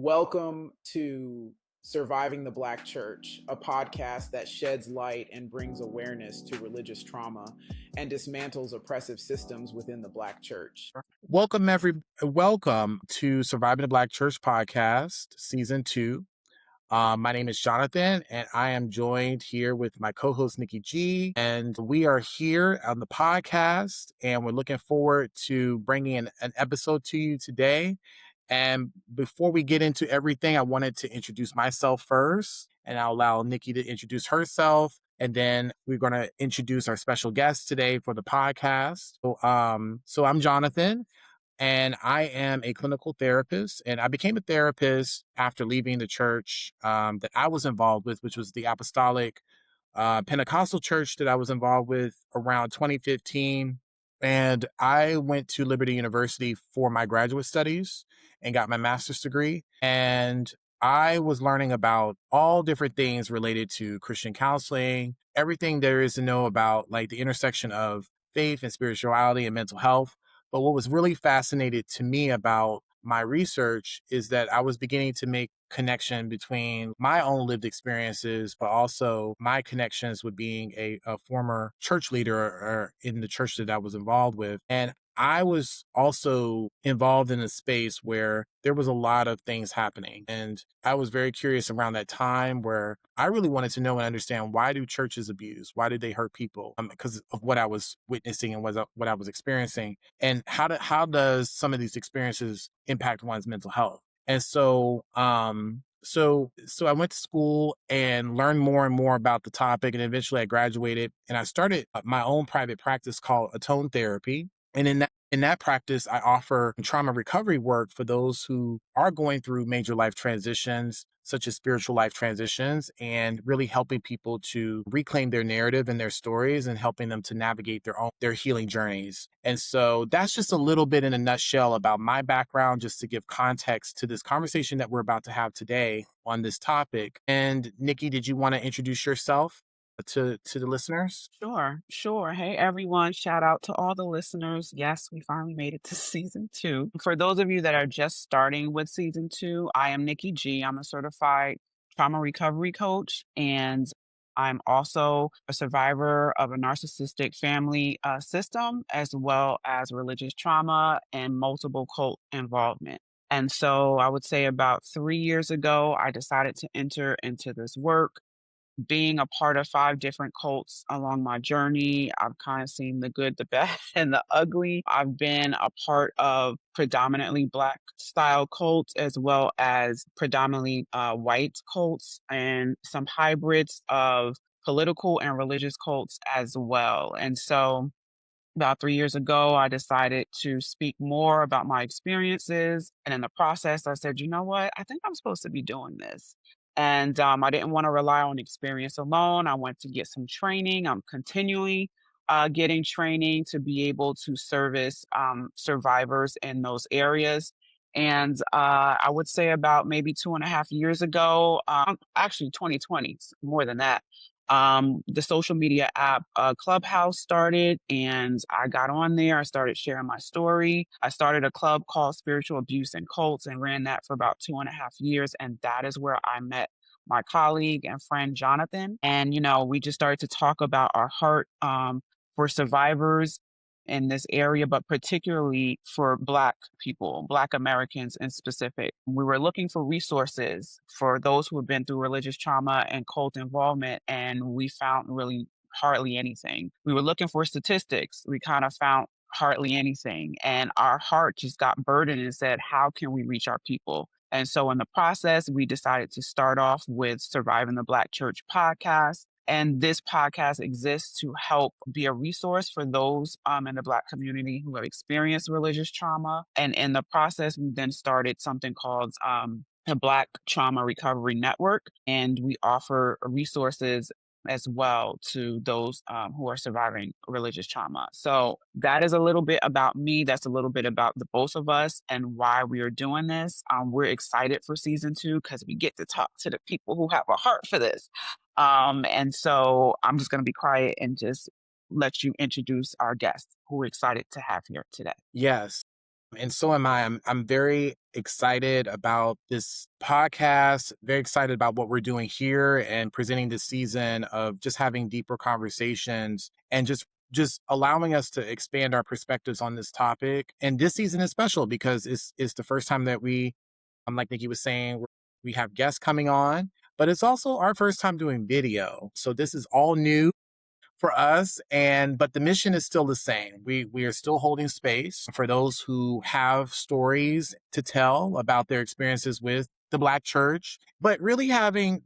Welcome to Surviving the Black Church, a podcast that sheds light and brings awareness to religious trauma and dismantles oppressive systems within the Black church. Welcome to Surviving the Black Church podcast, season 2. My name is Jonathan, and I am joined here with my co-host Nikki G. And we are here on the podcast, and we're looking forward to bringing an episode to you today. And before we get into everything, I wanted to introduce myself first, and I'll allow Nikki to introduce herself. And then we're going to introduce our special guest today for the podcast. So I'm Jonathan, and I am a clinical therapist. And I became a therapist after leaving the church that I was involved with, which was the Apostolic Pentecostal church that I was involved with around 2015. And I went to Liberty University for my graduate studies and got my master's degree. And I was learning about all different things related to Christian counseling, everything there is to know about like the intersection of faith and spirituality and mental health. But what was really fascinating to me about my research is that I was beginning to make connection between my own lived experiences, but also my connections with being a former church leader or in the church that I was involved with. And I was also involved in a space where there was a lot of things happening. And I was very curious around that time where I really wanted to know and understand, why do churches abuse? Why did they hurt people? Because of what I was witnessing and what I was experiencing. And how does some of these experiences impact one's mental health? And so I went to school and learned more and more about the topic. And eventually I graduated and I started my own private practice called Atone Therapy. And in that practice, I offer trauma recovery work for those who are going through major life transitions, such as spiritual life transitions, and really helping people to reclaim their narrative and their stories and helping them to navigate their healing journeys. And so that's just a little bit in a nutshell about my background, just to give context to this conversation that we're about to have today on this topic. And Nikki, did you want to introduce yourself to the listeners? Sure. Hey, everyone. Shout out to all the listeners. Yes, we finally made it to season 2. For those of you that are just starting with season 2, I am Nikki G. I'm a certified trauma recovery coach, and I'm also a survivor of a narcissistic family system, as well as religious trauma and multiple cult involvement. And so I would say about 3 years ago, I decided to enter into this work, being a part of 5 different cults along my journey. I've kind of seen the good, the bad, and the ugly. I've been a part of predominantly Black style cults, as well as predominantly white cults, and some hybrids of political and religious cults as well. And so about 3 years ago, I decided to speak more about my experiences. And in the process, I said, you know what? I think I'm supposed to be doing this. And I didn't want to rely on experience alone. I went to get some training. I'm continuing getting training to be able to service survivors in those areas. And I would say about maybe 2.5 years ago, actually 2020, more than that, the social media app Clubhouse started, and I got on there. I started sharing my story. I started a club called Spiritual Abuse and Cults and ran that for about 2.5 years. And that is where I met my colleague and friend Jonathan. And, we just started to talk about our heart for survivors in this area, but particularly for Black people, Black Americans in specific. We were looking for resources for those who have been through religious trauma and cult involvement, and we found really hardly anything. We were looking for statistics. We kind of found hardly anything. And our heart just got burdened and said, how can we reach our people? And so in the process, we decided to start off with Surviving the Black Church podcast. And this podcast exists to help be a resource for those in the Black community who have experienced religious trauma. And in the process, we then started something called the Black Trauma Recovery Network. And we offer resources as well to those who are surviving religious trauma. So that is a little bit about me. That's a little bit about the both of us and why we are doing this. We're excited for season 2 because we get to talk to the people who have a heart for this. And so I'm just going to be quiet and just let you introduce our guests who we're excited to have here today. Yes. And so am I. I'm very excited about this podcast, very excited about what we're doing here and presenting this season of just having deeper conversations and just allowing us to expand our perspectives on this topic. And this season is special because it's the first time that like Nikki was saying, we have guests coming on, but it's also our first time doing video. So this is all new for us, but the mission is still the same. We are still holding space for those who have stories to tell about their experiences with the Black church, but really having,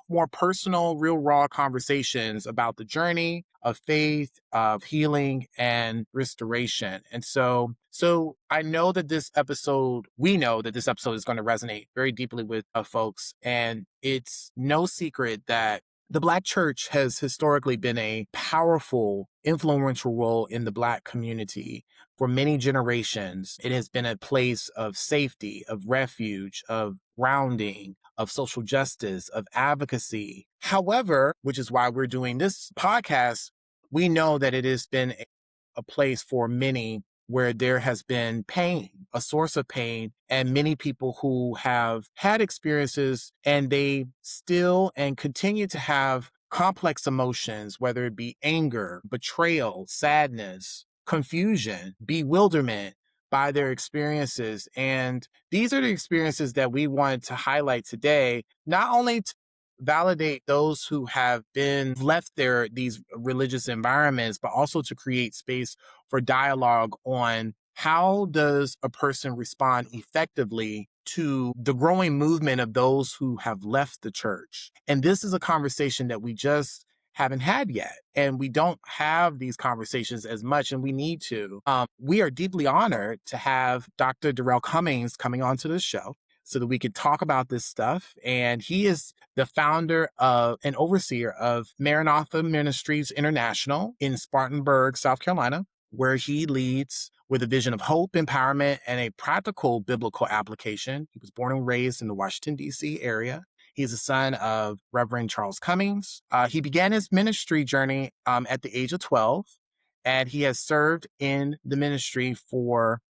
more personal, real raw conversations about the journey of faith, of healing and restoration. And so I know that we know that this episode is going to resonate very deeply with folks. And it's no secret that the Black church has historically been a powerful, influential role in the Black community for many generations. It has been a place of safety, of refuge, of grounding, of social justice, of advocacy. However, which is why we're doing this podcast, we know that it has been a place for many where there has been pain, a source of pain, and many people who have had experiences and they still and continue to have complex emotions, whether it be anger, betrayal, sadness, confusion, bewilderment by their experiences. And these are the experiences that we wanted to highlight today, not only to validate those who have been left these religious environments, but also to create space for dialogue on how does a person respond effectively to the growing movement of those who have left the church. And this is a conversation that we just haven't had yet. And we don't have these conversations as much, and we need to. We are deeply honored to have Dr. Darrell Cummings coming onto the show so that we could talk about this stuff. And he is the founder of and overseer of Maranatha Ministries International in Spartanburg, South Carolina, where he leads with a vision of hope, empowerment, and a practical biblical application. He was born and raised in the Washington, D.C. area. He's the son of Reverend Charles Cummings. He began his ministry journey at the age of 12, and he has served in the ministry for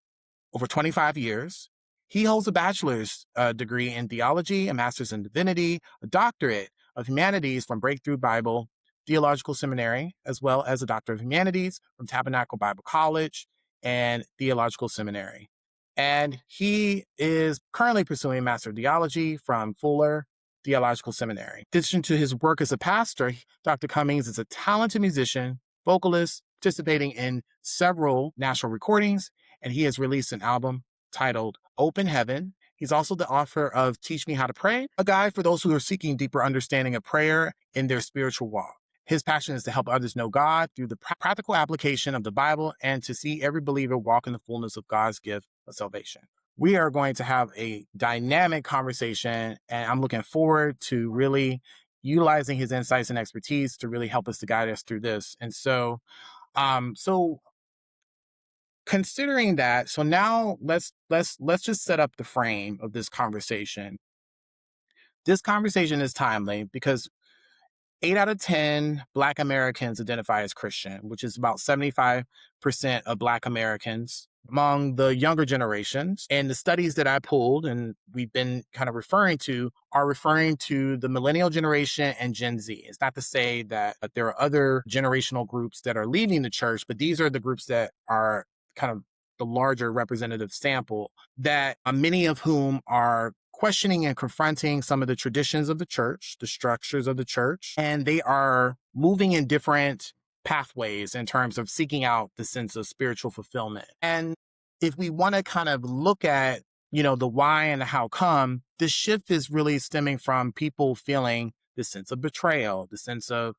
over 25 years. He holds a bachelor's degree in theology, a master's in divinity, a doctorate of humanities from Breakthrough Bible Theological Seminary, as well as a Doctor of Humanities from Tabernacle Bible College and Theological Seminary. And he is currently pursuing a Master of Theology from Fuller Theological Seminary. In addition to his work as a pastor, Dr. Cummings is a talented musician, vocalist, participating in several national recordings, and he has released an album titled Open Heaven. He's also the author of Teach Me How to Pray, a guide for those who are seeking deeper understanding of prayer in their spiritual walk. His passion is to help others know God through the practical application of the Bible and to see every believer walk in the fullness of God's gift of salvation. We are going to have a dynamic conversation, and I'm looking forward to really utilizing his insights and expertise to really help us to guide us through this. And so considering that, so now let's just set up the frame of this conversation. This conversation is timely because 8 out of 10 Black Americans identify as Christian, which is about 75% of Black Americans among the younger generations. And the studies that I pulled and we've been kind of referring to are referring to the millennial generation and Gen Z. It's not to say that there are other generational groups that are leaving the church, but these are the groups that are kind of the larger representative sample, that many of whom are questioning and confronting some of the traditions of the church, the structures of the church, and they are moving in different pathways in terms of seeking out the sense of spiritual fulfillment. And if we want to kind of look at, the why and the how come, this shift is really stemming from people feeling the sense of betrayal, the sense of,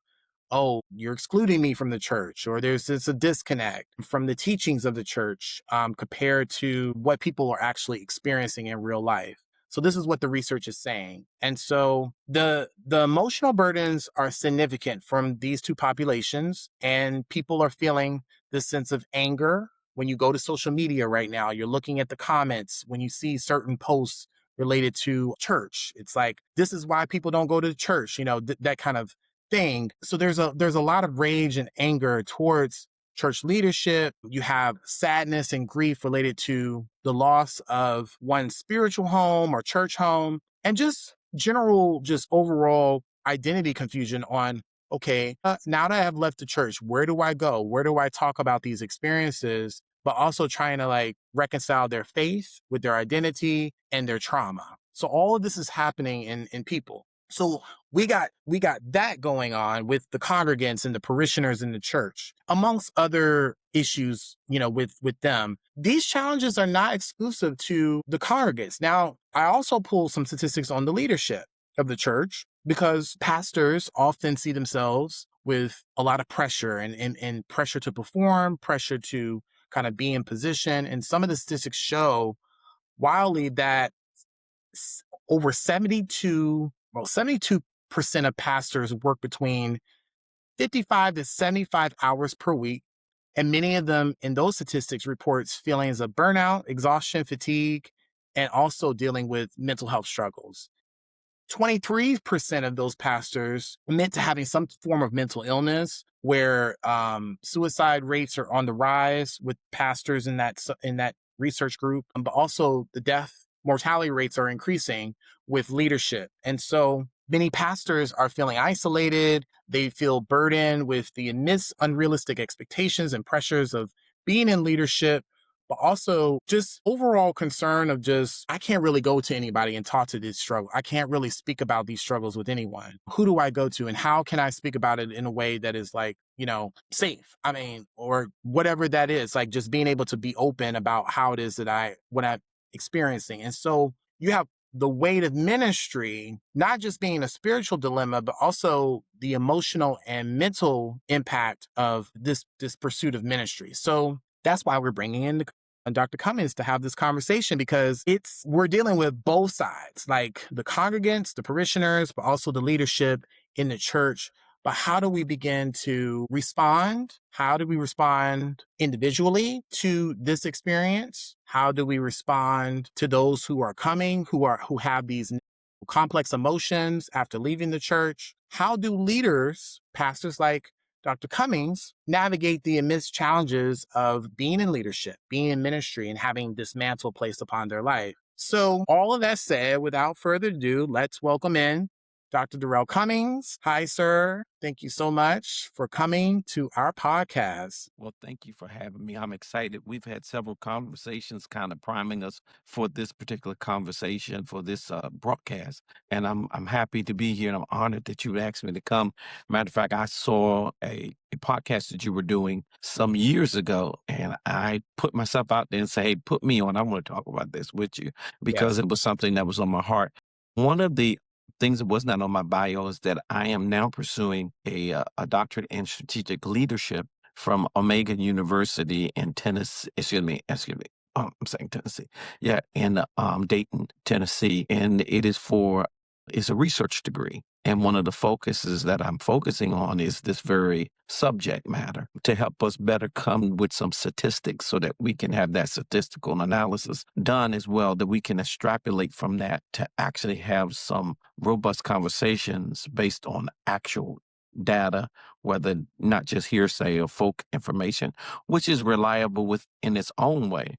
oh, you're excluding me from the church, or there's a disconnect from the teachings of the church compared to what people are actually experiencing in real life. So this is what the research is saying. And so the emotional burdens are significant from these two populations, and people are feeling this sense of anger. When you go to social media right now, you're looking at the comments. When you see certain posts related to church, it's like, this is why people don't go to church, that kind of thing. So there's a lot of rage and anger towards church leadership. You have sadness and grief related to the loss of one's spiritual home or church home, and just general, just overall identity confusion on, okay, now that I've left the church, where do I go? Where do I talk about these experiences? But also trying to like reconcile their faith with their identity and their trauma. So all of this is happening in people. So we got that going on with the congregants and the parishioners in the church, amongst other issues, with them. These challenges are not exclusive to the congregants. Now, I also pulled some statistics on the leadership of the church, because pastors often see themselves with a lot of pressure and pressure to perform, pressure to kind of be in position. And some of the statistics show wildly that over 72% of pastors work between 55 to 75 hours per week. And many of them in those statistics reports feelings of burnout, exhaustion, fatigue, and also dealing with mental health struggles. 23% of those pastors admit to having some form of mental illness, where suicide rates are on the rise with pastors in that research group, but also the death mortality rates are increasing with leadership. And so many pastors are feeling isolated. They feel burdened with the immense unrealistic expectations and pressures of being in leadership, but also just overall concern of just, I can't really go to anybody and talk to this struggle. I can't really speak about these struggles with anyone. Who do I go to, and how can I speak about it in a way that is like, safe? I mean, or whatever that is, like just being able to be open about how it is that what I'm experiencing. And so you have the weight of ministry, not just being a spiritual dilemma, but also the emotional and mental impact of this pursuit of ministry. So that's why we're bringing in Dr. Cummings to have this conversation, because we're dealing with both sides, like the congregants, the parishioners, but also the leadership in the church. But how do we begin to respond? How do we respond individually to this experience? How do we respond to those who are coming, who have these complex emotions after leaving the church? How do leaders, pastors like Dr. Cummings, navigate the immense challenges of being in leadership, being in ministry, and having this mantle placed upon their life? So all of that said, without further ado, let's welcome in Dr. Darrell Cummings. Hi, sir. Thank you so much for coming to our podcast. Well, thank you for having me. I'm excited. We've had several conversations kind of priming us for this particular conversation, for this broadcast. And I'm happy to be here, and I'm honored that you asked me to come. Matter of fact, I saw a podcast that you were doing some years ago, and I put myself out there and say, hey, put me on. I want to talk about this with you, because it was something that was on my heart. One of the things that was not on my bio is that I am now pursuing a doctorate in strategic leadership from Omega University in Tennessee. Excuse me. I'm saying Tennessee. Yeah, in Dayton, Tennessee, and it's a research degree. And one of the focuses that I'm focusing on is this very subject matter, to help us better come with some statistics so that we can have that statistical analysis done as well, that we can extrapolate from that to actually have some robust conversations based on actual data, whether not just hearsay or folk information, which is reliable in its own way.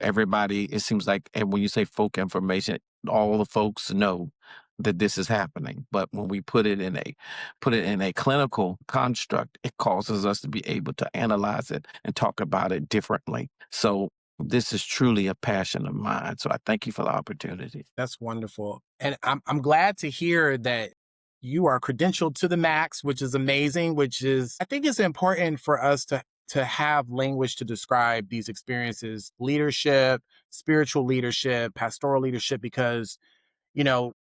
Everybody, it seems like when you say folk information, all the folks know that this is happening. But when we put it in a clinical construct, it causes us to be able to analyze it and talk about it differently. So this is truly a passion of mine. So I thank you for the opportunity. That's wonderful. And I'm glad to hear that you are credentialed to the max, which is amazing, I think it's important for us to have language to describe these experiences, leadership, spiritual leadership, pastoral leadership, because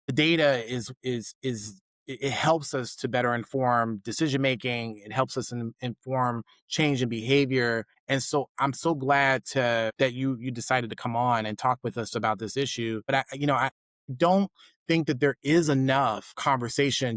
the data it helps us to better inform decision making. It helps us inform change in behavior. And so I'm so glad that you decided to come on and talk with us about this issue. But I don't think that there is enough conversation.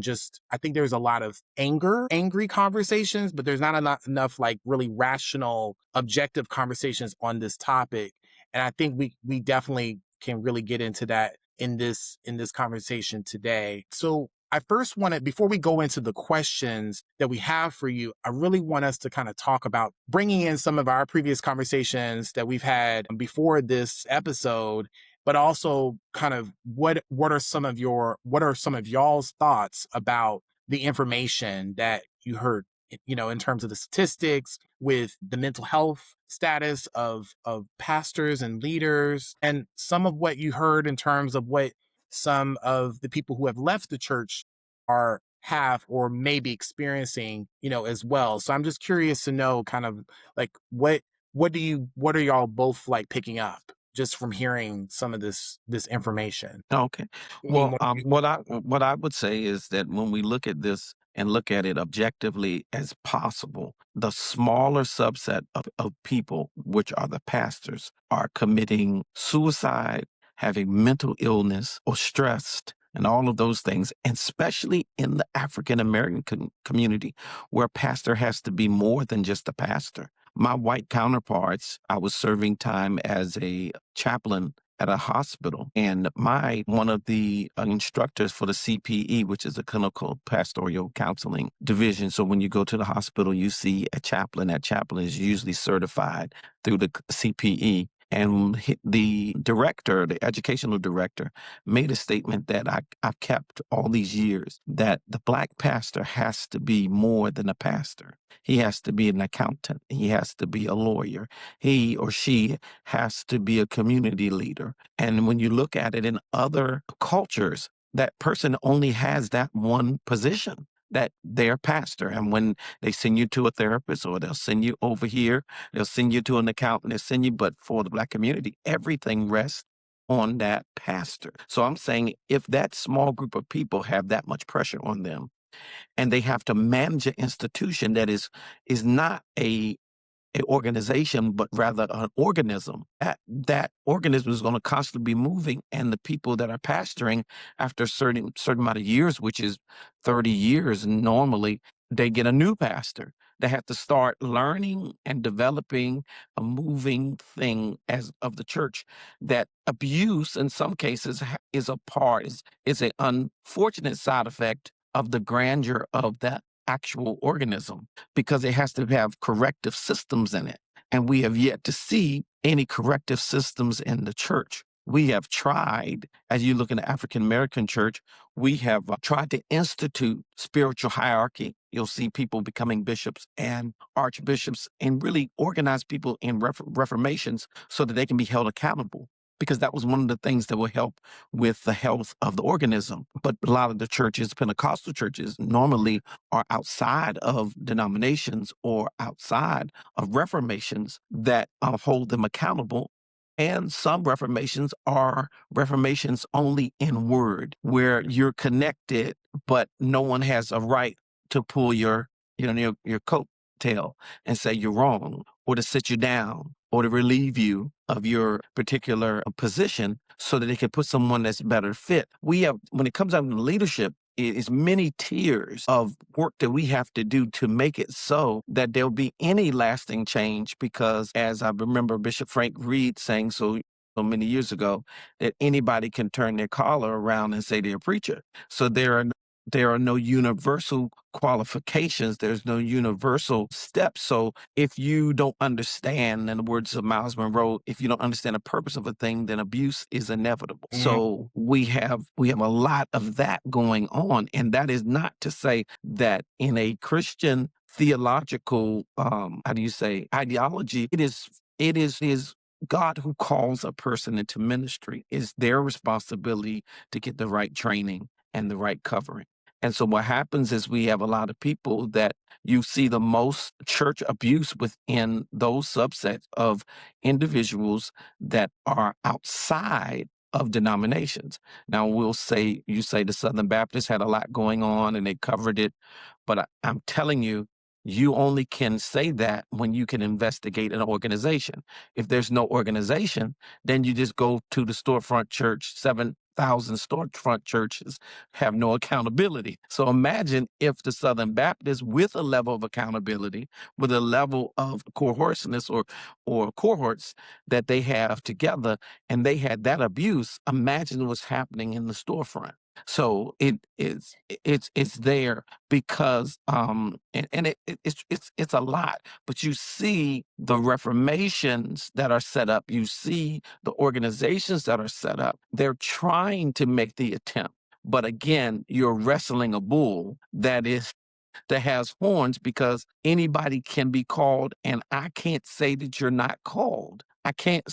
I think there's a lot of angry conversations, but there's not enough like really rational, objective conversations on this topic. And I think we definitely can really get into that in this conversation today. So I first wanted, before we go into the questions that we have for you, I really want us to kind of talk about bringing in some of our previous conversations that we've had before this episode, but also kind of what are some of y'all's thoughts about the information that you heard, in terms of the statistics with the mental health status of pastors and leaders, and some of what you heard in terms of what some of the people who have left the church have or may be experiencing, as well. So I'm just curious to know kind of like what are y'all both like picking up just from hearing some of this information? Okay. Well, what I would say is that when we look at this and look at it objectively as possible, the smaller subset of people, which are the pastors, are committing suicide, having mental illness or stressed, and all of those things, and especially in the African American community, where a pastor has to be more than just a pastor. My white counterparts, I was serving time as a chaplain at a hospital, and one of the instructors for the CPE, which is a clinical pastoral counseling division. So when you go to the hospital, you see a chaplain. That chaplain is usually certified through the CPE. And the director, the educational director, made a statement that I've kept all these years, that the Black pastor has to be more than a pastor. He has to be an accountant. He has to be a lawyer. He or she has to be a community leader. And when you look at it in other cultures, that person only has that one position, that they're pastor. And when they send you to a therapist, or they'll send you over here, they'll send you to an accountant, they'll send you, but for the Black community, everything rests on that pastor. So I'm saying, if that small group of people have that much pressure on them, and they have to manage an institution that is not a organization, but rather an organism. That organism is going to constantly be moving, and the people that are pastoring, after a certain amount of years, which is 30 years, normally they get a new pastor. They have to start learning and developing a moving thing as of the church. That abuse, in some cases, is an unfortunate side effect of the grandeur of that actual organism, because it has to have corrective systems in it. And we have yet to see any corrective systems in the church. We have tried, as you look in the African American church, we have tried to institute spiritual hierarchy. You'll see people becoming bishops and archbishops, and really organize people in reformations so that they can be held accountable, because that was one of the things that will help with the health of the organism. But a lot of the churches, Pentecostal churches, normally are outside of denominations or outside of reformations that hold them accountable. And some reformations are reformations only in word, where you're connected, but no one has a right to pull your coat tail and say you're wrong, or to sit you down, or to relieve you of your particular position, so that they can put someone that's better fit. We have, when it comes down to leadership, it is many tiers of work that we have to do to make it so that there'll be any lasting change. Because, as I remember Bishop Frank Reed saying so many years ago, that anybody can turn their collar around and say they're a preacher. So there are no universal qualifications. There's no universal steps. So if you don't understand, in the words of Miles Monroe, if you don't understand the purpose of a thing, then abuse is inevitable. Mhm. So we have a lot of that going on. And that is not to say that in a Christian theological, ideology, it is God who calls a person into ministry. It's their responsibility to get the right training and the right covering. And so what happens is, we have a lot of people that you see the most church abuse within those subsets of individuals that are outside of denominations. Now, you say the Southern Baptists had a lot going on and they covered it, but I'm telling you, you only can say that when you can investigate an organization. If there's no organization, then you just go to the Storefront Church, 7th 1,000 storefront churches have no accountability. So imagine if the Southern Baptists, with a level of accountability, with a level of cohortness or cohorts that they have together, and they had that abuse, imagine what's happening in the storefront. So it's there because it's a lot, but you see the reformations that are set up, you see the organizations that are set up, they're trying to make the attempt. But again, you're wrestling a bull that has horns, because anybody can be called, and I can't say that you're not called. I can't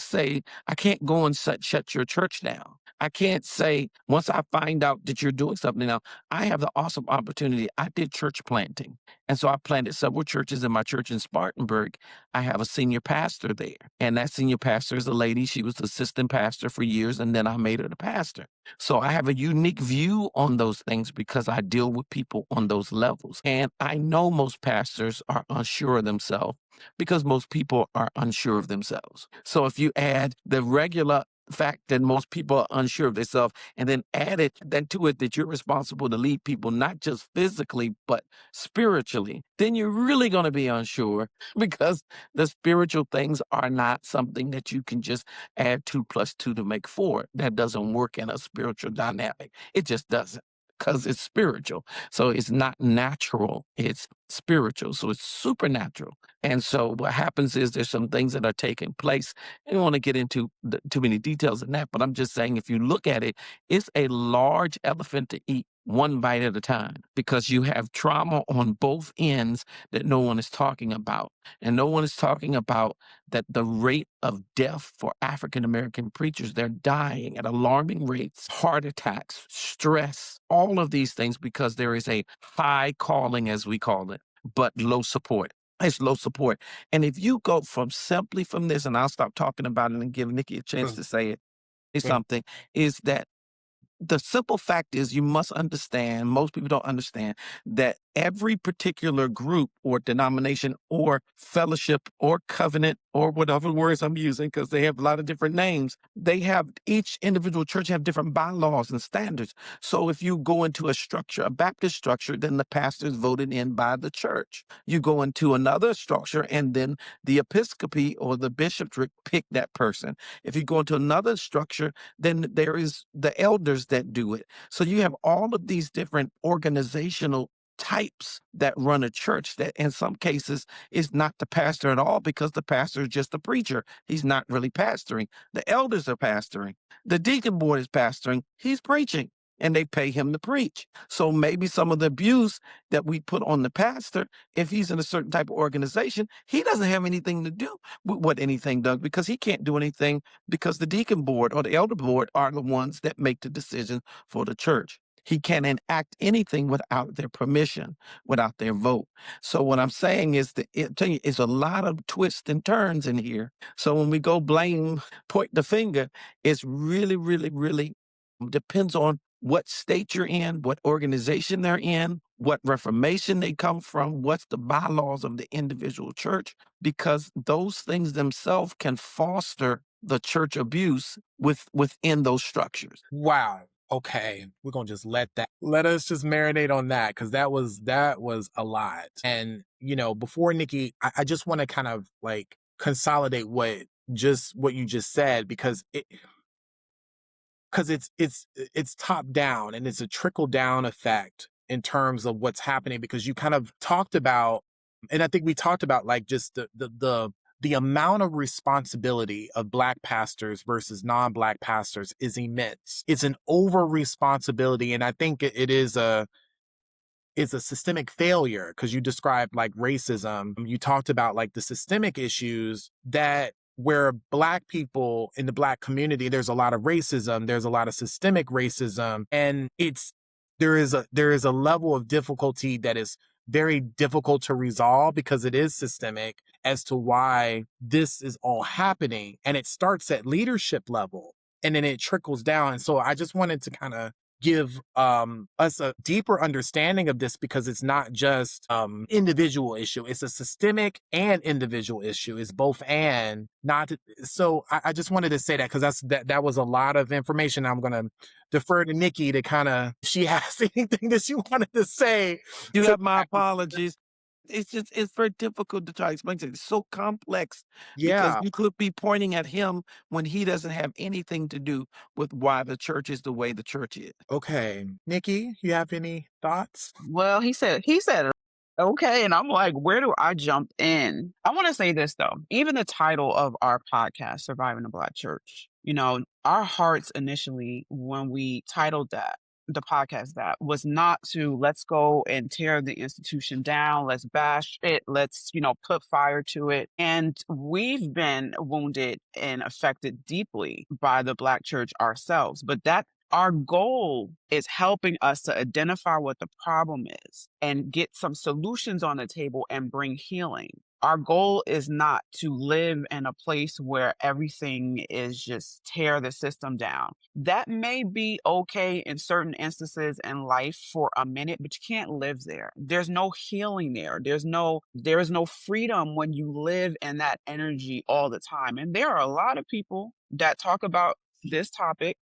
go and shut your church down. I can't say, once I find out that you're doing something. Now, I have the awesome opportunity. I did church planting. And so I planted several churches. In my church in Spartanburg, I have a senior pastor there. And that senior pastor is a lady. She was the assistant pastor for years, and then I made her the pastor. So I have a unique view on those things because I deal with people on those levels. And I know most pastors are unsure of themselves because most people are unsure of themselves. So if you add the regular fact that most people are unsure of themselves, and then add it then to it that you're responsible to lead people not just physically but spiritually, then you're really going to be unsure because the spiritual things are not something that you can just add 2 plus 2 to make 4. That doesn't work in a spiritual dynamic. It just doesn't, because it's spiritual. So it's not natural, it's spiritual. So it's supernatural. And so what happens is there's some things that are taking place. I don't want to get into too many details in that, but I'm just saying, if you look at it, it's a large elephant to eat one bite at a time, because you have trauma on both ends that no one is talking about. And no one is talking about that the rate of death for African-American preachers, they're dying at alarming rates, heart attacks, stress, all of these things, because there is a high calling, as we call it, but low support. It's low support. And if you go simply from this, and I'll stop talking about it and give Nikki a chance to say something, is that the simple fact is, you must understand, most people don't understand, that every particular group or denomination or fellowship or covenant or whatever words I'm using, because they have a lot of different names, each individual church have different bylaws and standards. So if you go into a structure, a Baptist structure, then the pastor is voted in by the church. You go into another structure, and then the episcopacy or the bishopric pick that person. If you go into another structure, then there is the elders that do it. So you have all of these different organizational types that run a church that in some cases is not the pastor at all, because the pastor is just a preacher. He's not really pastoring. The elders are pastoring. The deacon board is pastoring. He's preaching, and they pay him to preach. So maybe some of the abuse that we put on the pastor, if he's in a certain type of organization, he doesn't have anything to do with what anything does, because he can't do anything, because the deacon board or the elder board are the ones that make the decision for the church. He can't enact anything without their permission, without their vote. So what I'm saying is that it's a lot of twists and turns in here. So when we go point the finger, it's really, really, really depends on what state you're in, what organization they're in, what reformation they come from, what's the bylaws of the individual church, because those things themselves can foster the church abuse within those structures. Wow. Okay, we're gonna just let us just marinate on that, because that was a lot. And before Nikki, I just want to kind of like consolidate what you just said, because it's top down, and it's a trickle down effect in terms of what's happening, because you kind of talked about, and I think we talked about, like, just the amount of responsibility of Black pastors versus non-Black pastors is immense. It's an over responsibility. And I think it is a systemic failure, because you described like racism. You talked about like the systemic issues that where Black people in the Black community, there's a lot of racism, there's a lot of systemic racism, and there is a level of difficulty that is very difficult to resolve, because it is systemic, as to why this is all happening. And it starts at leadership level, and then it trickles down. And so I just wanted to kind of give us a deeper understanding of this, because it's not just individual issue. It's a systemic and individual issue. It's both and not. So I just wanted to say that, because that was a lot of information. I'm going to defer to Nikki to kind of, she has anything that she wanted to say. You to have my apologies. It's very difficult to try to explain it. It's so complex because Yeah. you could be pointing at him when he doesn't have anything to do with why the church is the way the church is. Okay. Nikki, you have any thoughts? Well, he said, okay. And I'm like, where do I jump in? I want to say this though. Even the title of our podcast, Surviving the Black Church, our hearts initially when we titled the podcast, that was not to let's go and tear the institution down, let's bash it, let's, put fire to it. And we've been wounded and affected deeply by the Black church ourselves. But that our goal is helping us to identify what the problem is and get some solutions on the table and bring healing. Our goal is not to live in a place where everything is just tear the system down. That may be okay in certain instances in life for a minute, but you can't live there. There's no healing there. There is no freedom when you live in that energy all the time. And there are a lot of people that talk about this topic,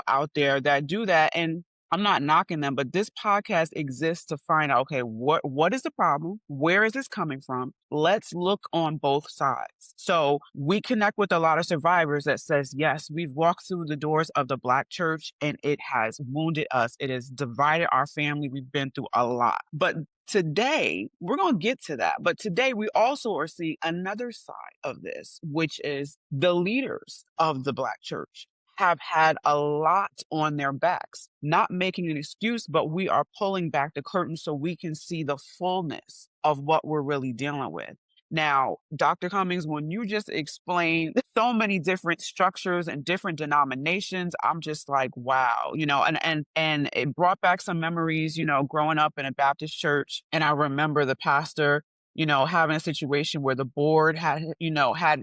out there that do that. And I'm not knocking them, but this podcast exists to find out, okay, what is the problem? Where is this coming from? Let's look on both sides. So we connect with a lot of survivors that says, yes, we've walked through the doors of the Black church and it has wounded us. It has divided our family. We've been through a lot. But today, we're going to get to that. But today, we also are seeing another side of this, which is the leaders of the Black church have had a lot on their backs, not making an excuse, but we are pulling back the curtain so we can see the fullness of what we're really dealing with. Now, Dr. Cummings, when you just explained so many different structures and different denominations, I'm just like, wow, and it brought back some memories, growing up in a Baptist church. And I remember the pastor, having a situation where the board had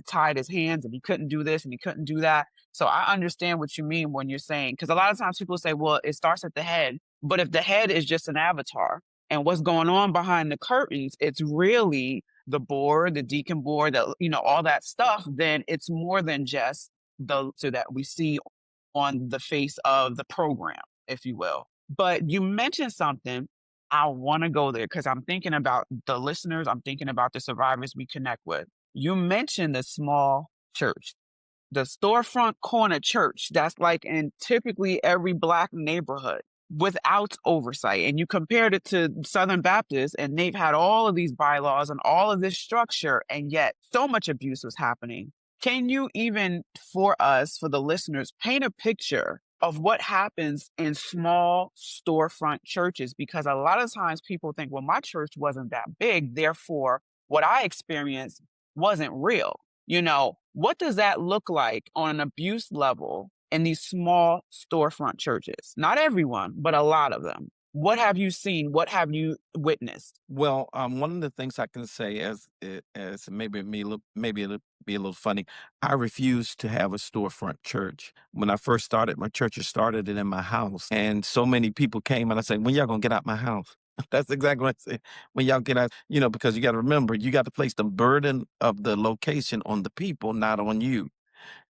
tied his hands and he couldn't do this and he couldn't do that. So I understand what you mean when you're saying, because a lot of times people say, well, it starts at the head. But if the head is just an avatar and what's going on behind the curtains, it's really the board, the deacon board, all that stuff, then it's more than just so that we see on the face of the program, if you will. But you mentioned something. I want to go there because I'm thinking about the listeners. I'm thinking about the survivors we connect with. You mentioned the small church, the storefront corner church that's like in typically every Black neighborhood without oversight. And you compared it to Southern Baptists, and they've had all of these bylaws and all of this structure, and yet so much abuse was happening. Can you even, for us, for the listeners, paint a picture of what happens in small storefront churches? Because a lot of times people think, well, my church wasn't that big, therefore what I experienced wasn't real. What does that look like on an abuse level in these small storefront churches? Not everyone, but a lot of them. What have you seen? What have you witnessed? Well, one of the things I can say as maybe it'll be a little funny. I refused to have a storefront church. When I first started my church, I started it in my house, and so many people came, and I said, "When y'all gonna get out my house?" That's exactly what I said. When y'all get out, because you got to remember, you got to place the burden of the location on the people, not on you,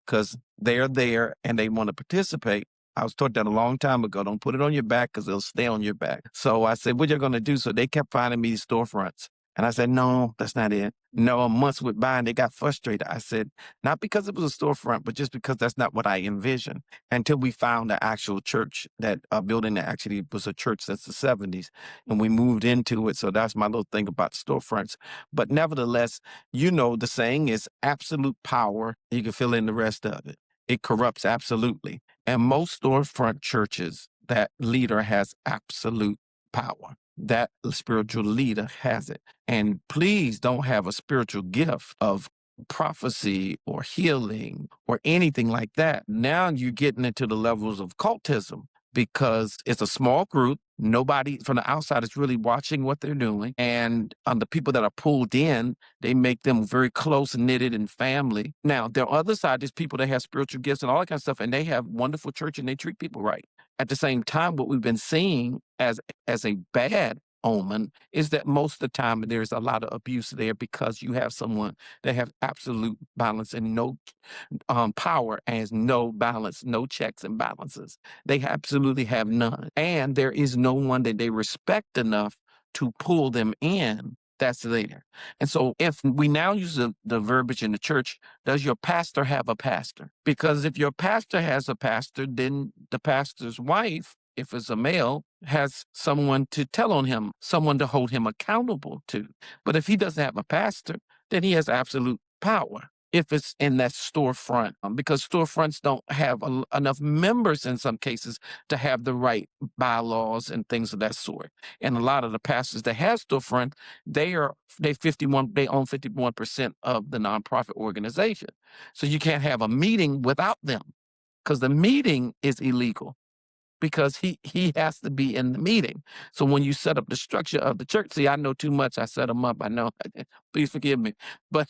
because they're there and they want to participate. I was taught that a long time ago. Don't put it on your back because it'll stay on your back. So I said, what you going to do? So they kept finding me storefronts. And I said, no, that's not it. No, months went by and they got frustrated. I said, not because it was a storefront, but just because that's not what I envisioned. Until we found the actual church, that building that actually was a church since the 70s. And we moved into it. So that's my little thing about storefronts. But nevertheless, the saying is absolute power. You can fill in the rest of it. It corrupts absolutely. And most storefront churches, that leader has absolute power. That spiritual leader has it. And please don't have a spiritual gift of prophecy or healing or anything like that. Now you're getting into the levels of cultism, because it's a small group. Nobody from the outside is really watching what they're doing. And the people that are pulled in, they make them very close knitted and family. Now, the other side is people that have spiritual gifts and all that kind of stuff, and they have wonderful church and they treat people right. At the same time, what we've been seeing as a bad omen is that most of the time there's a lot of abuse there because you have someone that have absolute balance and no power and no balance, no checks and balances. They absolutely have none. And there is no one that they respect enough to pull them in that's there. And so if we now use the verbiage in the church, does your pastor have a pastor? Because if your pastor has a pastor, then the pastor's wife, if it's a male, has someone to tell on him, someone to hold him accountable to. But if he doesn't have a pastor, then he has absolute power. If it's in that storefront, because storefronts don't have enough members in some cases to have the right bylaws and things of that sort. And a lot of the pastors that have storefront, they own 51% of the nonprofit organization. So you can't have a meeting without them because the meeting is illegal because he has to be in the meeting. So when you set up the structure of the church, see, I know too much. I set them up. I know. Please forgive me, but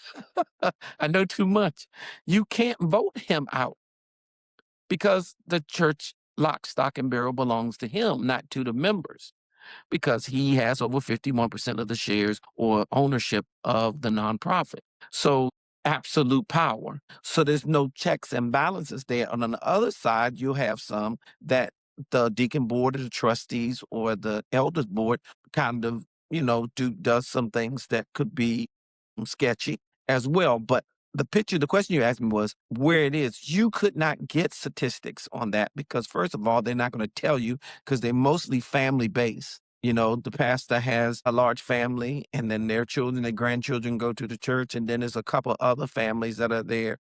I know too much. You can't vote him out because the church lock, stock, and barrel belongs to him, not to the members, because he has over 51% of the shares or ownership of the nonprofit. So absolute power. So there's no checks and balances there. And on the other side, you'll have some that the deacon board or the trustees or the elders board kind of, does some things that could be sketchy as well. But the question you asked me was where it is. You could not get statistics on that because, first of all, they're not going to tell you because they're mostly family based. The pastor has a large family and then their children, their grandchildren go to the church. And then there's a couple other families that are there.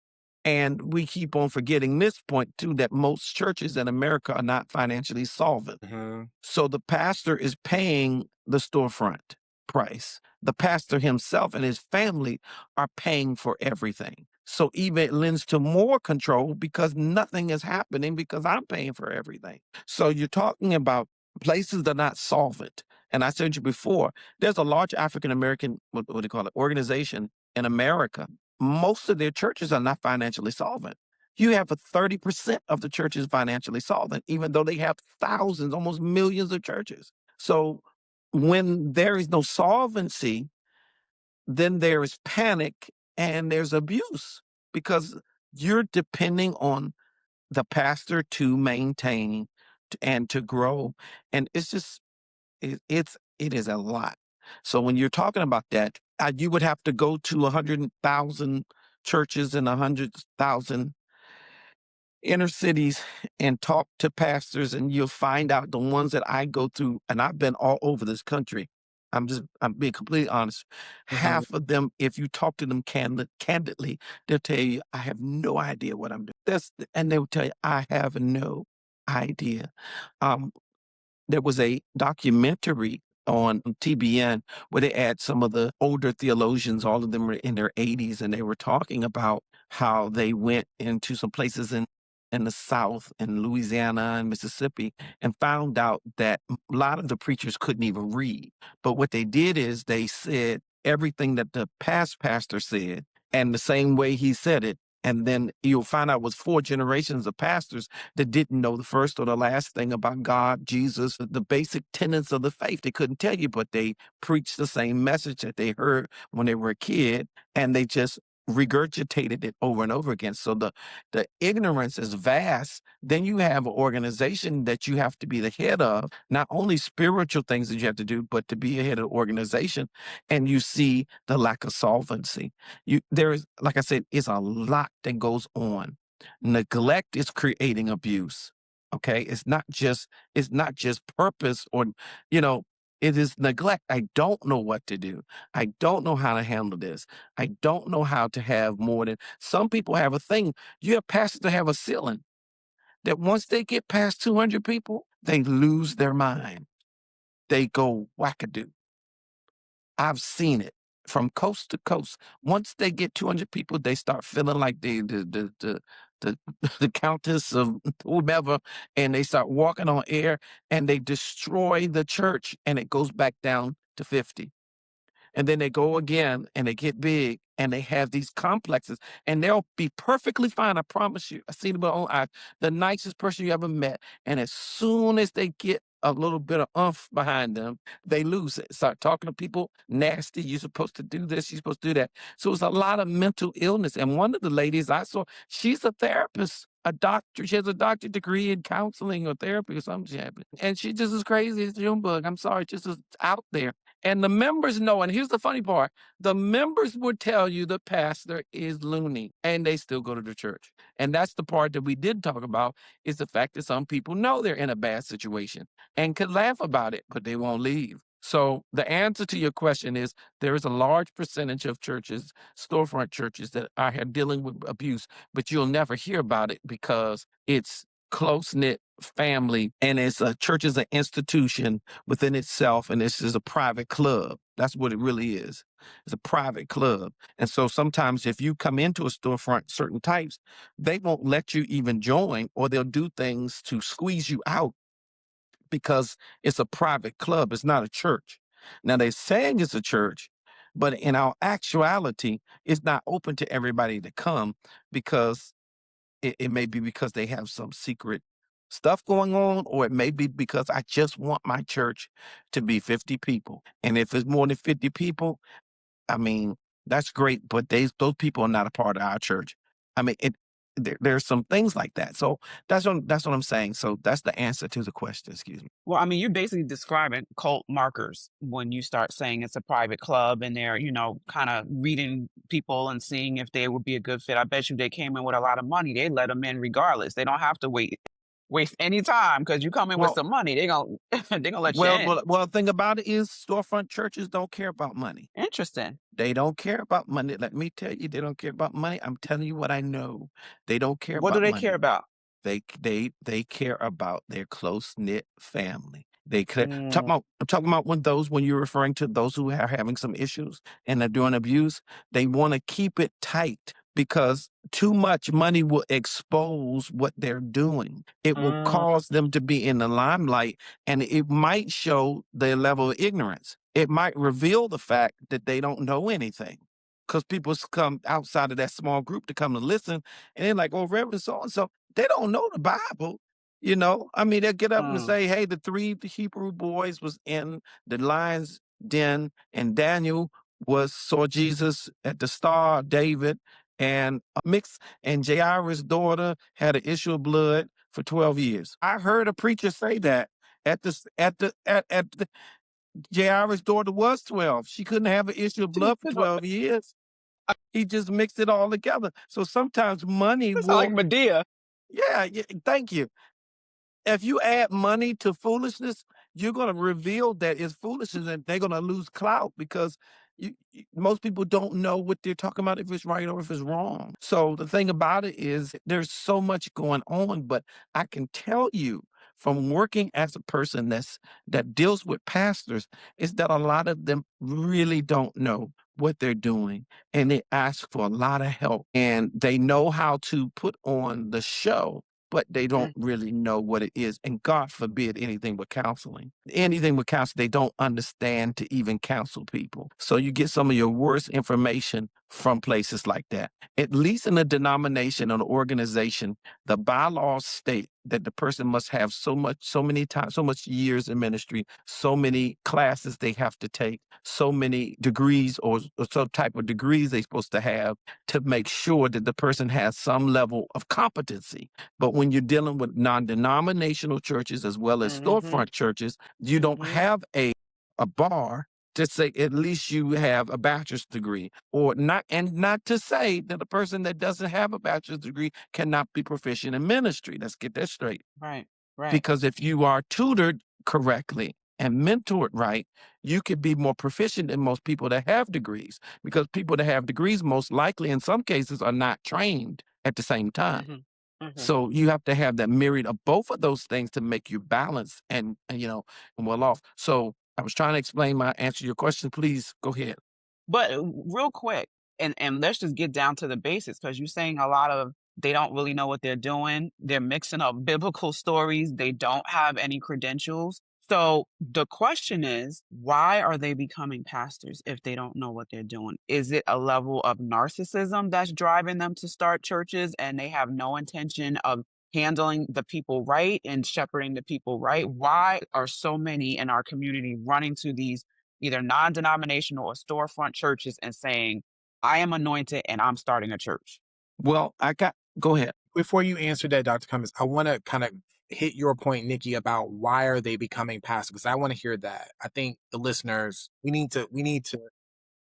And we keep on forgetting this point too, that most churches in America are not financially solvent. So the pastor is paying the storefront price. The pastor himself and his family are paying for everything. So even it lends to more control because nothing is happening because I'm paying for everything. So you're talking about places that are not solvent. And I said to you before, there's a large African American, what do you call it, organization in America. Most of their churches are not financially solvent. You have 30% of the churches financially solvent, even though they have thousands, almost millions of churches. So when there is no solvency, then there is panic and there's abuse because you're depending on the pastor to maintain and to grow. And it's just, it is a lot. So when you're talking about that, you would have to go to 100,000 churches and 100,000 inner cities and talk to pastors, and you'll find out the ones that I go through, and I've been all over this country. I'm being completely honest. Half of them, if you talk to them candidly, they'll tell you, I have no idea what I'm doing. And they will tell you, I have no idea. There was a documentary on TBN where they had some of the older theologians, all of them were in their 80s, and they were talking about how they went into some places in the South, in Louisiana and Mississippi, and found out that a lot of the preachers couldn't even read. But what they did is they said everything that the past pastor said and the same way he said it. And then you'll find out it was 4 generations of pastors that didn't know the first or the last thing about God, Jesus, the basic tenets of the faith. They couldn't tell you, but they preached the same message that they heard when they were a kid, and they just regurgitated it over and over again. So the ignorance is vast. Then you have an organization that you have to be the head of, not only spiritual things that you have to do, but to be a head of the organization. And you see the lack of solvency. There is, like I said, it's a lot that goes on. Neglect is creating abuse. Okay. It's not just purpose or, it is neglect. I don't know what to do. I don't know how to handle this. I don't know how to have more than some people have a thing. You have pastors that have a ceiling that once they get past 200 people, they lose their mind. They go wackadoo. I've seen it from coast to coast. Once they get 200 people, they start feeling like the the the countess of whomever, and they start walking on air and they destroy the church and it goes back down to 50. And then they go again and they get big and they have these complexes and they'll be perfectly fine. I promise you. I've seen it with my own eyes. The nicest person you ever met. And as soon as they get a little bit of umph behind them, they lose it. Start talking to people nasty. You're supposed to do this. You're supposed to do that. So it's a lot of mental illness. And one of the ladies I saw, she's a therapist, a doctor. She has a doctorate degree in counseling or therapy or something. She had. And she just as crazy as Junebug. I'm sorry, just as out there. And the members know, and here's the funny part, the members would tell you the pastor is loony, and they still go to the church. And that's the part that we did talk about, is the fact that some people know they're in a bad situation and could laugh about it, but they won't leave. So the answer to your question is there is a large percentage of churches, storefront churches, that are dealing with abuse, but you'll never hear about it because it's close-knit family, and it's a church is an institution within itself, and this is a private club. That's what it really is. It's a private club. And so sometimes if you come into a storefront, certain types, they won't let you even join, or they'll do things to squeeze you out because it's a private club. It's not a church. Now they're saying it's a church, but in our actuality, it's not open to everybody to come because it may be because they have some secret stuff going on, or it may be because I just want my church to be 50 people. And if it's more than 50 people, I mean, that's great, but those people are not a part of our church. I mean, there's some things like that. So that's what I'm saying. So that's the answer to the question. Excuse me. Well, I mean, you're basically describing cult markers when you start saying it's a private club and they're, kind of reading people and seeing if they would be a good fit. I bet you they came in with a lot of money. They let them in regardless. They don't have to waste any time because you come in with Well, some money. They're gonna let you well, in. well, well. The thing about it is, storefront churches don't care about money. Interesting. They don't care about money. Let me tell you, they don't care about money. I'm telling you what I know. They don't care What do about they money. care about? They care about their close-knit family. Mm, I'm talking about when you're referring to those who are having some issues and are doing abuse, they want to keep it tight because too much money will expose what they're doing. It will mm, cause them to be in the limelight, and it might show their level of ignorance. It might reveal the fact that they don't know anything. Because people come outside of that small group to come to listen, and they're like, "Oh, Reverend so and so," they don't know the Bible. I mean, they'll get up and mm. say, "Hey, the three Hebrew boys was in the lion's den, and Daniel saw Jesus at the Star of David, and Mix and Jairus' daughter had an issue of blood for 12 years." I heard a preacher say that at the Jairus' daughter was 12. She couldn't have an issue of blood for 12 years. He just mixed it all together. So sometimes money That sound like will, Medea. yeah, thank you. If you add money to foolishness, you're going to reveal that it's foolishness and they're going to lose clout because most people don't know what they're talking about, if it's right or if it's wrong. So the thing about it is there's so much going on, but I can tell you from working as a person that deals with pastors is that a lot of them really don't know what they're doing, and they ask for a lot of help, and they know how to put on the show, but they don't really know what it is. And God forbid anything but counseling. Anything with counseling, they don't understand to even counsel people. So you get some of your worst information from places like that. At least in a denomination or an organization, the bylaws state that the person must have so many times, so much years in ministry, so many classes they have to take, so many degrees or some type of degrees they're supposed to have to make sure that the person has some level of competency. But when you're dealing with non-denominational churches as well as Mm-hmm. storefront churches, you don't Mm-hmm. have a bar to say at least you have a bachelor's degree, or not to say that a person that doesn't have a bachelor's degree cannot be proficient in ministry. Let's get that straight. Right. Right. Because if you are tutored correctly and mentored right, you could be more proficient than most people that have degrees, because people that have degrees most likely in some cases are not trained at the same time. Mm-hmm. Mm-hmm. So you have to have that myriad of both of those things to make you balanced and well off. So I was trying to explain my answer to your question. Please go ahead. But real quick, and let's just get down to the basics because you're saying a lot of They don't really know what they're doing. They're mixing up biblical stories. They don't have any credentials. So the question is, why are they becoming pastors if they don't know what they're doing? Is it a level of narcissism that's driving them to start churches and they have no intention of handling the people right and shepherding the people right? Why are so many in our community running to these either non-denominational or storefront churches and saying, I am anointed and I'm starting a church? Well, go ahead. Before you answer that, Dr. Cummings, I want to kind of hit your point, Nikki, about why are they becoming passive? Because I want to hear that. I think the listeners, we need to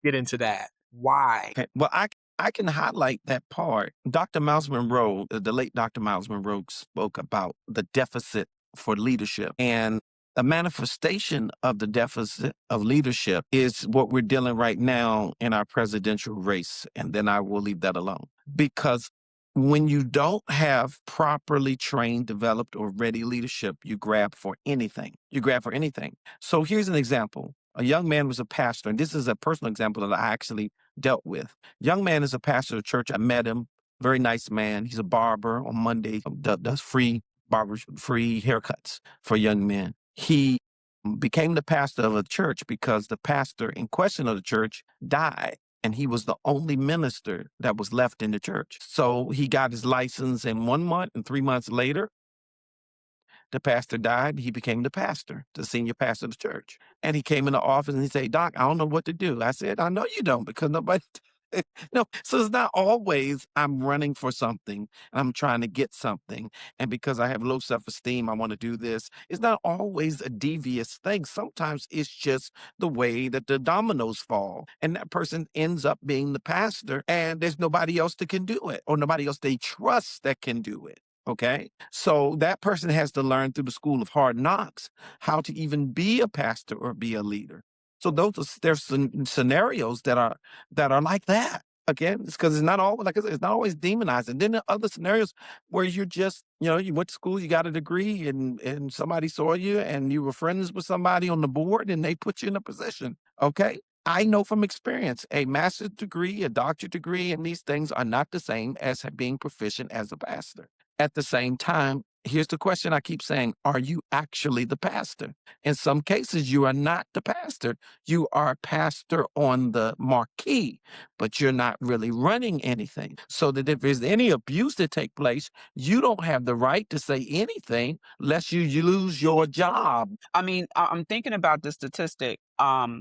get into that. Why? Okay. Well, I can highlight that part. Dr. Miles Monroe, the late Dr. Miles Monroe, spoke about the deficit for leadership. And a manifestation of the deficit of leadership is what we're dealing right now in our presidential race. And then I will leave that alone. Because when you don't have properly trained, developed, or ready leadership, you grab for anything. You grab for anything. So here's an example. A young man was a pastor, and this is a personal example that I actually dealt with. Young man is a pastor of church. I met him. Very nice man. He's a barber on Monday. Does free haircuts for young men. He became the pastor of a church because the pastor in question of the church died. And he was the only minister that was left in the church. So he got his license in 1 month, and 3 months later, the pastor died. He became the pastor, the senior pastor of the church. And he came in the office and he said, Doc, I don't know what to do. I said, I know you don't, because nobody. No, so it's not always I'm running for something and I'm trying to get something. And because I have low self-esteem, I want to do this. It's not always a devious thing. Sometimes it's just the way that the dominoes fall. And that person ends up being the pastor and there's nobody else that can do it, or nobody else they trust that can do it. Okay. So that person has to learn through the school of hard knocks how to even be a pastor or be a leader. So there's some scenarios that are like that. Again, it's because it's not always, like I said, it's not always demonized. And then there are other scenarios where you're just, you went to school, you got a degree, and somebody saw you and you were friends with somebody on the board and they put you in a position. Okay. I know from experience, a master's degree, a doctorate degree, and these things are not the same as being proficient as a pastor. At the same time, here's the question I keep saying, are you actually the pastor? In some cases, you are not the pastor. You are a pastor on the marquee, but you're not really running anything. So that if there's any abuse that take place, you don't have the right to say anything lest you lose your job. I mean, I'm thinking about the statistic.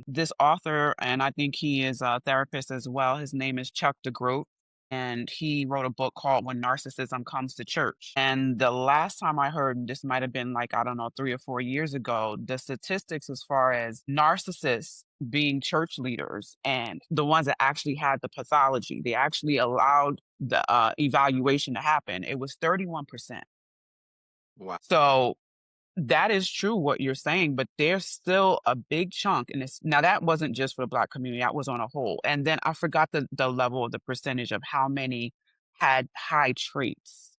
This author, and I think he is a therapist as well. His name is Chuck DeGroat, and he wrote a book called When Narcissism Comes to Church. And the last time I heard, this might have been like, I don't know, 3 or 4 years ago, the statistics as far as narcissists being church leaders and the ones that actually had the pathology, they actually allowed the evaluation to happen. It was 31%. Wow. So that is true what you're saying, but there's still a big chunk, and it's now that wasn't just for the Black community, that was on a whole. And then I forgot the level of the percentage of how many had high traits,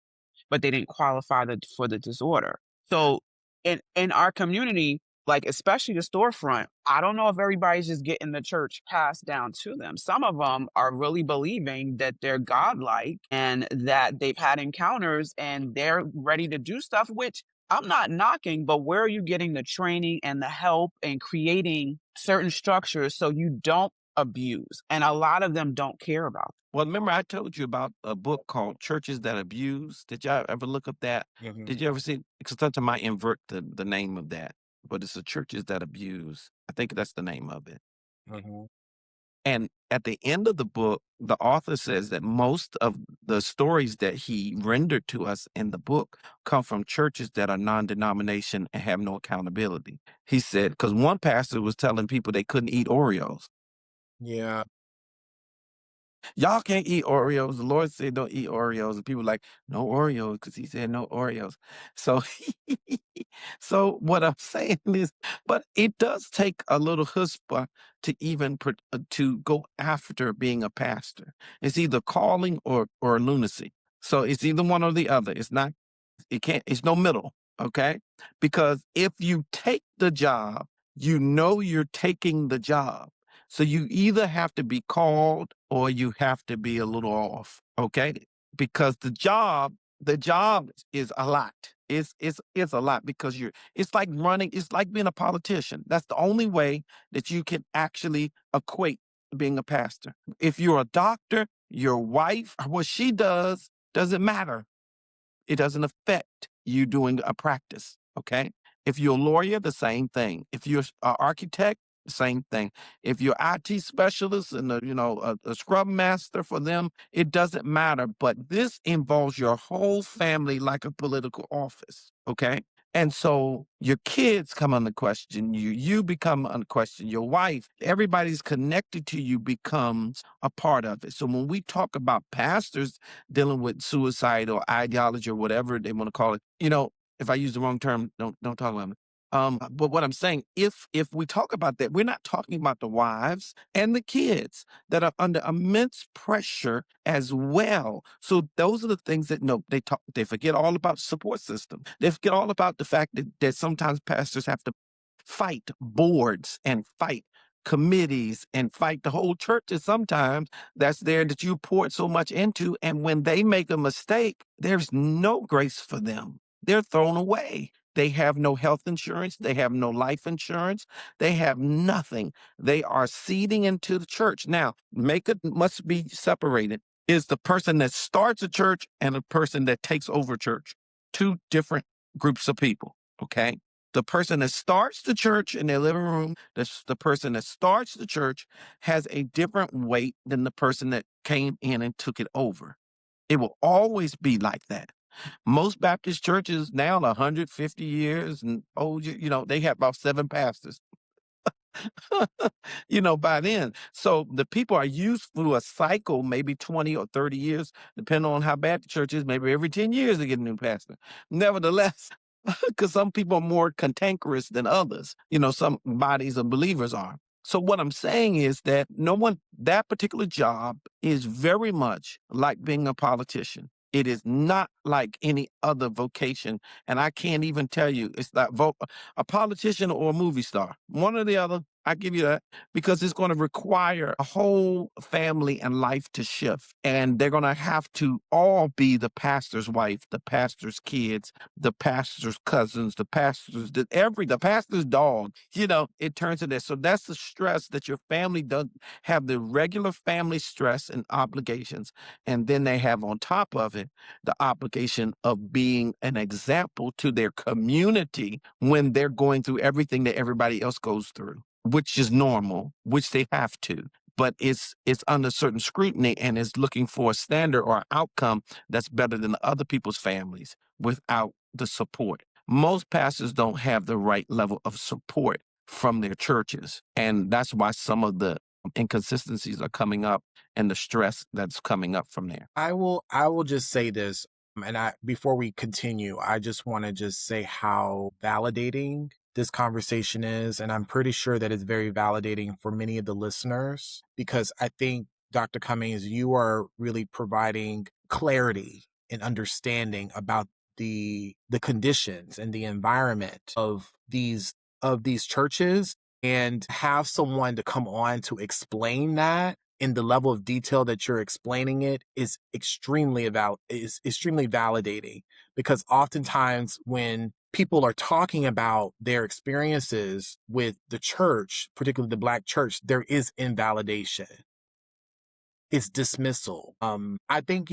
but they didn't qualify for the disorder. So in our community, like especially the storefront, I don't know if everybody's just getting the church passed down to them. Some of them are really believing that they're godlike and that they've had encounters and they're ready to do stuff, which I'm not knocking, but where are you getting the training and the help and creating certain structures so you don't abuse? And a lot of them don't care about it. Well, remember I told you about a book called Churches That Abuse. Did y'all ever look up that? Mhm. Did you ever see? Because sometimes I invert the name of that, but it's a Churches That Abuse. I think that's the name of it. Mhm. And at the end of the book, the author says that most of the stories that he rendered to us in the book come from churches that are non-denomination and have no accountability. He said, because one pastor was telling people they couldn't eat Oreos. Yeah. Y'all can't eat Oreos. The Lord said don't eat Oreos. And people like, no Oreos, because he said no Oreos. So, so what I'm saying is, but it does take a little chutzpah to even to go after being a pastor. It's either calling or lunacy. So it's either one or the other. It's no middle, okay? Because if you take the job, you know you're taking the job. So you either have to be called or you have to be a little off, okay? because the job is a lot. It's a lot because it's like it's like being a politician. That's the only way that you can actually equate being a pastor. If you're a doctor, your wife, what she does doesn't matter. It doesn't affect you doing a practice. Okay. If you're a lawyer, the same thing. If you're an architect, the same thing. If you're IT specialist and a scrum master for them, it doesn't matter. But this involves your whole family like a political office. Okay. And so your kids come under question, you become under question, your wife, everybody's connected to you becomes a part of it. So when we talk about pastors dealing with suicide or ideology or whatever they want to call it, if I use the wrong term, don't talk about me. But what I'm saying, if we talk about that, we're not talking about the wives and the kids that are under immense pressure as well. So those are the things that they forget all about support system. They forget all about the fact that sometimes pastors have to fight boards and fight committees and fight the whole church is sometimes that's there that you poured so much into. And when they make a mistake, there's no grace for them. They're thrown away. They have no health insurance. They have no life insurance. They have nothing. They are seeding into the church. Now, must be separated. Is the person that starts a church and a person that takes over church. Two different groups of people, okay? The person that starts the church in their living room, the person that starts the church has a different weight than the person that came in and took it over. It will always be like that. Most Baptist churches now are 150 years and old, they have about 7 pastors. By then. So the people are used to a cycle, maybe 20 or 30 years, depending on how bad the church is. Maybe every 10 years they get a new pastor. Nevertheless, because some people are more cantankerous than others. Some bodies of believers are. So what I'm saying is that that particular job is very much like being a politician. It is not like any other vocation. And I can't even tell you, it's not a politician or a movie star. One or the other, I give you that, because it's going to require a whole family and life to shift. And they're going to have to all be the pastor's wife, the pastor's kids, the pastor's cousins, the pastor's dog. It turns into that. So that's the stress that your family doesn't have, the regular family stress and obligations. And then they have on top of it the obligation of being an example to their community when they're going through everything that everybody else goes through, which is normal, which they have to. But it's under certain scrutiny and is looking for a standard or an outcome that's better than other people's families without the support. Most pastors don't have the right level of support from their churches. And that's why some of the inconsistencies are coming up and the stress that's coming up from there. I will just say this, and before we continue, I just want to just say how validating this conversation is, and I'm pretty sure that it's very validating for many of the listeners, because I think, Dr. Cummings, you are really providing clarity and understanding about the conditions and the environment of these churches, and have someone to come on to explain that in the level of detail that you're explaining it is extremely validating, because oftentimes when people are talking about their experiences with the church, particularly the Black church, there is invalidation. It's dismissal. I think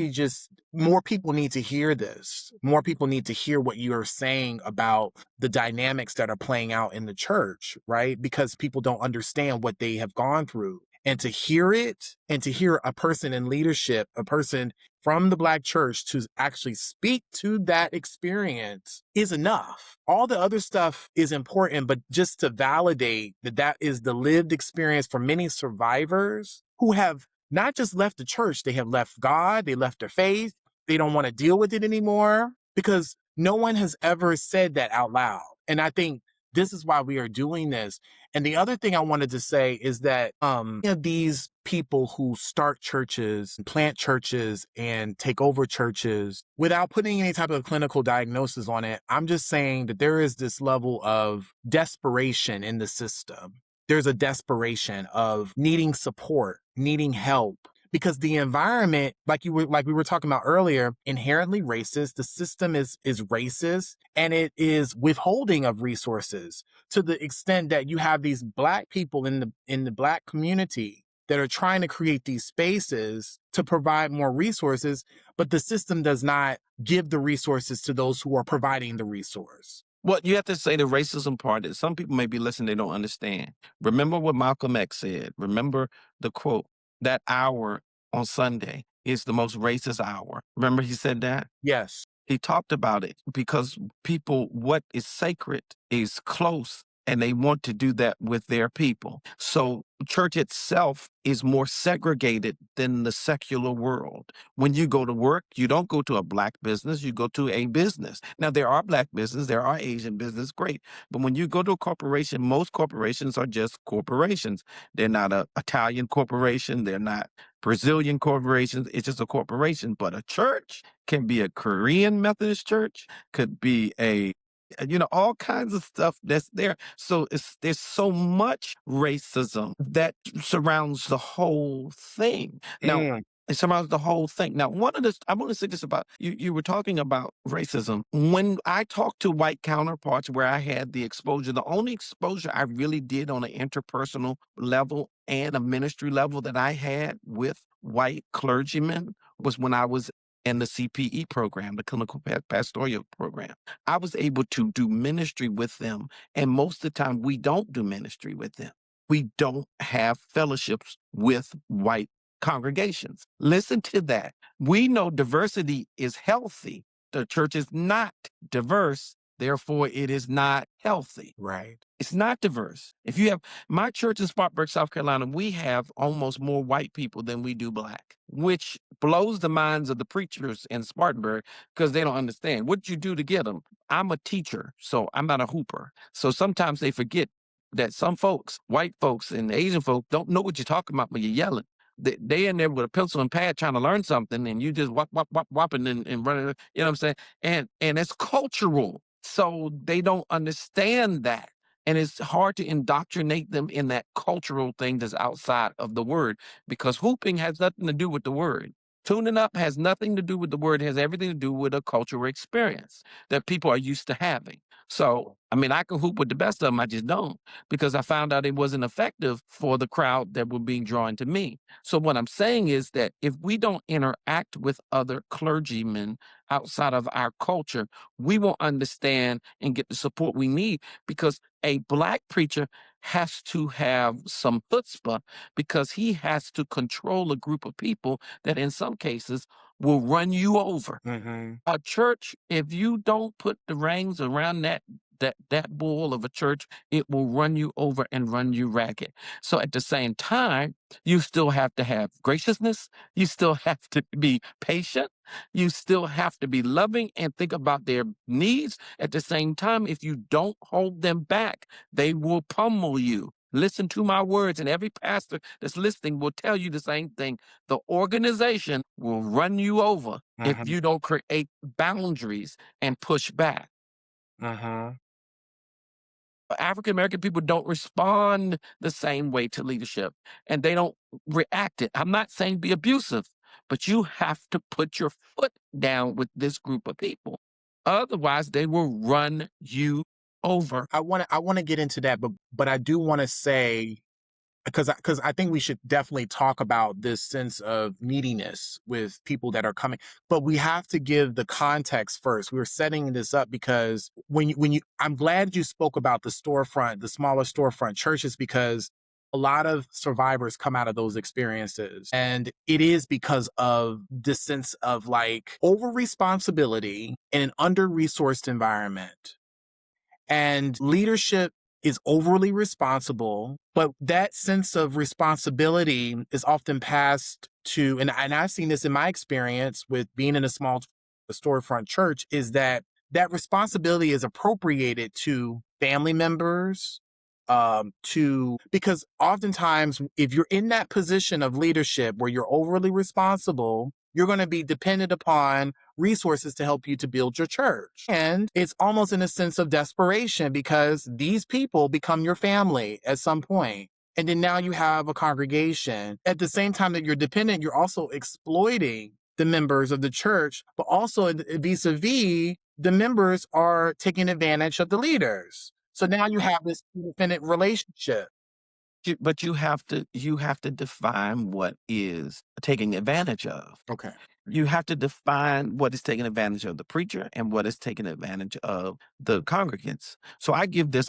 more people need to hear this. More people need to hear what you are saying about the dynamics that are playing out in the church, right? Because people don't understand what they have gone through. And to hear it, and to hear a person in leadership, a person from the Black church to actually speak to that experience is enough. All the other stuff is important, but just to validate that is the lived experience for many survivors who have not just left the church, they have left God, they left their faith, they don't want to deal with it anymore, because no one has ever said that out loud. And I think this is why we are doing this. And the other thing I wanted to say is that these people who start churches, plant churches, and take over churches without putting any type of clinical diagnosis on it, I'm just saying that there is this level of desperation in the system. There's a desperation of needing support, needing help, because the environment, like we were talking about earlier, inherently racist. The system is racist, and it is withholding of resources to the extent that you have these Black people in the Black community that are trying to create these spaces to provide more resources, but the system does not give the resources to those who are providing the resource. Well, you have to say the racism part is some people may be listening, they don't understand. Remember what Malcolm X said. Remember the quote, that hour on Sunday is the most racist hour. Remember he said that? Yes. He talked about it because people, what is sacred is close, and they want to do that with their people. So church itself is more segregated than the secular world. When you go to work, you don't go to a Black business, you go to a business. Now, there are Black business, there are Asian business, great. But when you go to a corporation, most corporations are just corporations. They're not an Italian corporation, they're not Brazilian corporations, it's just a corporation. But a church can be a Korean Methodist church, could be all kinds of stuff that's there. So there's so much racism that surrounds the whole thing. Now, it surrounds the whole thing. Now, I want to say this about you. You were talking about racism. When I talked to white counterparts where I had the exposure, the only exposure I really did on an interpersonal level and a ministry level that I had with white clergymen was when I was in the CPE program, the clinical pastoral program. I was able to do ministry with them. And most of the time, we don't do ministry with them. We don't have fellowships with white congregations. Listen to that. We know diversity is healthy. The church is not diverse. Therefore, it is not healthy. Right. It's not diverse. If you have my church in Spartanburg, South Carolina, we have almost more white people than we do Black, which blows the minds of the preachers in Spartanburg because they don't understand. What'd you do to get them? I'm a teacher, so I'm not a hooper. So sometimes they forget that some folks, white folks and Asian folks, don't know what you're talking about when you're yelling. They in there with a pencil and pad trying to learn something, and you just whopping and running. You know what I'm saying? And it's cultural, so they don't understand that. And it's hard to indoctrinate them in that cultural thing that's outside of the word, because hooping has nothing to do with the word. Tuning up has nothing to do with the word. It has everything to do with a cultural experience that people are used to having. So, I mean, I can hoop with the best of them. I just don't, because I found out it wasn't effective for the crowd that were being drawn to me. So what I'm saying is that if we don't interact with other clergymen outside of our culture, we won't understand and get the support we need, because a Black preacher has to have some chutzpah, because he has to control a group of people that in some cases will run you over. Mm-hmm. A church, if you don't put the reins around that bull of a church, it will run you over and run you ragged. So at the same time, you still have to have graciousness. You still have to be patient. You still have to be loving and think about their needs. At the same time, if you don't hold them back, they will pummel you. Listen to my words, and every pastor that's listening will tell you the same thing. The organization will run you over if you don't create boundaries and push back. African American people don't respond the same way to leadership, and they don't react it. I'm not saying be abusive, but you have to put your foot down with this group of people. Otherwise, they will run you over. I want to get into that, but I do want to say, because I think we should definitely talk about this sense of neediness with people that are coming, but we have to give the context first. We were setting this up because I'm glad you spoke about the storefront, the smaller storefront churches, because a lot of survivors come out of those experiences, and it is because of this sense of like over responsibility in an under-resourced environment. And leadership is overly responsible, but that sense of responsibility is often passed to, and I've seen this in my experience with being in a small storefront church, is that responsibility is appropriated to family members, because oftentimes if you're in that position of leadership where you're overly responsible, you're going to be dependent upon resources to help you to build your church. And it's almost in a sense of desperation, because these people become your family at some point. And then now you have a congregation. At the same time that you're dependent, you're also exploiting the members of the church, but also vis-a-vis, the members are taking advantage of the leaders. So now you have this independent relationship. But you have to define what is taking advantage of. Okay. You have to define what is taking advantage of the preacher and what is taking advantage of the congregants. So I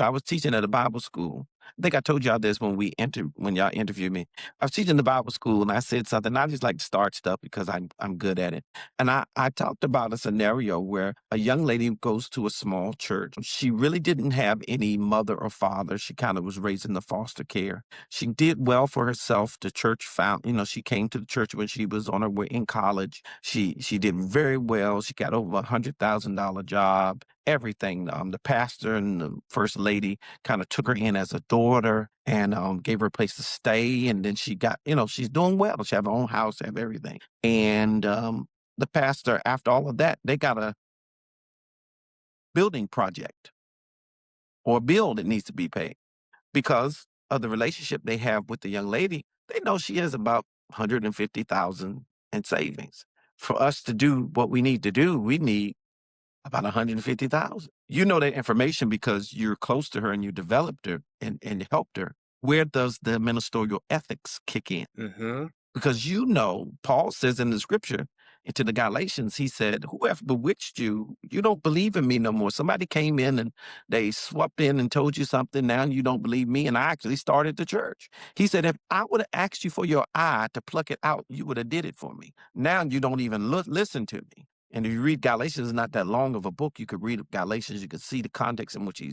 was teaching at a Bible school. I think I told y'all this when y'all interviewed me. I was teaching the Bible school and I said something. I just like to start stuff because I'm good at it. And I talked about a scenario where a young lady goes to a small church. She really didn't have any mother or father. She kind of was raised in the foster care. She did well for herself. The church found, she came to the church when she was on her way in college. She did very well. She got over $100,000 job, everything. The pastor and the first lady kind of took her in as a daughter and gave her a place to stay. And then she got, she's doing well. She have her own house, have everything. And the pastor, after all of that, they got a building project or a bill that needs to be paid because of the relationship they have with the young lady. They know she has about 150,000 in savings. For us to do what we need to do, we need about 150,000. You know that information because you're close to her and you developed her and helped her. Where does the ministerial ethics kick in? Mm-hmm. Because Paul says in the scripture, and to the Galatians, he said, whoever bewitched you, you don't believe in me no more. Somebody came in and they swapped in and told you something. Now you don't believe me. And I actually started the church. He said, if I would have asked you for your eye to pluck it out, you would have did it for me. Now you don't even listen to me. And if you read Galatians, it's not that long of a book. You could read Galatians. You could see the context in which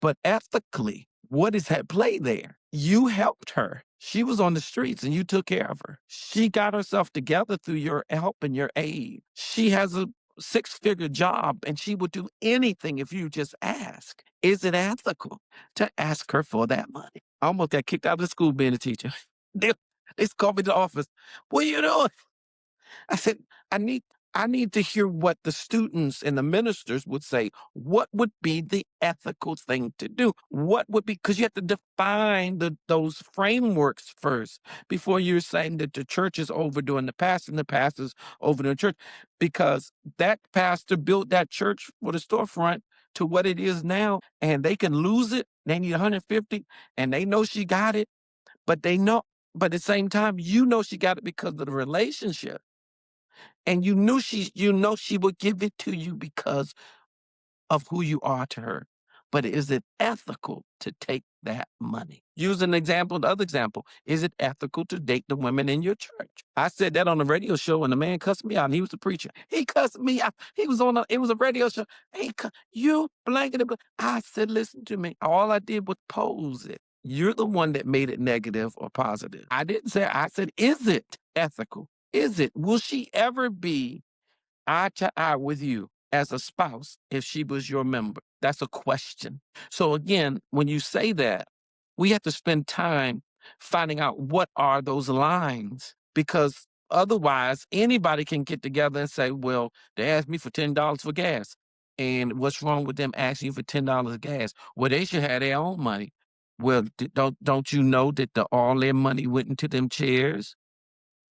but ethically, what is at play there? You helped her. She was on the streets and you took care of her. She got herself together through your help and your aid. She has a 6-figure job and she would do anything if you just ask. Is it ethical to ask her for that money? I almost got kicked out of the school being a teacher. They called me to the office. What are you doing? I said, I need to hear what the students and the ministers would say. What would be the ethical thing to do? What would be, because you have to define those frameworks first before you're saying that the church is overdoing the pastor and the pastor's overdoing the church, because that pastor built that church for the storefront to what it is now, and they can lose it. They need 150, and they know she got it, but at the same time, she got it because of the relationship. And you know she would give it to you because of who you are to her. But is it ethical to take that money? Use an example, another example. Is it ethical to date the women in your church? I said that on a radio show and the man cussed me out and he was a preacher. He cussed me out. It was a radio show. You blanket. I said, listen to me. All I did was pose it. You're the one that made it negative or positive. I said, is it ethical? Will she ever be eye to eye with you as a spouse if she was your member? That's a question. So again, when you say that, we have to spend time finding out what are those lines, because otherwise anybody can get together and say, well, they asked me for $10 for gas. And what's wrong with them asking you for $10 of gas? Well, they should have their own money. Well, don't you know that all their money went into them chairs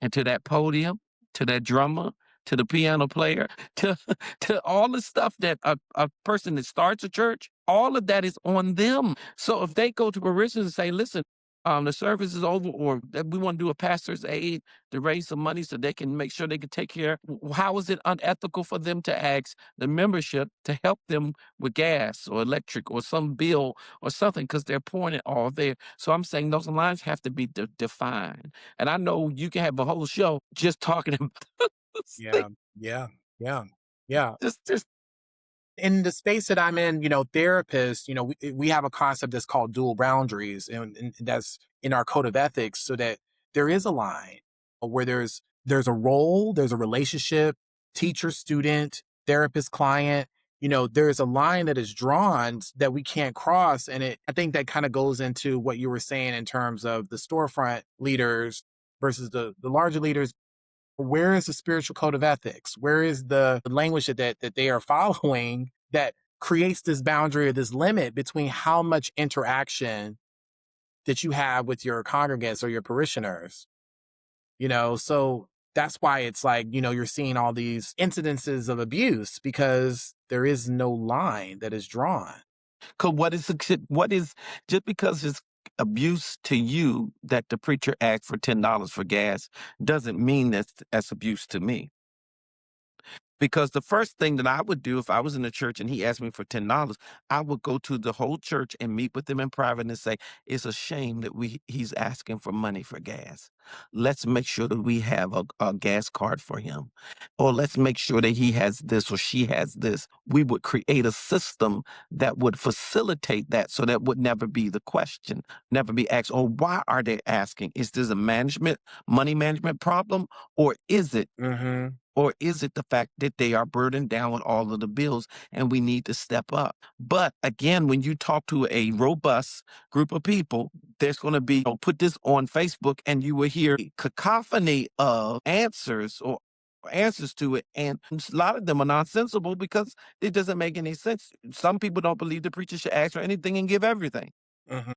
and to that podium, to that drummer, to the piano player, to all the stuff that a person that starts a church, all of that is on them. So if they go to parishioners and say, listen, the service is over, or that we want to do a pastor's aid to raise some money so they can make sure they can take care. How is it unethical for them to ask the membership to help them with gas or electric or some bill or something, because they're pouring it all there? So I'm saying those lines have to be defined. And I know you can have a whole show just talking about this thing. Yeah. Yeah. Just In the space that I'm in, therapists, we have a concept that's called dual boundaries, and that's in our code of ethics, so that there is a line where there's a role, there's a relationship, teacher, student, therapist, client. There's a line that is drawn that we can't cross. And I think that kind of goes into what you were saying in terms of the storefront leaders versus the larger leaders. Where is the spiritual code of ethics? Where is the language that they are following that creates this boundary or this limit between how much interaction that you have with your congregants or your parishioners, so that's why it's like, you're seeing all these incidences of abuse because there is no line that is drawn. Because what is just because it's abuse to you that the preacher asked for $10 for gas doesn't mean that's abuse to me. Because the first thing that I would do if I was in the church and he asked me for $10, I would go to the whole church and meet with them in private and say, it's a shame that he's asking for money for gas. Let's make sure that we have a gas card for him. Or let's make sure that he has this or she has this. We would create a system that would facilitate that so that would never be the question, never be asked, oh, why are they asking? Is this a money management problem? Or is it Mm-hmm. or is it the fact that they are burdened down with all of the bills and we need to step up? But again, when you talk to a robust group of people, there's going to be, put this on Facebook and you will hear a cacophony of answers to it. And a lot of them are nonsensical because it doesn't make any sense. Some people don't believe the preacher should ask for anything and give everything. Mm-hmm.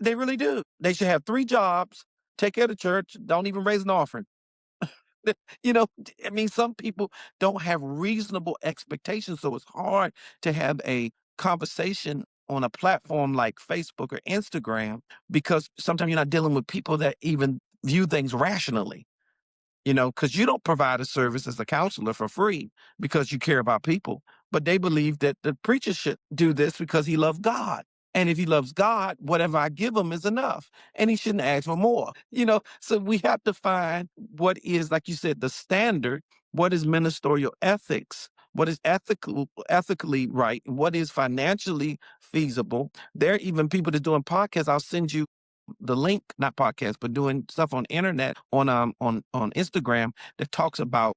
They really do. They should have 3 jobs, take care of the church, don't even raise an offering. I mean, some people don't have reasonable expectations, so it's hard to have a conversation on a platform like Facebook or Instagram because sometimes you're not dealing with people that even view things rationally. Because you don't provide a service as a counselor for free because you care about people. But they believe that the preacher should do this because he loves God. And if he loves God, whatever I give him is enough. And he shouldn't ask for more. So we have to find what is, like you said, the standard, what is ministerial ethics, what is ethically right, what is financially feasible. There are even people that doing podcasts. I'll send you the link, not podcast, but doing stuff on internet on Instagram that talks about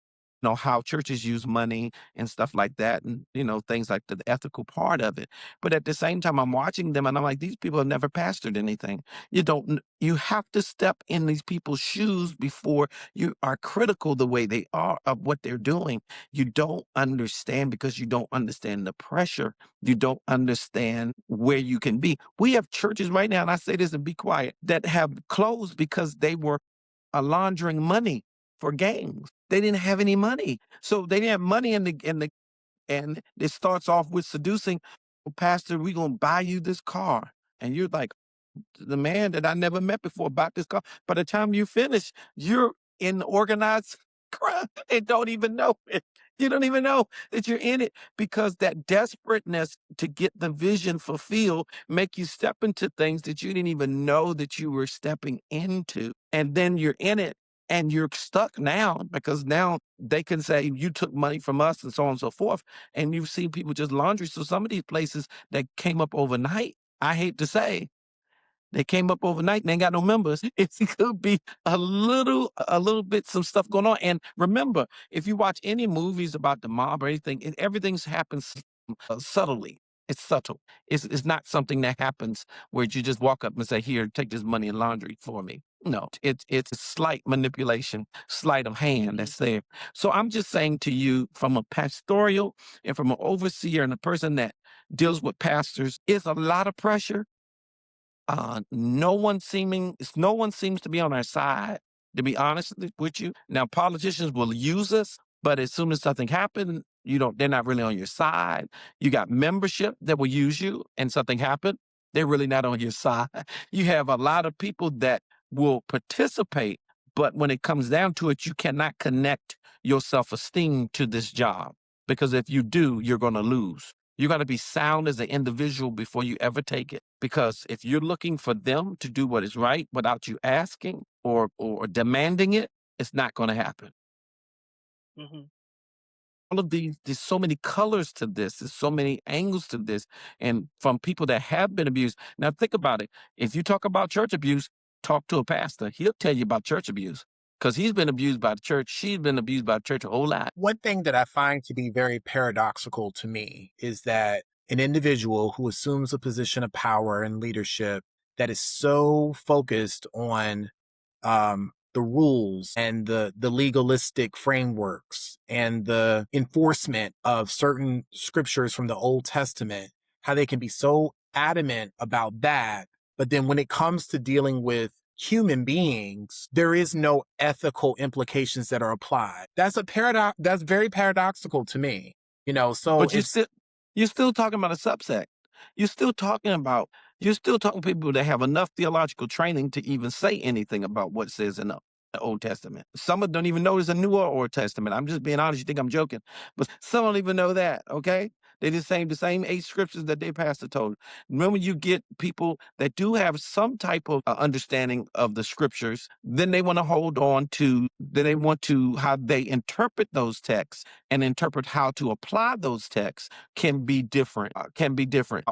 how churches use money and stuff like that, and things like the ethical part of it. But at the same time, I'm watching them and I'm like, these people have never pastored anything. You have to step in these people's shoes before you are critical the way they are of what they're doing. You don't understand because you don't understand the pressure. You don't understand where you can be. We have churches right now, and I say this and be quiet, that have closed because they were laundering money for gangs. They didn't have any money. So they didn't have money and it starts off with seducing, "Oh, Pastor, we're gonna buy you this car." And you're like, the man that I never met before bought this car. By the time you finish, you're in organized crime and don't even know it. You don't even know that you're in it because that desperateness to get the vision fulfilled make you step into things that you didn't even know that you were stepping into. And then you're in it and you're stuck now because now they can say you took money from us and so on and so forth. And you've seen people just laundry. So some of these places that came up overnight, I hate to say, they came up overnight and they ain't got no members. It could be a little bit some stuff going on. And remember, if you watch any movies about the mob or anything, everything's happens subtly. It's subtle. It's not something that happens where you just walk up and say, "Here, take this money and laundry for me." No, it's a slight manipulation, sleight of hand that's there. So I'm just saying to you, from a pastoral and from an overseer and a person that deals with pastors, it's a lot of pressure. No one seems to be on our side, to be honest with you. Now, politicians will use us, but as soon as something happens, they're not really on your side. You got membership that will use you and something happened, they're really not on your side. You have a lot of people that will participate, but when it comes down to it, you cannot connect your self-esteem to this job because if you do, you're going to lose. You got to be sound as an individual before you ever take it. Because if you're looking for them to do what is right without you asking or demanding it, it's not going to happen. Mm-hmm. All of there's so many colors to this. There's so many angles to this. And from people that have been abused. Now think about it. If you talk about church abuse, talk to a pastor. He'll tell you about church abuse because he's been abused by the church. She's been abused by the church a whole lot. One thing that I find to be very paradoxical to me is that an individual who assumes a position of power and leadership that is so focused on the rules and the legalistic frameworks and the enforcement of certain scriptures from the Old Testament, how they can be so adamant about that, But then when it comes to dealing with human beings, there is no ethical implications that are applied. That's a paradox. That's very paradoxical to me. So But it's you're still talking about a subset. You're still talking about you're still talking people that have enough theological training to even say anything about what it says in the Old Testament. Some of them don't even know there's a New or Old Testament. I'm just being honest. You think I'm joking, but some don't even know that. Okay, they just saying the same 8 scriptures that their pastor told. Remember, you get people that do have some type of understanding of the scriptures, then they want to hold on to, then they want to how they interpret those texts and interpret how to apply those texts can be different.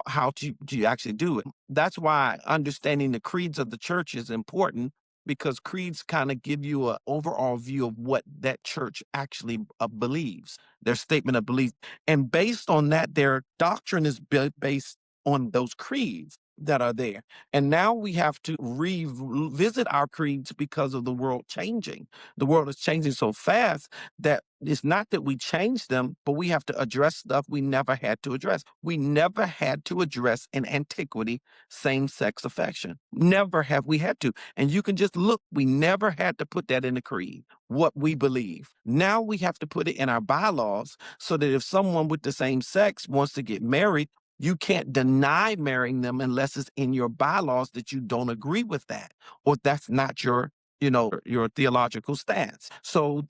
How do you actually do it? That's why understanding the creeds of the church is important, because creeds kind of give you an overall view of what that church actually believes, their statement of belief. And based on that, their doctrine is based on those creeds that are there. And now we have to revisit our creeds because of the world changing. The world is changing so fast that it's not that we change them, but we have to address stuff we never had to address. We never had to address in antiquity same-sex affection. Never have we had to. And you can just look, we never had to put that in the creed, what we believe. Now we have to put it in our bylaws so that if someone with the same sex wants to get married, you can't deny marrying them unless it's in your bylaws that you don't agree with that, or that's not your theological stance. So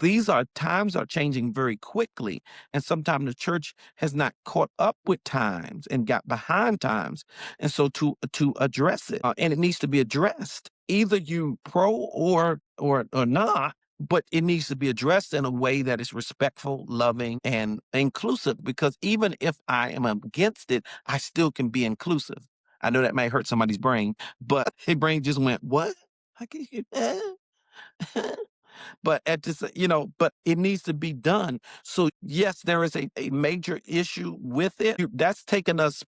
times are changing very quickly. And sometimes the church has not caught up with times and got behind times. And so to address it, and it needs to be addressed, either you pro or not, but it needs to be addressed in a way that is respectful, loving, and inclusive, because even if I am against it, I still can be inclusive. I know that may hurt somebody's brain, but their brain just went, what? I can hear that. But but it needs to be done. So yes, there is a major issue with it. That takes us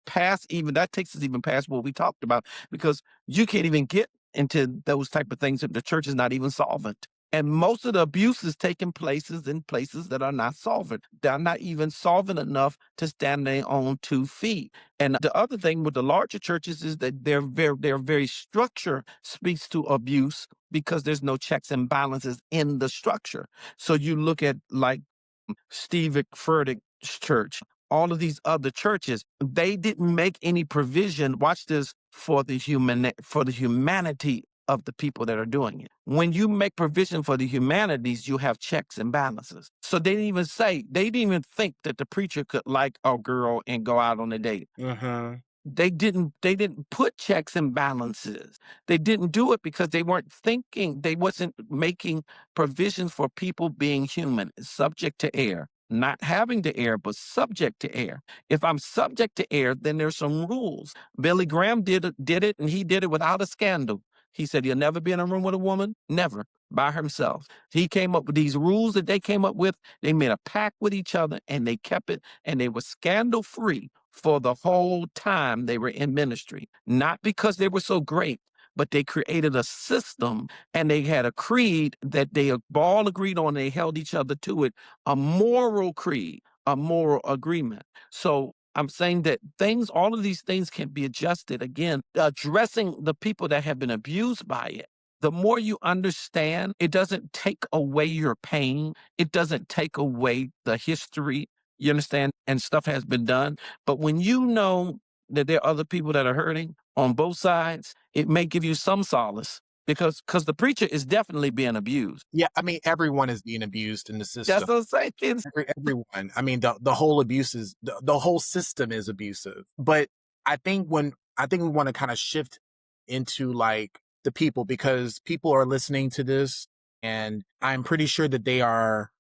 even past what we talked about, because you can't even get into those type of things if the church is not even solvent. And most of the abuse is taking places in places that are not solvent. They're not even solvent enough to stand on their own 2 feet. And the other thing with the larger churches is that their very structure speaks to abuse, because there's no checks and balances in the structure. So you look at like Steve Furtick's church, all of these other churches, they didn't make any provision, watch this, for the humanity of the people that are doing it. When you make provision for the humanities, you have checks and balances. So they didn't even think that the preacher could like a girl and go out on a date. They didn't put checks and balances. They didn't do it because they wasn't making provisions for people being human, subject to error. Not having to err, but subject to error. If I'm subject to error, then there's some rules. Billy Graham did it, and he did it without a scandal. He said he'll never be in a room with a woman, never, by himself. He came up with these rules that they came up with. They made a pact with each other, and they kept it, and they were scandal-free for the whole time they were in ministry. Not because they were so great, but they created a system, and they had a creed that they all agreed on. They held each other to it, a moral creed, a moral agreement. So I'm saying that all of these things can be adjusted. Again, addressing the people that have been abused by it. The more you understand, it doesn't take away your pain. It doesn't take away the history, you understand, and stuff has been done. But when you know that there are other people that are hurting on both sides, it may give you some solace, because the preacher is definitely being abused. Yeah, I mean, everyone is being abused in the system. That's what I'm saying. Everyone. I mean, the whole abuse is the whole system is abusive. But I think we want to kind of shift into like the people, because people are listening to this, and I'm pretty sure that they are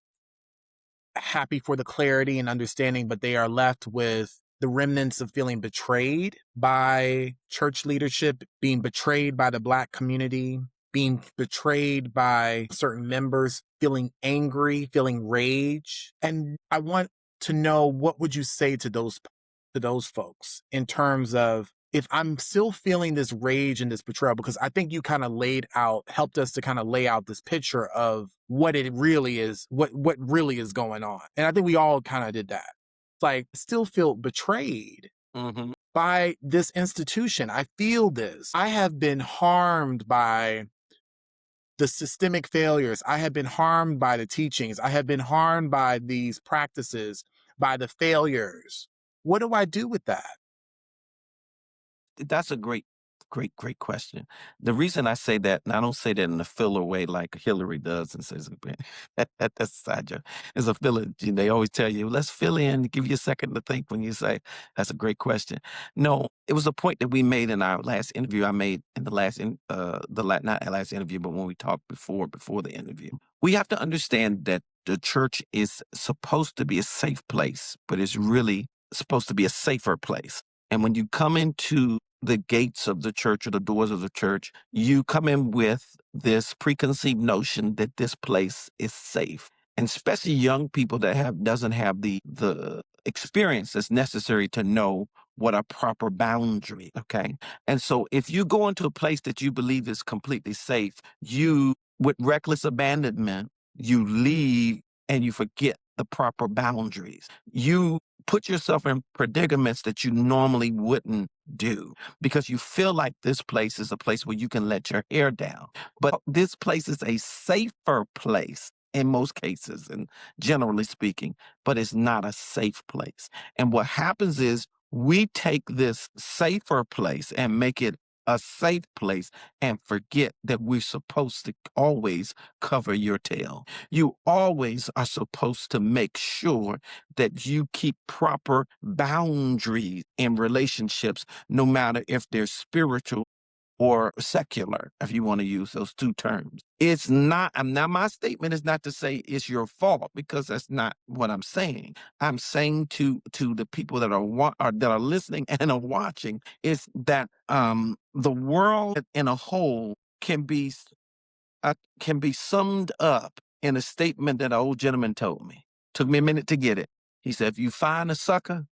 happy for the clarity and understanding, but they are left with the remnants of feeling betrayed by church leadership, being betrayed by the Black community, being betrayed by certain members, feeling angry, feeling rage. And I want to know, what would you say to those folks in terms of, if I'm still feeling this rage and this betrayal? Because I think you kind of helped us to kind of lay out this picture of what it really is, what really is going on. And I think we all kind of did that. Like, still feel betrayed. by this institution. I feel this. I have been harmed by the systemic failures. I have been harmed by the teachings. I have been harmed by these practices, by the failures. What do I do with that? That's a great question. The reason I say that, and I don't say that in a filler way like Hillary does and says, that's a side joke. It's a filler. They always tell you, let's fill in, give you a second to think when you say, that's a great question. No, it was a point that we made in our last interview. I made in the last, not last interview, but when we talked before the interview. We have to understand that the church is supposed to be a safe place, but it's really supposed to be a safer place. And when you come into the gates of the church or the doors of the church, you come in with this preconceived notion that this place is safe. And especially young people that doesn't have the experience that's necessary to know what a proper boundary, okay? And so if you go into a place that you believe is completely safe, you, with reckless abandonment, you leave and you forget the proper boundaries. You put yourself in predicaments that you normally wouldn't do because you feel like this place is a place where you can let your hair down. But this place is a safer place in most cases, and generally speaking, but it's not a safe place. And what happens is we take this safer place and make it a safe place and forget that we're supposed to always cover your tail. You always are supposed to make sure that you keep proper boundaries in relationships, no matter if they're spiritual or secular, if you want to use those two terms. It's not, now my statement is not to say it's your fault, because that's not what I'm saying. I'm saying to the people that are listening and are watching is that the world in a whole can be summed up in a statement that an old gentleman told me. Took me a minute to get it. He said, if you find a sucker,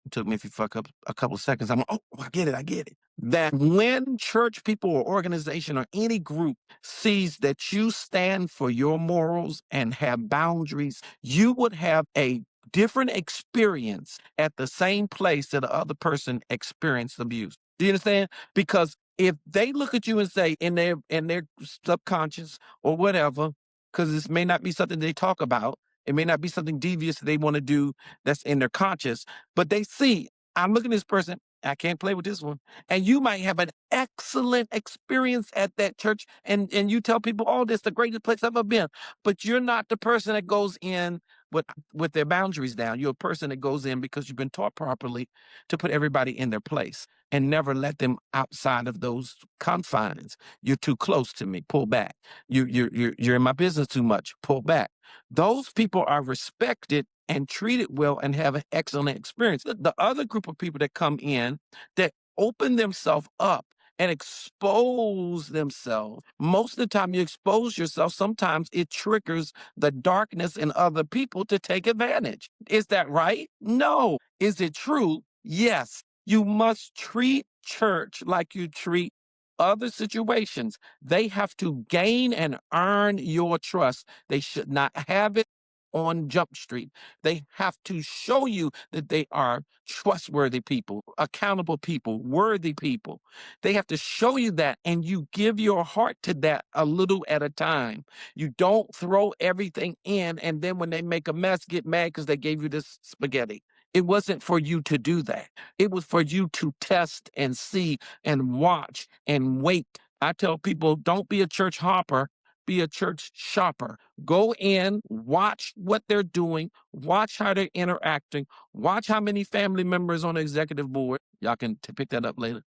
took me if you fuck up a couple of seconds. I'm like, oh, I get it. That when church people or organization or any group sees that you stand for your morals and have boundaries, you would have a different experience at the same place that the other person experienced abuse. Do you understand? Because if they look at you and say in their subconscious or whatever, because this may not be something they talk about, it may not be something devious they want to do that's in their conscious, but they see, I'm looking at this person, I can't play with this one. And you might have an excellent experience at that church, and you tell people, oh, this is the greatest place I've ever been. But you're not the person that goes in with their boundaries down. You're a person that goes in because you've been taught properly to put everybody in their place and never let them outside of those confines. You're too close to me, pull back. You're in my business too much, pull back. Those people are respected and treated well and have an excellent experience. The other group of people that come in that open themselves up and expose themselves, most of the time you expose yourself, sometimes it triggers the darkness in other people to take advantage. Is that right? No. Is it true? Yes. You must treat church like you treat other situations. They have to gain and earn your trust. They should not have it on Jump Street. They have to show you that they are trustworthy people, accountable people, worthy people. They have to show you that, and you give your heart to that a little at a time. You don't throw everything in, and then when they make a mess, get mad because they gave you this spaghetti. It wasn't for you to do that. It was for you to test and see and watch and wait. I tell people, don't be a church hopper, be a church shopper. Go in, watch what they're doing, watch how they're interacting, watch how many family members on the executive board. Y'all can pick that up later.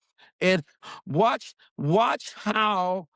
And watch how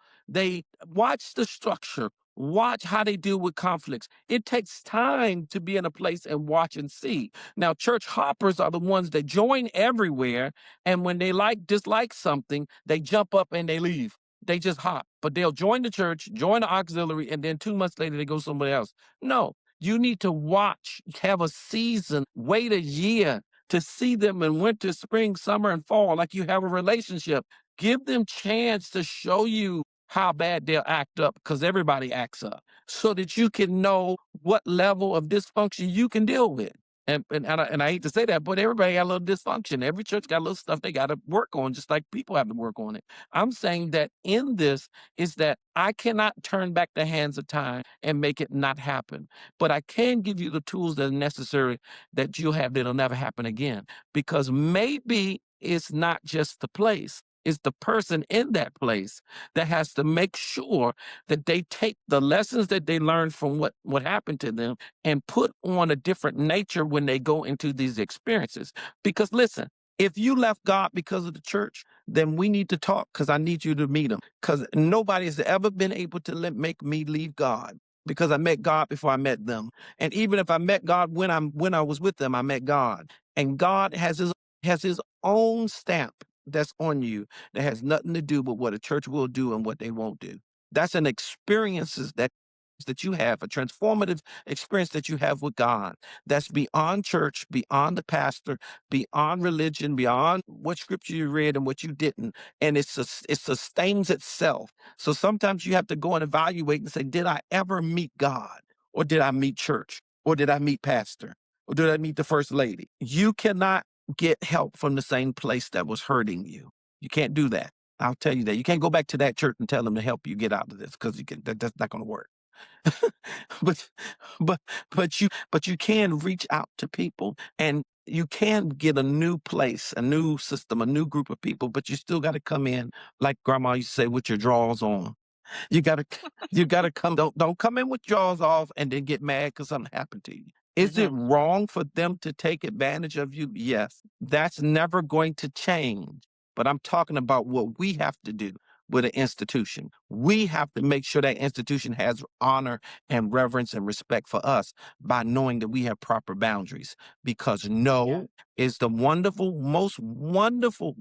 watch the structure, watch how they deal with conflicts. It takes time to be in a place and watch and see. Now, church hoppers are the ones that join everywhere, and when they dislike something, they jump up and they leave. They just hop, but they'll join the church, join the auxiliary, and then 2 months later, they go somewhere else. No, you need to watch, have a season, wait a year to see them in winter, spring, summer, and fall, like you have a relationship. Give them chance to show you how bad they'll act up, because everybody acts up, so that you can know what level of dysfunction you can deal with. And I hate to say that, but everybody got a little dysfunction. Every church got a little stuff they got to work on, just like people have to work on it. I'm saying that in this is that I cannot turn back the hands of time and make it not happen, but I can give you the tools that are necessary that you'll have that'll never happen again. Because maybe it's not just the place. It's the person in that place that has to make sure that they take the lessons that they learned from what happened to them and put on a different nature when they go into these experiences. Because listen, if you left God because of the church, then we need to talk, because I need you to meet him. Because nobody has ever been able to make me leave God, because I met God before I met them. And even if I met God when I was with them, I met God. And God has his own stamp that's on you that has nothing to do with what a church will do and what they won't do. That's an experiences that you have, a transformative experience that you have with God, that's beyond church, beyond the pastor, beyond religion, beyond what scripture you read and what you didn't. And it sustains itself. So sometimes you have to go and evaluate and say, did I ever meet God? Or did I meet church? Or did I meet pastor? Or did I meet the first lady? You cannot get help from the same place that was hurting you. You can't do that. I'll tell you that. You can't go back to that church and tell them to help you get out of this, because that's not going to work. but but but you can reach out to people, and you can get a new place, a new system, a new group of people, but you still got to come in, like grandma used to say, with your drawers on. You gotta come. Don't come in with jaws off and then get mad because something happened to you. Is it wrong for them to take advantage of you? Yes. That's never going to change. But I'm talking about what we have to do with an institution. We have to make sure that institution has honor and reverence and respect for us by knowing that we have proper boundaries. Because no is the most wonderful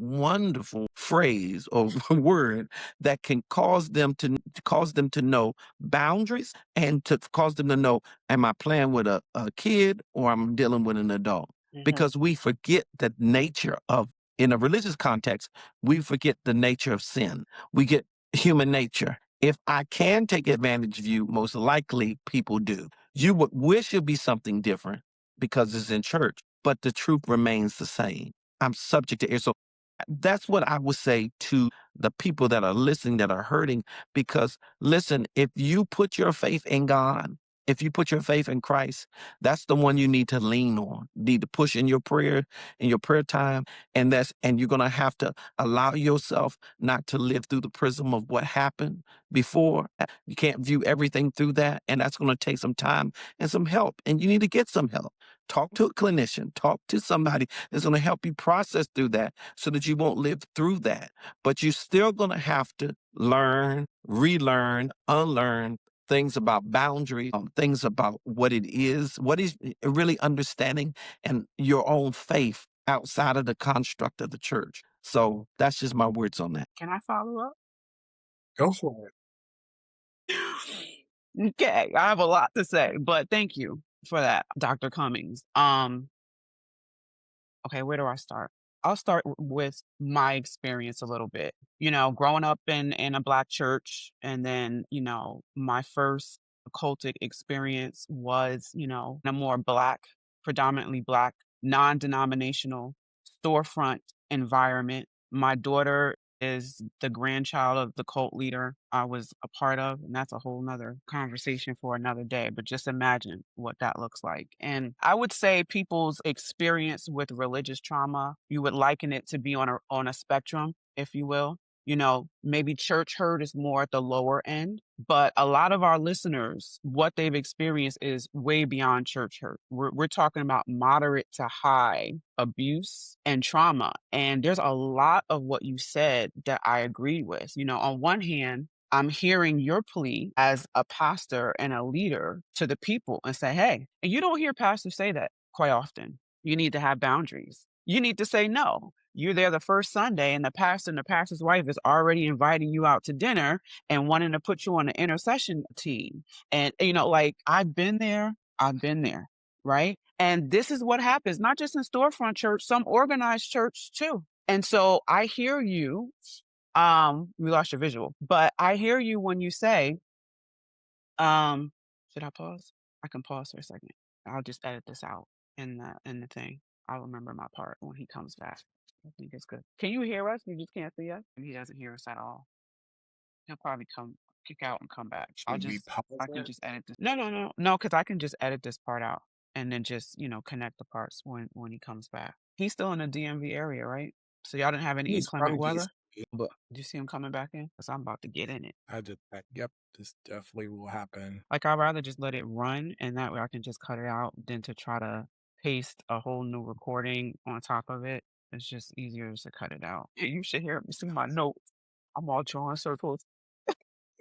phrase or word that can cause them to know boundaries, and to cause them to know, am I playing with a kid or I'm dealing with an adult? Because we forget the nature of, in a religious context, we forget the nature of sin. We get human nature. If I can take advantage of you, most likely people do. You would wish it'd be something different because it's in church, but the truth remains the same. I'm subject to it. So that's what I would say to the people that are listening, that are hurting. Because listen, if you put your faith in God, if you put your faith in Christ, that's the one you need to lean on, need to push in your prayer time. And you're going to have to allow yourself not to live through the prism of what happened before. You can't view everything through that. And that's going to take some time and some help. And you need to get some help. Talk to a clinician, talk to somebody that's going to help you process through that, so that you won't live through that. But you're still going to have to learn, relearn, unlearn things about boundaries, things about what is really understanding, and your own faith outside of the construct of the church. So that's just my words on that. Can I follow up? Go for it. Okay, I have a lot to say, but thank you for that, Dr. Cummings. Okay, where do I start? I'll start with my experience a little bit. Growing up in a Black church, and then, my first occultic experience was, in a more Black, predominantly Black, non-denominational storefront environment. My daughter is the grandchild of the cult leader I was a part of, and that's a whole nother conversation for another day. But just imagine what that looks like. And I would say people's experience with religious trauma, you would liken it to be on a spectrum, if you will. Maybe church hurt is more at the lower end, but a lot of our listeners, what they've experienced is way beyond church hurt. We're talking about moderate to high abuse and trauma. And there's a lot of what you said that I agree with. On one hand, I'm hearing your plea as a pastor and a leader to the people and say, hey, and you don't hear pastors say that quite often. You need to have boundaries. You need to say no. You're there the first Sunday, and the pastor and the pastor's wife is already inviting you out to dinner and wanting to put you on an intercession team. And, like I've been there, right? And this is what happens, not just in storefront church, some organized church too. And so I hear you. We lost your visual, but I hear you when you say, should I pause? I can pause for a second. I'll just edit this out. in the thing. I'll remember my part when he comes back. I think it's good. Can you hear us? You just can't see us? He doesn't hear us at all. He'll probably kick out and come back. Should we pause I can it? just edit this. No, because I can just edit this part out and then just, connect the parts when he comes back. He's still in the DMV area, right? So y'all didn't have any He's inclement from weather? DC, But did you see him coming back in? Because I'm about to get in it. yep, this definitely will happen. Like, I'd rather just let it run, and that way I can just cut it out than to try to paste a whole new recording on top of it. It's just easier to cut it out. You should hear me see my notes. I'm all drawing circles.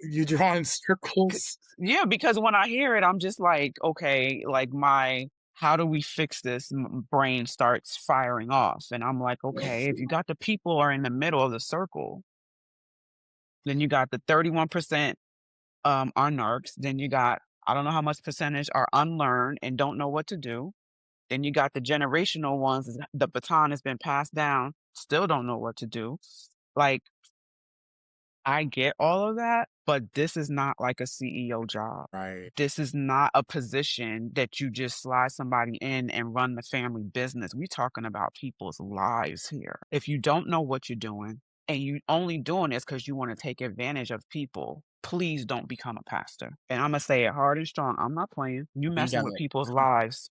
You drawing circles? Yeah, because when I hear it, I'm just like, okay, like my how do we fix this brain starts firing off. And I'm like, okay, if you got the people are in the middle of the circle, then you got the 31% are narcs, then you got I don't know how much percentage are unlearned and don't know what to do. Then you got the generational ones, the baton has been passed down, still don't know what to do. Like, I get all of that, but this is not like a CEO job. Right. This is not a position that you just slide somebody in and run the family business. We're talking about people's lives here. If you don't know what you're doing and you only doing this because you want to take advantage of people, please don't become a pastor. And I'm going to say it hard and strong. I'm not playing. You We messing got with people's lives.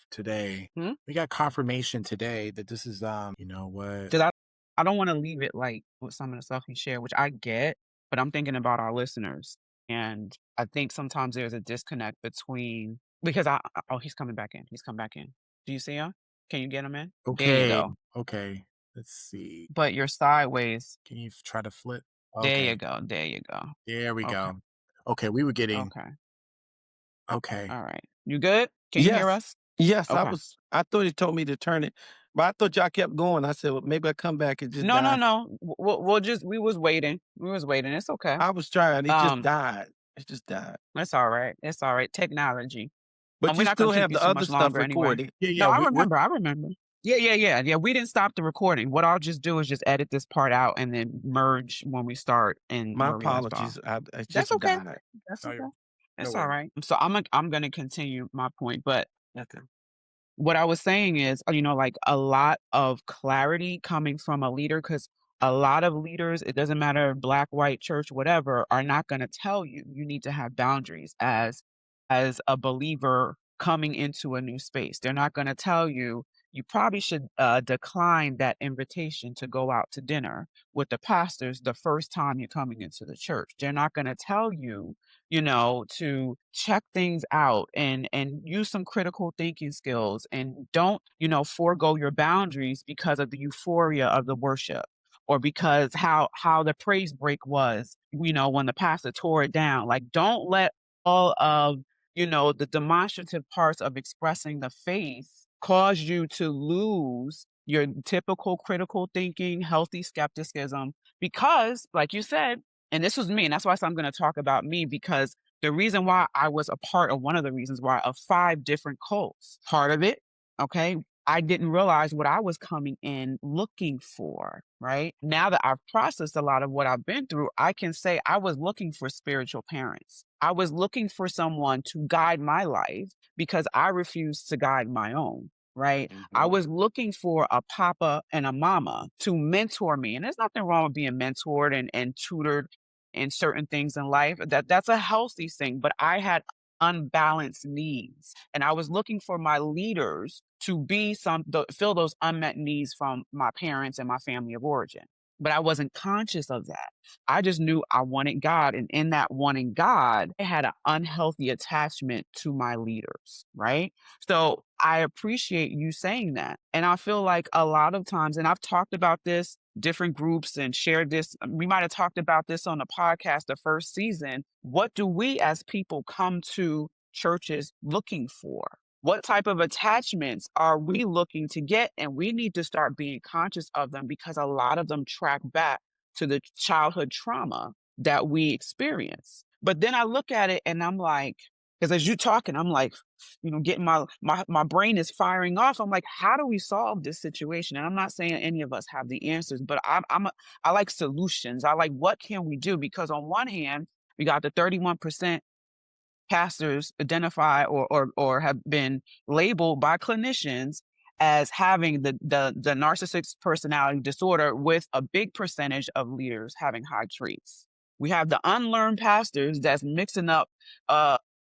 today. Hmm? We got confirmation today that this is you know what? Because I don't want to leave it like with some of the stuff he shared, which I get, but I'm thinking about our listeners. And I think sometimes there's a disconnect between because oh, he's coming back in. He's come back in. Do you see him? Can you get him in? There you Okay. go. Okay. Let's see. But you're sideways. Can you try to flip? There Okay. you go. There you go. There we Okay. go. Okay, we were getting Okay. okay. All right. You good? Can you hear Yes. us? Yes, Okay. I thought he told me to turn it, but I thought y'all kept going. I said, well, maybe I come back and just No, die. we was waiting. We was waiting. It's okay. I was trying. It just died. It just died. That's all right. It's all right. Technology. But We're you not gonna still keep have you the too other much stuff longer anyway. Yeah, No, yeah. I We're remember. Yeah. We didn't stop the recording. What I'll just do is just edit this part out and then merge when we start and My where we left off. apologies. It That's just okay. died. That's no, okay. no It's all worries. right. So I'm gonna continue my point, but Okay. what I was saying is, like a lot of clarity coming from a leader, because a lot of leaders, it doesn't matter, black, white, church, whatever, are not going to tell you you need to have boundaries as a believer coming into a new space. They're not going to tell you you probably should decline that invitation to go out to dinner with the pastors the first time you're coming into the church. They're not going to tell you to check things out and use some critical thinking skills and don't, forego your boundaries because of the euphoria of the worship or because how the praise break was, when the pastor tore it down. Like, don't let all of, the demonstrative parts of expressing the faith cause you to lose your typical critical thinking, healthy skepticism, because, like you said, and this was me, and that's why I'm going to talk about me, because the reason why I was a part of one of the reasons why of 5 different cults, part of it, okay, I didn't realize what I was coming in looking for, right? Now that I've processed a lot of what I've been through, I can say I was looking for spiritual parents. I was looking for someone to guide my life because I refused to guide my own. Right. I was looking for a papa and a mama to mentor me. And there's nothing wrong with being mentored and tutored in certain things in life. That's a healthy thing. But I had unbalanced needs. And I was looking for my leaders to be fill those unmet needs from my parents and my family of origin. But I wasn't conscious of that. I just knew I wanted God. And in that wanting God, I had an unhealthy attachment to my leaders, right? So I appreciate you saying that. And I feel like a lot of times, and I've talked about this, different groups, and shared this. We might have talked about this on the podcast the first season. What do we as people come to churches looking for? What type of attachments are we looking to get? And we need to start being conscious of them because a lot of them track back to the childhood trauma that we experience. But then I look at it and I'm like, because as you're talking, I'm like, getting my brain is firing off. I'm like, how do we solve this situation? And I'm not saying any of us have the answers, but I like solutions. I like, what can we do? Because on one hand, we got the 31% pastors identify or have been labeled by clinicians as having the narcissistic personality disorder, with a big percentage of leaders having high traits. We have the unlearned pastors that's mixing up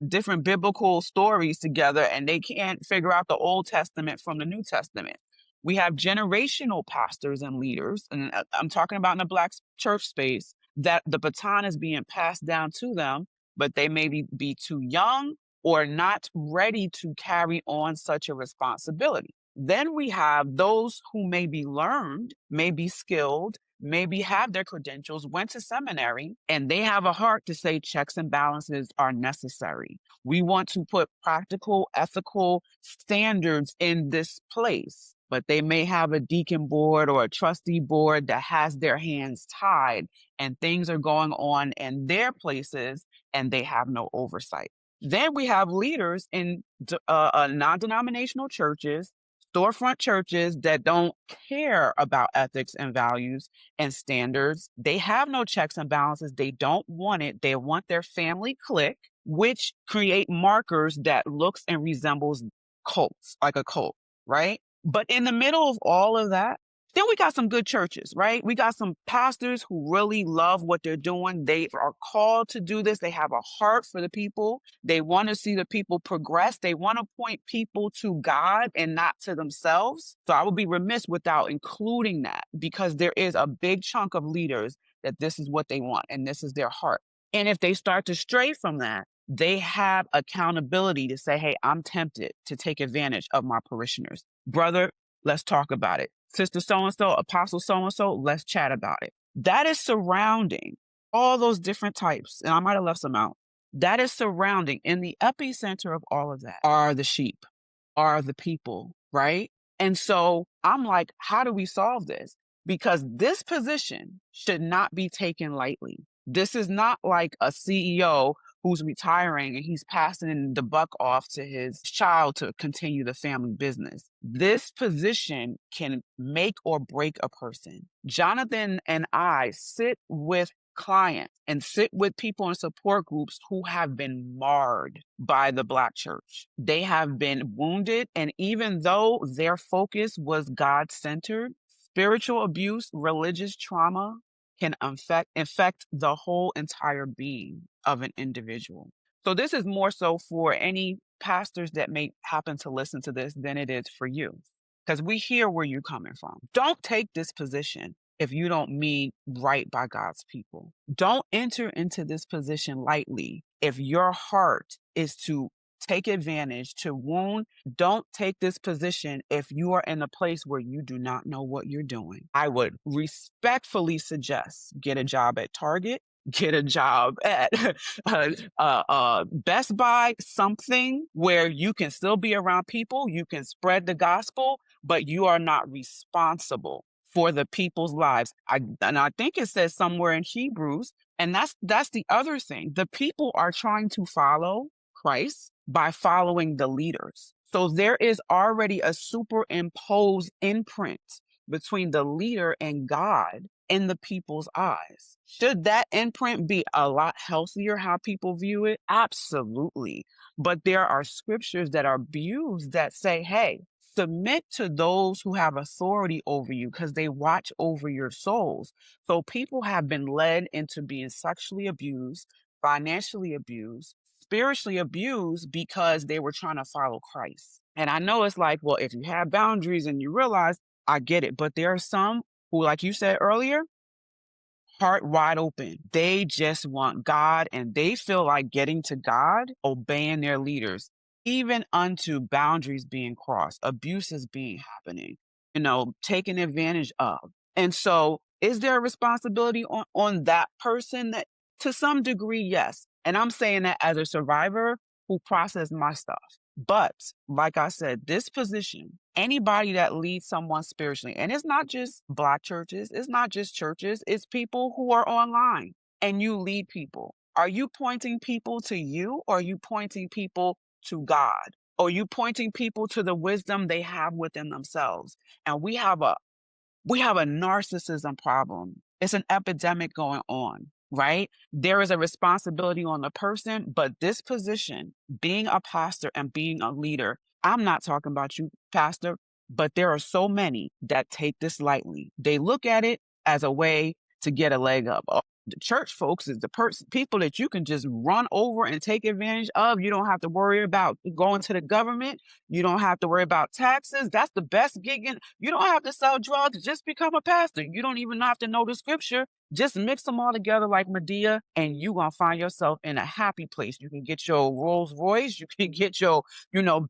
different biblical stories together, and they can't figure out the Old Testament from the New Testament. We have generational pastors and leaders, and I'm talking about in the Black church space, that the baton is being passed down to them, but they may be too young or not ready to carry on such a responsibility. Then we have those who may be learned, may be skilled, maybe have their credentials, went to seminary, and they have a heart to say checks and balances are necessary. We want to put practical, ethical standards in this place, but they may have a deacon board or a trustee board that has their hands tied, and things are going on in their places and they have no oversight. Then we have leaders in non-denominational churches, storefront churches that don't care about ethics and values and standards. They have no checks and balances. They don't want it. They want their family clique, which create markers that looks and resembles cults, like a cult, right? But in the middle of all of that, then we got some good churches, right? We got some pastors who really love what they're doing. They are called to do this. They have a heart for the people. They want to see the people progress. They want to point people to God and not to themselves. So I would be remiss without including that, because there is a big chunk of leaders that this is what they want and this is their heart. And if they start to stray from that, they have accountability to say, hey, I'm tempted to take advantage of my parishioners. Brother, let's talk about it. Sister so-and-so, apostle so-and-so, let's chat about it. That is surrounding all those different types. And I might have left some out. That is surrounding, in the epicenter of all of that are the sheep, are the people, right? And so I'm like, how do we solve this? Because this position should not be taken lightly. This is not like a CEO who's retiring and he's passing the buck off to his child to continue the family business. This position can make or break a person. Jonathan and I sit with clients and sit with people in support groups who have been marred by the Black church. They have been wounded, and even though their focus was God-centered, spiritual abuse, religious trauma can infect the whole entire being of an individual. So this is more so for any pastors that may happen to listen to this than it is for you, because we hear where you're coming from. Don't take this position if you don't mean right by God's people. Don't enter into this position lightly if your heart is to take advantage, to wound. Don't take this position if you are in a place where you do not know what you're doing. I would respectfully suggest get a job at Target, get a job at Best Buy, something where you can still be around people, you can spread the gospel, but you are not responsible for the people's lives. I think it says somewhere in Hebrews, and that's the other thing. The people are trying to follow Christ by following the leaders. So there is already a superimposed imprint between the leader and God in the people's eyes. Should that imprint be a lot healthier how people view it? Absolutely. But there are scriptures that are used that say, hey, submit to those who have authority over you because they watch over your souls. So people have been led into being sexually abused, financially abused, spiritually abused because they were trying to follow Christ. And I know it's like, well, if you have boundaries and you realize, I get it. But there are some who, like you said earlier, heart wide open. They just want God, and they feel like getting to God, obeying their leaders, even unto boundaries being crossed, abuses being happening, taken advantage of. And so is there a responsibility on that person? That to some degree, yes. And I'm saying that as a survivor who processed my stuff. But like I said, this position, anybody that leads someone spiritually, and it's not just Black churches, it's not just churches, it's people who are online and you lead people. Are you pointing people to you, or are you pointing people to God? Or are you pointing people to the wisdom they have within themselves? And we have a narcissism problem. It's an epidemic going on. right? There is a responsibility on the person, but this position, being a pastor and being a leader, I'm not talking about you, pastor, but there are so many that take this lightly. They look at it as a way to get a leg up. Oh, the church folks is the people that you can just run over and take advantage of. You don't have to worry about going to the government. You don't have to worry about taxes. That's the best gig. You don't have to sell drugs. Just become a pastor. You don't even have to know the scripture. Just mix them all together like Medea, and you're going to find yourself in a happy place. You can get your Rolls Royce. You can get your,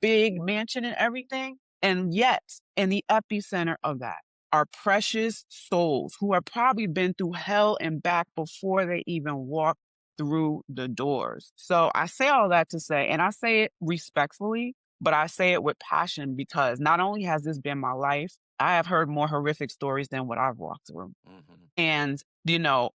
big mansion and everything. And yet, in the epicenter of that are precious souls who have probably been through hell and back before they even walk through the doors. So I say all that to say, and I say it respectfully, but I say it with passion, because not only has this been my life, I have heard more horrific stories than what I've walked through. And,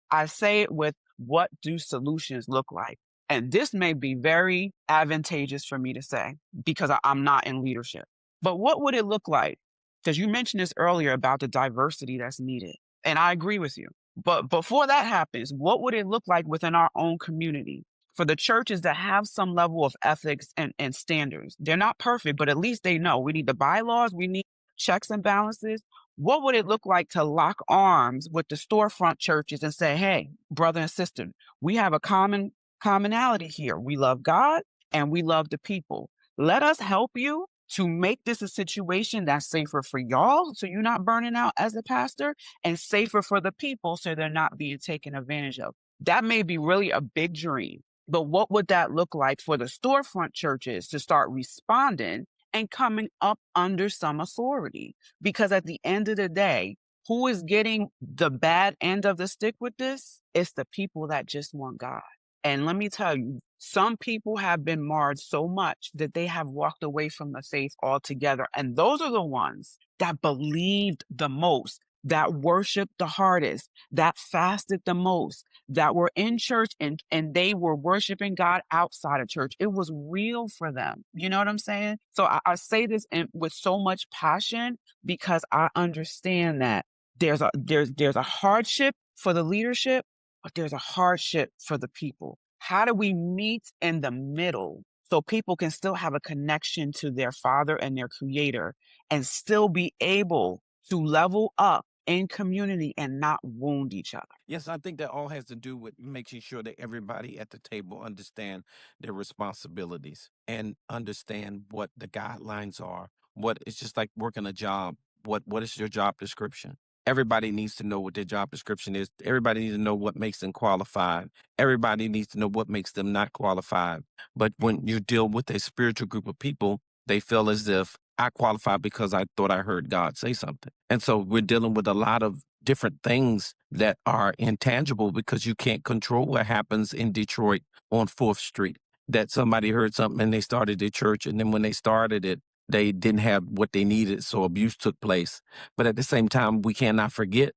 I say it with, what do solutions look like? And this may be very advantageous for me to say, because I'm not in leadership. But what would it look like? Because you mentioned this earlier about the diversity that's needed. And I agree with you. But before that happens, what would it look like within our own community for the churches that have some level of ethics and standards? They're not perfect, but at least they know we need the bylaws, we need checks and balances. What would it look like to lock arms with the storefront churches and say, hey, brother and sister, we have a commonality here. We love God and we love the people. Let us help you to make this a situation that's safer for y'all, so you're not burning out as a pastor, and safer for the people, so they're not being taken advantage of. That may be really a big dream, but what would that look like for the storefront churches to start responding and coming up under some authority? Because at the end of the day, who is getting the bad end of the stick with this? It's the people that just want God. And let me tell you, some people have been marred so much that they have walked away from the faith altogether. And those are the ones that believed the most, that worshiped the hardest, that fasted the most, that were in church and they were worshiping God outside of church. It was real for them. You know what I'm saying? So I say this with so much passion, because I understand that there's a hardship for the leadership, but there's a hardship for the people. How do we meet in the middle so people can still have a connection to their Father and their Creator, and still be able to level up in community and not wound each other? Yes, I think that all has to do with making sure that everybody at the table understand their responsibilities and understand what the guidelines are. What it's just like working a job. What is your job description? Everybody needs to know what their job description is. Everybody needs to know what makes them qualified. Everybody needs to know what makes them not qualified. But when you deal with a spiritual group of people, they feel as if I qualify because I thought I heard God say something. And so we're dealing with a lot of different things that are intangible, because you can't control what happens in Detroit on 4th Street. That somebody heard something and they started a church, and then when they started it, they didn't have what they needed, so abuse took place. But at the same time, we cannot forget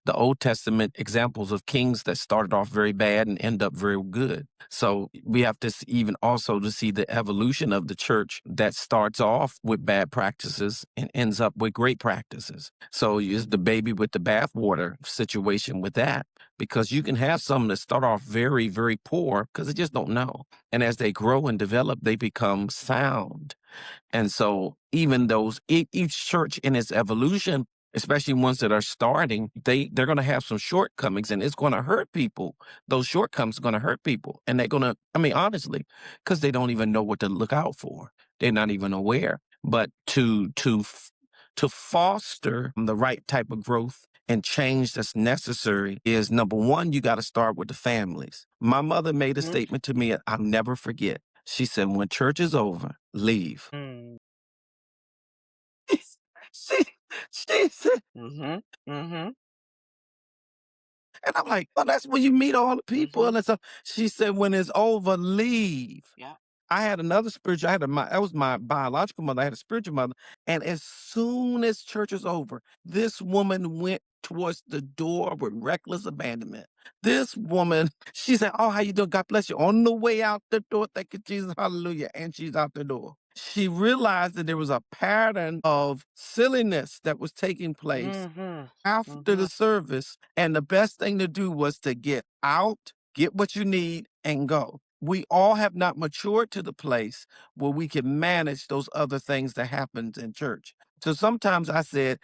the Old Testament examples of kings that started off very bad and end up very good. So we have to even also to see the evolution of the church that starts off with bad practices and ends up with great practices. So it's the baby with the bathwater situation with that, because you can have some that start off very, very poor because they just don't know. And as they grow and develop, they become sound. And so even those, each church in its evolution, especially ones that are starting, they're going to have some shortcomings, and it's going to hurt people. Those shortcomings are going to hurt people. And they're going to, I mean, honestly, because they don't even know what to look out for. They're not even aware. But to foster the right type of growth and change that's necessary is, number one, you got to start with the families. My mother made a statement to me I'll never forget. She said, when church is over, leave. she, she said, and I'm like, oh, that's where you meet all the people and stuff. She said, when it's over, leave. Yeah. I had another spiritual, that was my biological mother. I had a spiritual mother. And as soon as church was over, this woman went towards the door with reckless abandonment. This woman, she said, oh, how you doing? God bless you. On the way out the door, thank you, Jesus, hallelujah. And she's out the door. she realized that there was a pattern of silliness that was taking place after the service. And the best thing to do was to get out, get what you need, and go. We all have not matured to the place where we can manage those other things that happens in church. So sometimes I said,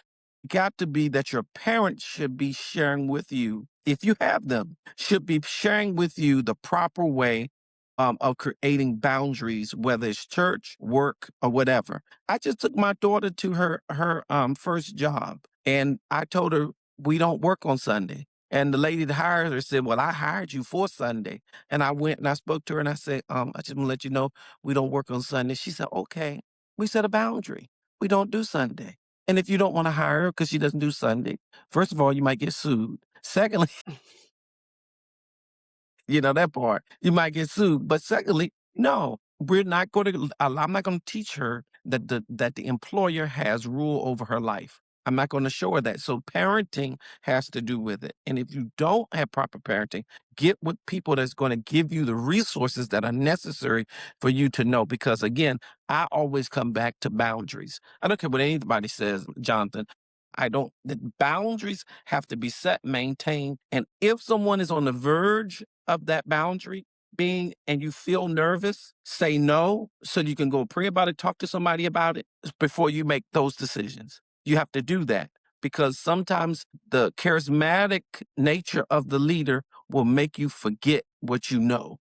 got to be that your parents should be sharing with you, if you have them, should be sharing with you the proper way of creating boundaries, whether it's church, work, or whatever. I just took my daughter to her first job, and I told her we don't work on Sunday. And the lady that hired her said, "Well, I hired you for Sunday." And I went and I spoke to her and I said, "I just want to let you know we don't work on Sunday." She said, "Okay." We set a boundary. We don't do Sunday. And if you don't want to hire her because she doesn't do Sunday, first of all, you might get sued. Secondly, you know, that part. You might get sued. But secondly, no, we're not going to, I'm not going to teach her that the employer has rule over her life. I'm not going to show her that. So parenting has to do with it. And if you don't have proper parenting, get with people that's going to give you the resources that are necessary for you to know. Because again, I always come back to boundaries. I don't care what anybody says, Jonathan. The boundaries have to be set, maintained. And if someone is on the verge of that boundary being and you feel nervous, say no so you can go pray about it, talk to somebody about it before you make those decisions. You have to do that because sometimes the charismatic nature of the leader will make you forget what you know.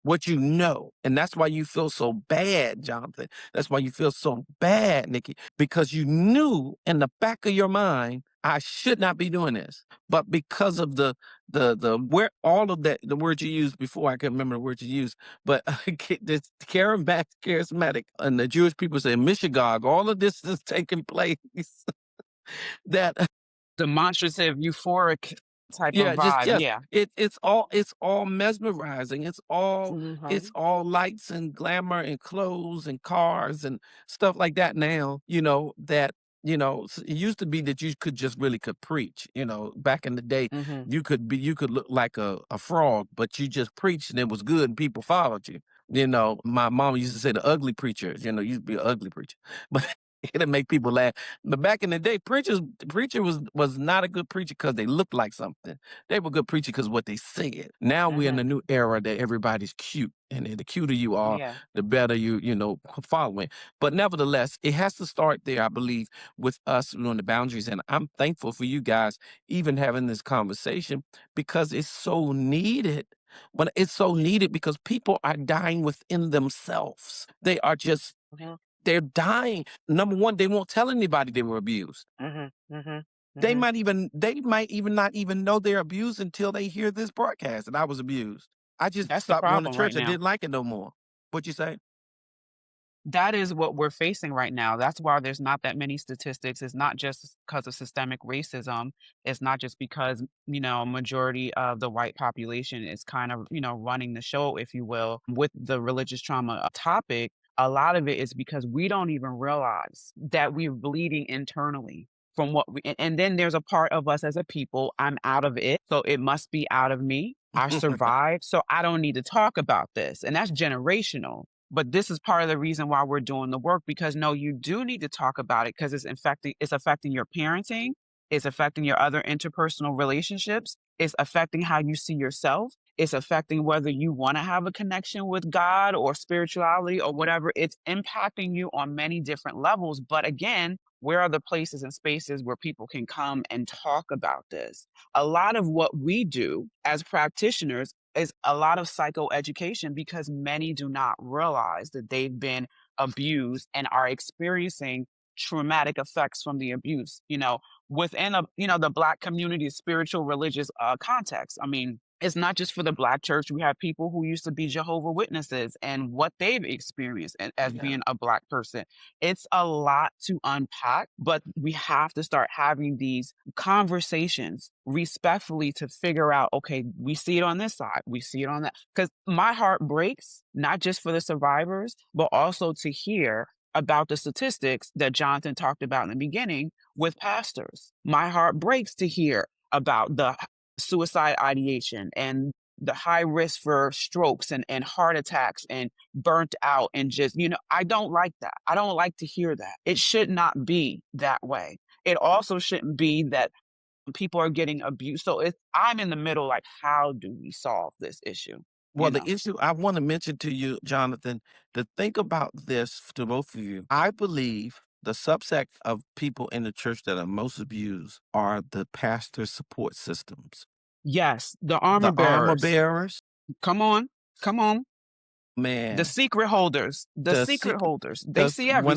What you know. And that's why you feel so bad, Jonathan. That's why you feel so bad, Nikki, because you knew in the back of your mind, I should not be doing this. But because of where all of that, the word you used before, I can't remember the word you used, but this charismatic, and the Jewish people say Mishagog, all of this is taking place that Demonstrative, euphoric type of yeah, just vibe. just Yeah. it's all mesmerizing. It's Mhm. all lights and glamour and clothes and cars and stuff like that now, that it used to be that you could just really could preach, back in the day Mhm. you could look like a frog, but you just preached and it was good and people followed you. My mom used to say the ugly preacher, used to be an ugly preacher. But it'll make people laugh. But back in the day, the preacher was not a good preacher because they looked like something. They were good preacher because what they said. Now we're in a Mhm. new era that everybody's cute, and the cuter you are, Yeah. the better following. But nevertheless, it has to start there, I believe, with us on the boundaries. And I'm thankful for you guys even having this conversation because it's so needed. But it's so needed because people are dying within themselves. Mhm. They're dying. Number one, they won't tell anybody they were abused. Mhm. Mhm. They Mhm. might even not even know they're abused until they hear this broadcast and I was abused. I just That's the stopped going to problem right church. I now. didn't like it no more. What you say? That is what we're facing right now. That's why there's not that many statistics. It's not just because of systemic racism. It's not just because, majority of the white population is kind of, running the show, if you will, with the religious trauma topic. A lot of it is because we don't even realize that we're bleeding internally from and then there's a part of us as a people, I'm out of it. So it must be out of me. I survived. So I don't need to talk about this. And that's generational. But this is part of the reason why we're doing the work because no, you do need to talk about it because it's affecting your parenting, it's affecting your other interpersonal relationships, it's affecting how you see yourself, it's affecting whether you want to have a connection with God or spirituality or whatever. It's impacting you on many different levels. But again, where are the places and spaces where people can come and talk about this? A lot of what we do as practitioners is a lot of psychoeducation because many do not realize that they've been abused and are experiencing traumatic effects from the abuse, within the Black community, spiritual, religious context. I mean, it's not just for the Black church. We have people who used to be Jehovah Witnesses and what they've experienced as Yeah. being a Black person. It's a lot to unpack, but we have to start having these conversations respectfully to figure out, okay, we see it on this side, we see it on that. Because my heart breaks, not just for the survivors, but also to hear about the statistics that Jonathan talked about in the beginning with pastors. My heart breaks to hear about the suicide ideation and the high risk for strokes and heart attacks and burnt out and just, I don't like that. I don't like to hear that. It should not be that way. It also shouldn't be that people are getting abused. So I'm in the middle, like, how do we solve this issue? Well, the issue I want to mention to you, Jonathan, to think about this to both of you. I believe the subsect of people in the church that are most abused are the pastor support systems. Yes, the The armor armor bearers. bearers, Come on. The man. secret holders. The The secret secret, holders. They see when everything.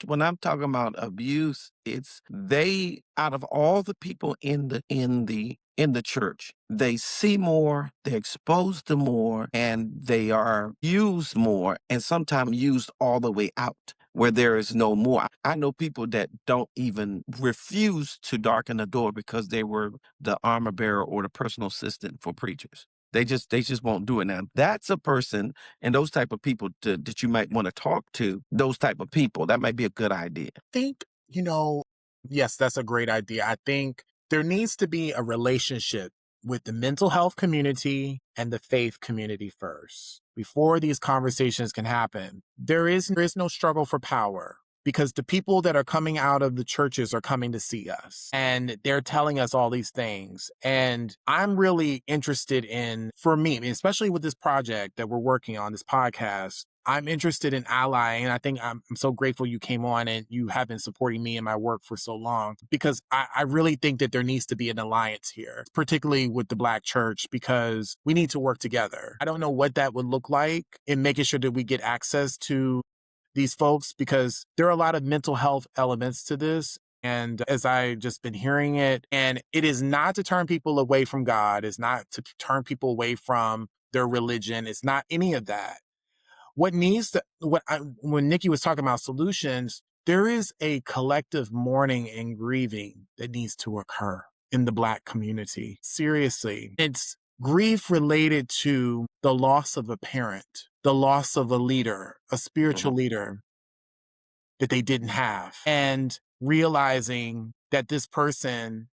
when I'm talking about abuse, it's they out of all the people in the church, they see more, they're exposed to more, and they are used more, and sometimes used all the way out where there is no more. I know people that don't even refuse to darken the door because they were the armor bearer or the personal assistant for preachers. They just won't do it. Now that's a person and those type of people that you might want to talk to, those type of people. That might be a good idea. I think, yes, that's a great idea. I think there needs to be a relationship with the mental health community and the faith community first. Before these conversations can happen, there is no struggle for power because the people that are coming out of the churches are coming to see us and they're telling us all these things. And I'm really interested in, for me, especially with this project that we're working on, this podcast, I'm interested in allying, and I think I'm so grateful you came on and you have been supporting me in my work for so long, because I really think that there needs to be an alliance here, particularly with the Black church, because we need to work together. I don't know what that would look like in making sure that we get access to these folks, because there are a lot of mental health elements to this. And as I just been hearing it, and it is not to turn people away from God, it's not to turn people away from their religion, it's not any of that. When Nikki was talking about solutions, there is a collective mourning and grieving that needs to occur in the Black community. Seriously, it's grief related to the loss of a parent, the loss of a leader, a spiritual leader that they didn't have, and realizing that this person,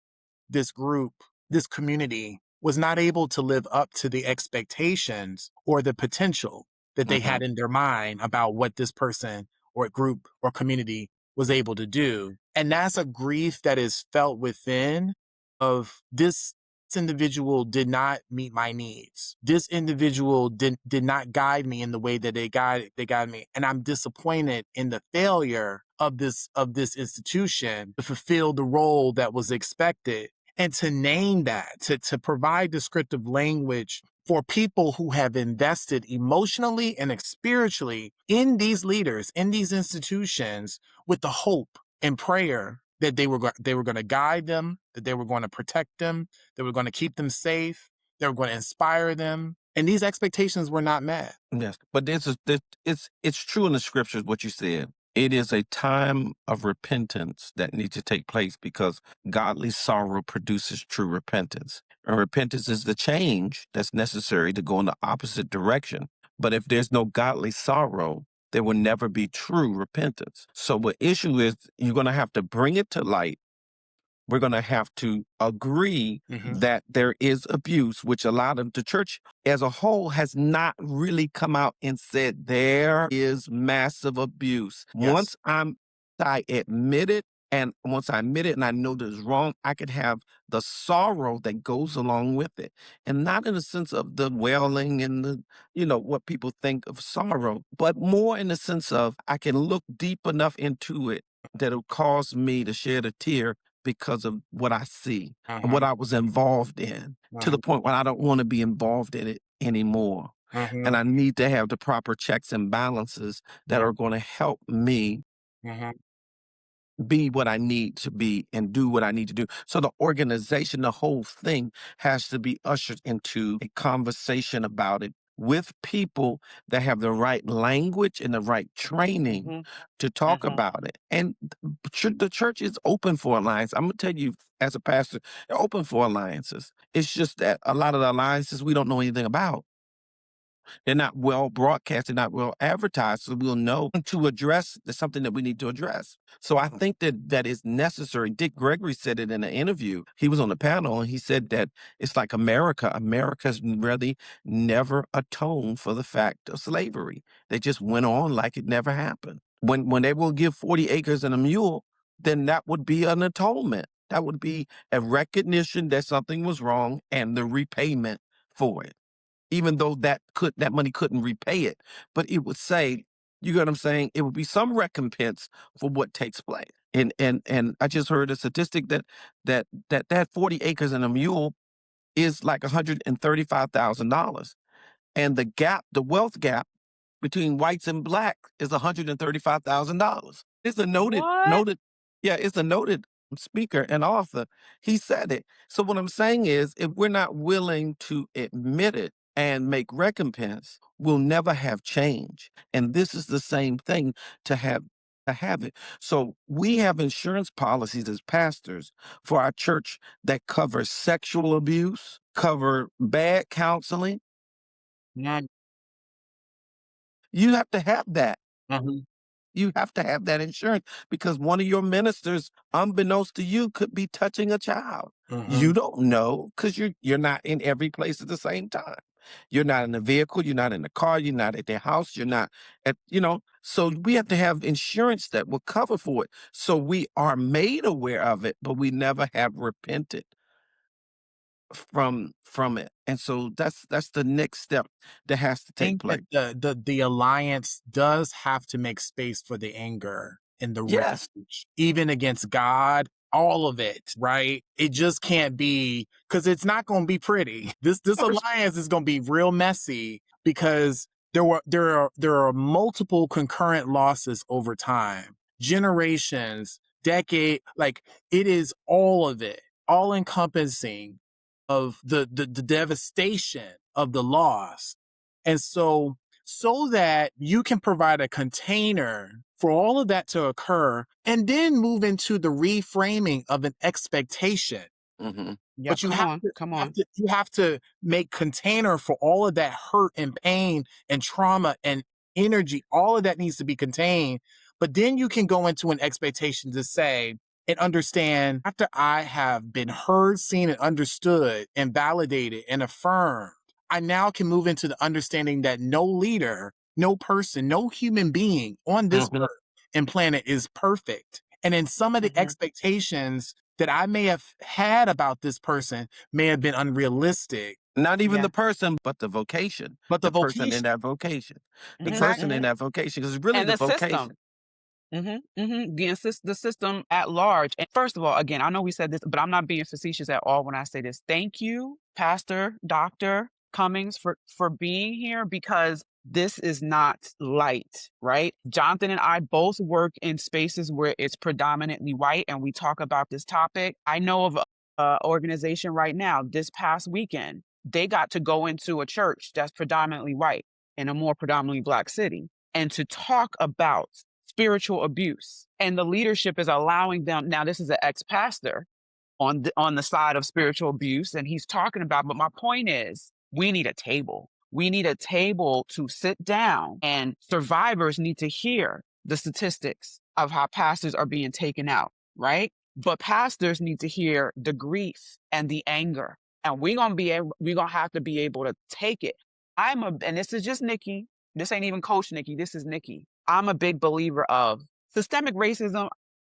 this group, this community was not able to live up to the expectations or the potential that they had in their mind about what this person or group or community was able to do. And that's a grief that is felt within of this individual did not meet my needs. This individual did not guide me in the way that they guided me. And I'm disappointed in the failure of this institution to fulfill the role that was expected. And to name that, to provide descriptive language for people who have invested emotionally and spiritually in these leaders, in these institutions, with the hope and prayer that they were going to guide them, that they were going to protect them, they were going to keep them safe, they were going to inspire them. And these expectations were not met. Yes, but it's true in the scriptures what you said. It is a time of repentance that needs to take place because godly sorrow produces true repentance. And repentance is the change that's necessary to go in the opposite direction. But if there's no godly sorrow, there will never be true repentance. So the issue is you're going to have to bring it to light. We're going to have to agree that there is abuse, which a lot of the church as a whole has not really come out and said there is massive abuse. Yes. I admit it, and once I admit it and I know that it's wrong, I could have the sorrow that goes along with it. And not in the sense of the wailing and what people think of sorrow, but more in the sense of I can look deep enough into it that it'll cause me to shed a tear because of what I see and what I was involved in, to the point where I don't want to be involved in it anymore. And I need to have the proper checks and balances that are going to help me be what I need to be and do what I need to do. So the organization, the whole thing has to be ushered into a conversation about it with people that have the right language and the right training to talk about it. And the church is open for alliance. I'm going to tell you, as a pastor, they're open for alliances. It's just that a lot of the alliances we don't know anything about. They're not well broadcast. They're not well advertised. So we'll know to address something that we need to address. So I think that is necessary. Dick Gregory said it in an interview. He was on the panel and he said that it's like America. America's really never atoned for the fact of slavery. They just went on like it never happened. When they will give 40 acres and a mule, then that would be an atonement. That would be a recognition that something was wrong and the repayment for it. Even though that money couldn't repay it, but it would say, you get what I'm saying? It would be some recompense for what takes place. And I just heard a statistic that 40 acres and a mule is like $135,000. And the wealth gap between whites and black is $135,000. It's a What? yeah, it's a noted speaker and author. He said it. So what I'm saying is, if we're not willing to admit it and make recompense, we'll never have change. And this is the same thing to have it. So we have insurance policies as pastors for our church that cover sexual abuse, cover bad counseling. Yeah. You have to have that. Mhm. You have to have that insurance because one of your ministers, unbeknownst to you, could be touching a child. You Mhm. don't know because you're not in every place at the same time. You're not in the vehicle, you're not in the car, you're not at their house, you're not so we have to have insurance that will cover for it. So we are made aware of it, but we never have repented from it. And so that's the next step that has to I take think place. that the alliance does have to make space for the anger and the Yes. rage, even against God, all of it, right? It just can't be, because it's not going to be pretty. This alliance is going to be real messy because there are multiple concurrent losses over time, generations, decade, like it is all of it, all encompassing of the devastation of the loss. And so that you can provide a container for all of that to occur and then move into the reframing of an expectation. Mm-hmm. Yeah, But come on, come on. you have to make container for all of that hurt and pain and trauma and energy. All of that needs to be contained. But then you can go into an expectation to say and understand, after I have been heard, seen, and understood and validated and affirmed, I now can move into the understanding that no leader, no person, no human being on this Mm-hmm. earth and planet is perfect. And in some of the Mhm. expectations that I may have had about this person may have been unrealistic. Not even Yeah. the person, but the vocation. But the The person in vocation, that vocation. The Mhm, person exactly. in mhm. that vocation. Because it's really And the the system. vocation. The system at large. And first of all, again, I know we said this, but I'm not being facetious at all when I say this. Thank you, Pastor, Dr. Cummings, for being here, because this is not light, right? Jonathan and I both work in spaces where it's predominantly white, and we talk about this topic. I know of a organization right now, this past weekend, they got to go into a church that's predominantly white in a more predominantly Black city and to talk about spiritual abuse. And the leadership is allowing them. Now, this is an ex-pastor on the side of spiritual abuse, and he's talking about, but my point is, we need a table. We need a table to sit down, and survivors need to hear the statistics of how pastors are being taken out, right? But pastors need to hear the grief and the anger. And we're gonna have to be able to take it. And this is just Nikki. This ain't even Coach Nikki. This is Nikki. I'm a big believer of systemic racism.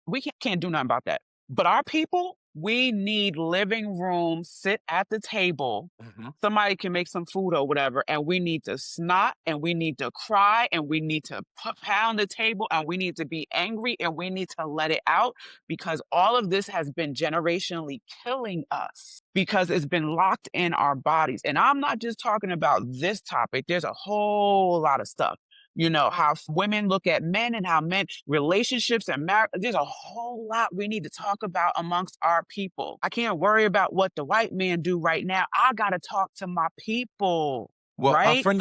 We can't do nothing about that. But our people, we need living room, sit at the table. Mm-hmm. Somebody can make some food or whatever, and we need to snot and we need to cry and we need to pound the table and we need to be angry and we need to let it out, because all of this has been generationally killing us because it's been locked in our bodies. And I'm not just talking about this topic, there's a whole lot of stuff. How women look at men and how men relationships and marriage. There's a whole lot we need to talk about amongst our people. I can't worry about what the white man do right now. I got to talk to my people, Well, right? a friend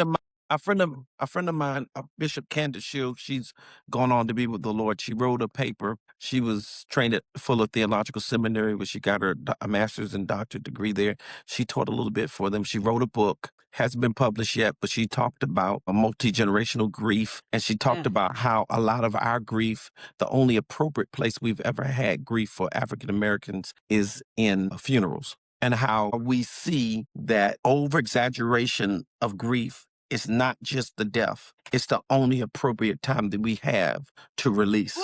of mine, Bishop Candace Shields, she's gone on to be with the Lord. She wrote a paper. She was trained at Fuller Theological Seminary, where she got her a master's and doctorate degree there. She taught a little bit for them. She wrote a book, hasn't been published yet, but she talked about a multi-generational grief. And she talked about how a lot of our grief, the only appropriate place we've ever had grief for African Americans is in funerals. And how we see that over exaggeration of grief is not just the death. It's the only appropriate time that we have to release.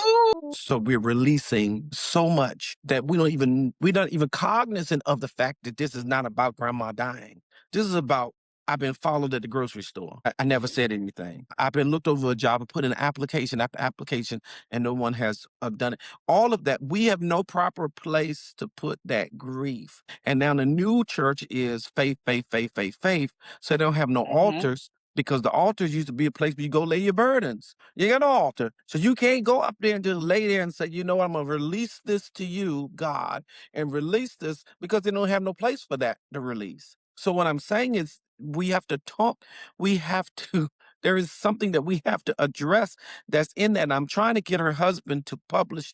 So we're releasing so much that we're not even cognizant of the fact that this is not about grandma dying. This is about, I've been followed at the grocery store. I never said anything. I've been looked over a job and put in application after application, and no one has done it. All of that, we have no proper place to put that grief. And now the new church is faith, faith, faith, faith, faith. So they don't have no altars, because the altars used to be a place where you go lay your burdens. You got an altar. So you can't go up there and just lay there and say, you know, I'm going to release this to you, God, and release this, because they don't have no place for that to release. So what I'm saying is we have to talk. There is something that we have to address that's in that. And I'm trying to get her husband to publish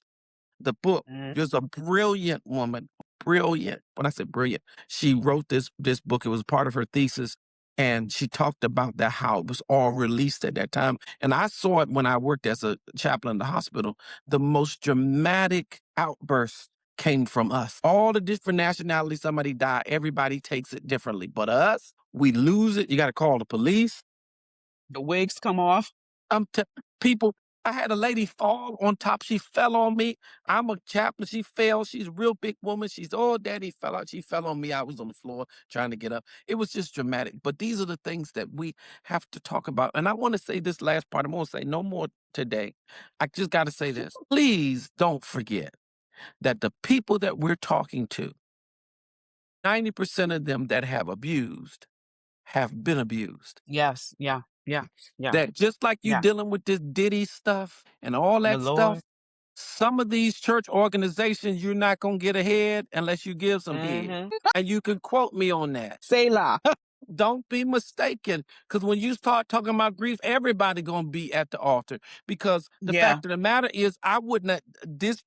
the book. There's a brilliant woman, brilliant. When I say brilliant, she wrote this book. It was part of her thesis. And she talked about that, how it was all released at that time. And I saw it when I worked as a chaplain in the hospital. The most dramatic outburst came from us. All the different nationalities, somebody died, everybody takes it differently. But us, we lose it. You got to call the police. The wigs come off. People, I had a lady fall on top. She fell on me. I'm a chaplain. She fell. She's a real big woman. She's, oh, daddy fell out. She fell on me. I was on the floor trying to get up. It was just dramatic. But these are the things that we have to talk about. And I want to say this last part. I'm going to say no more today. I just got to say this. Please don't forget that the people that we're talking to, 90% of them that have abused have been abused. Yes. Yeah. Yeah. Yeah. That just like you Yeah. dealing with this Diddy stuff and all The that Lord. stuff, some of these church organizations, you're not going to get ahead unless you give some head. And you can quote me on that. Selah. Don't be mistaken, because when you start talking about grief, everybody going to be at the altar. Because the fact of the matter is,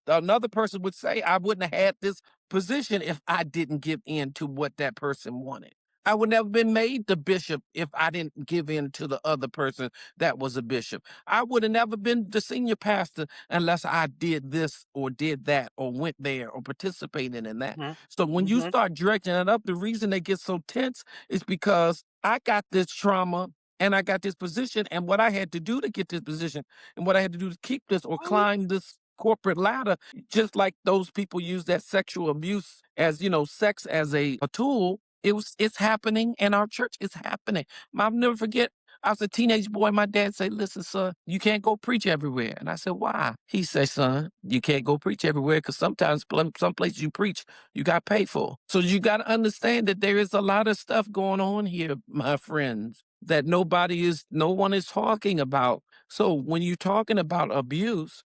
another person would say, I wouldn't have had this position if I didn't give in to what that person wanted. I would never been made the bishop if I didn't give in to the other person that was a bishop. I would have never been the senior pastor unless I did this or did that or went there or participated in that. So when you start directing it up, the reason they get so tense is because I got this trauma and I got this position, and what I had to do to get this position and what I had to do to keep this or climb this corporate ladder, just like those people use that sexual abuse as, sex as a tool. It's happening in our church. It's happening. I'll never forget. I was a teenage boy. My dad said, listen, son, you can't go preach everywhere. And I said, why? He said, son, you can't go preach everywhere because sometimes some places you preach, you got paid for. So you got to understand that there is a lot of stuff going on here, my friends, that no one is talking about. So when you're talking about abuse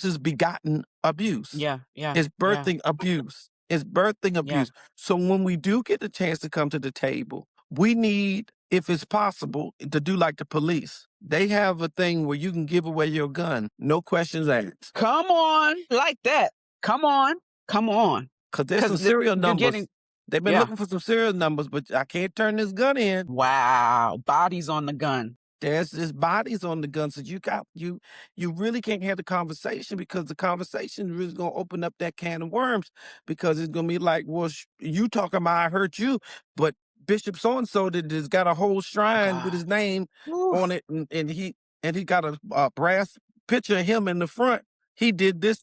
is begotten abuse. Yeah. Yeah. It's birthing abuse. It's birthing abuse. So when we do get the chance to come to the table, we need, if it's possible, to do like the police. They have a thing where you can give away your gun, no questions asked. Come on, like that. Come on. Because there's some serial numbers. They've been looking for some serial numbers, but I can't turn this gun in. Wow, bodies on the gun. There's just bodies on the gun. So you really can't have the conversation, because the conversation is really going to open up that can of worms, because it's going to be like, well, you talking about I hurt you, but Bishop so-and-so that has got a whole shrine with his name on it, and he got a brass picture of him in the front. He did this,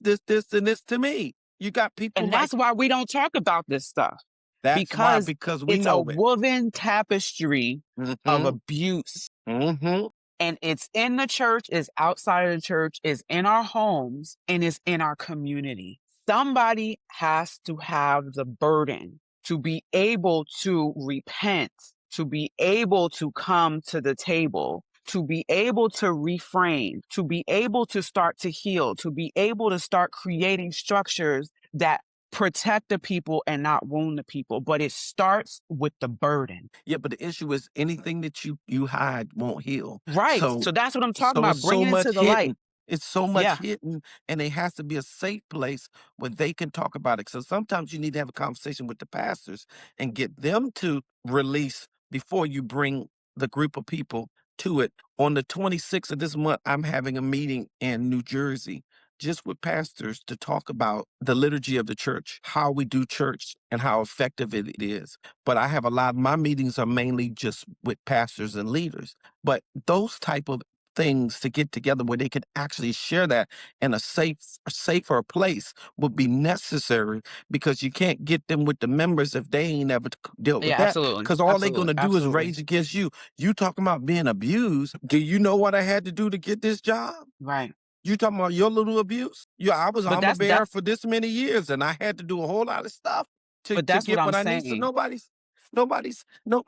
and this to me. You got people, and that's why we don't talk about this stuff. Because we it's know a woven tapestry of abuse. And it's in the church, it's outside of the church, it's in our homes, and it's in our community. Somebody has to have the burden to be able to repent, to be able to come to the table, to be able to refrain, to be able to start to heal, to be able to start creating structures that protect the people and not wound the people. But it starts with the burden. Yeah, but the issue is anything that you hide won't heal. Right. So that's what I'm talking about. Bringing it to the light. It's so much hidden, and it has to be a safe place where they can talk about it. So sometimes you need to have a conversation with the pastors and get them to release before you bring the group of people to it. On the 26th of this month, I'm having a meeting in New Jersey just with pastors to talk about the liturgy of the church, how we do church and how effective it is. But I have my meetings are mainly just with pastors and leaders. But those type of things to get together where they can actually share that in a safer place would be necessary, because you can't get them with the members if they ain't ever dealt with Yeah, that, absolutely. because all they're going Absolutely. to do is Absolutely. rage against you. You talking about being abused. Do you know what I had to do to get this job? Right. You talking about your little abuse? Yeah, I was But armor that's bearer for this many years, and I had to do a whole lot of stuff to what get I'm what I need. So saying. no,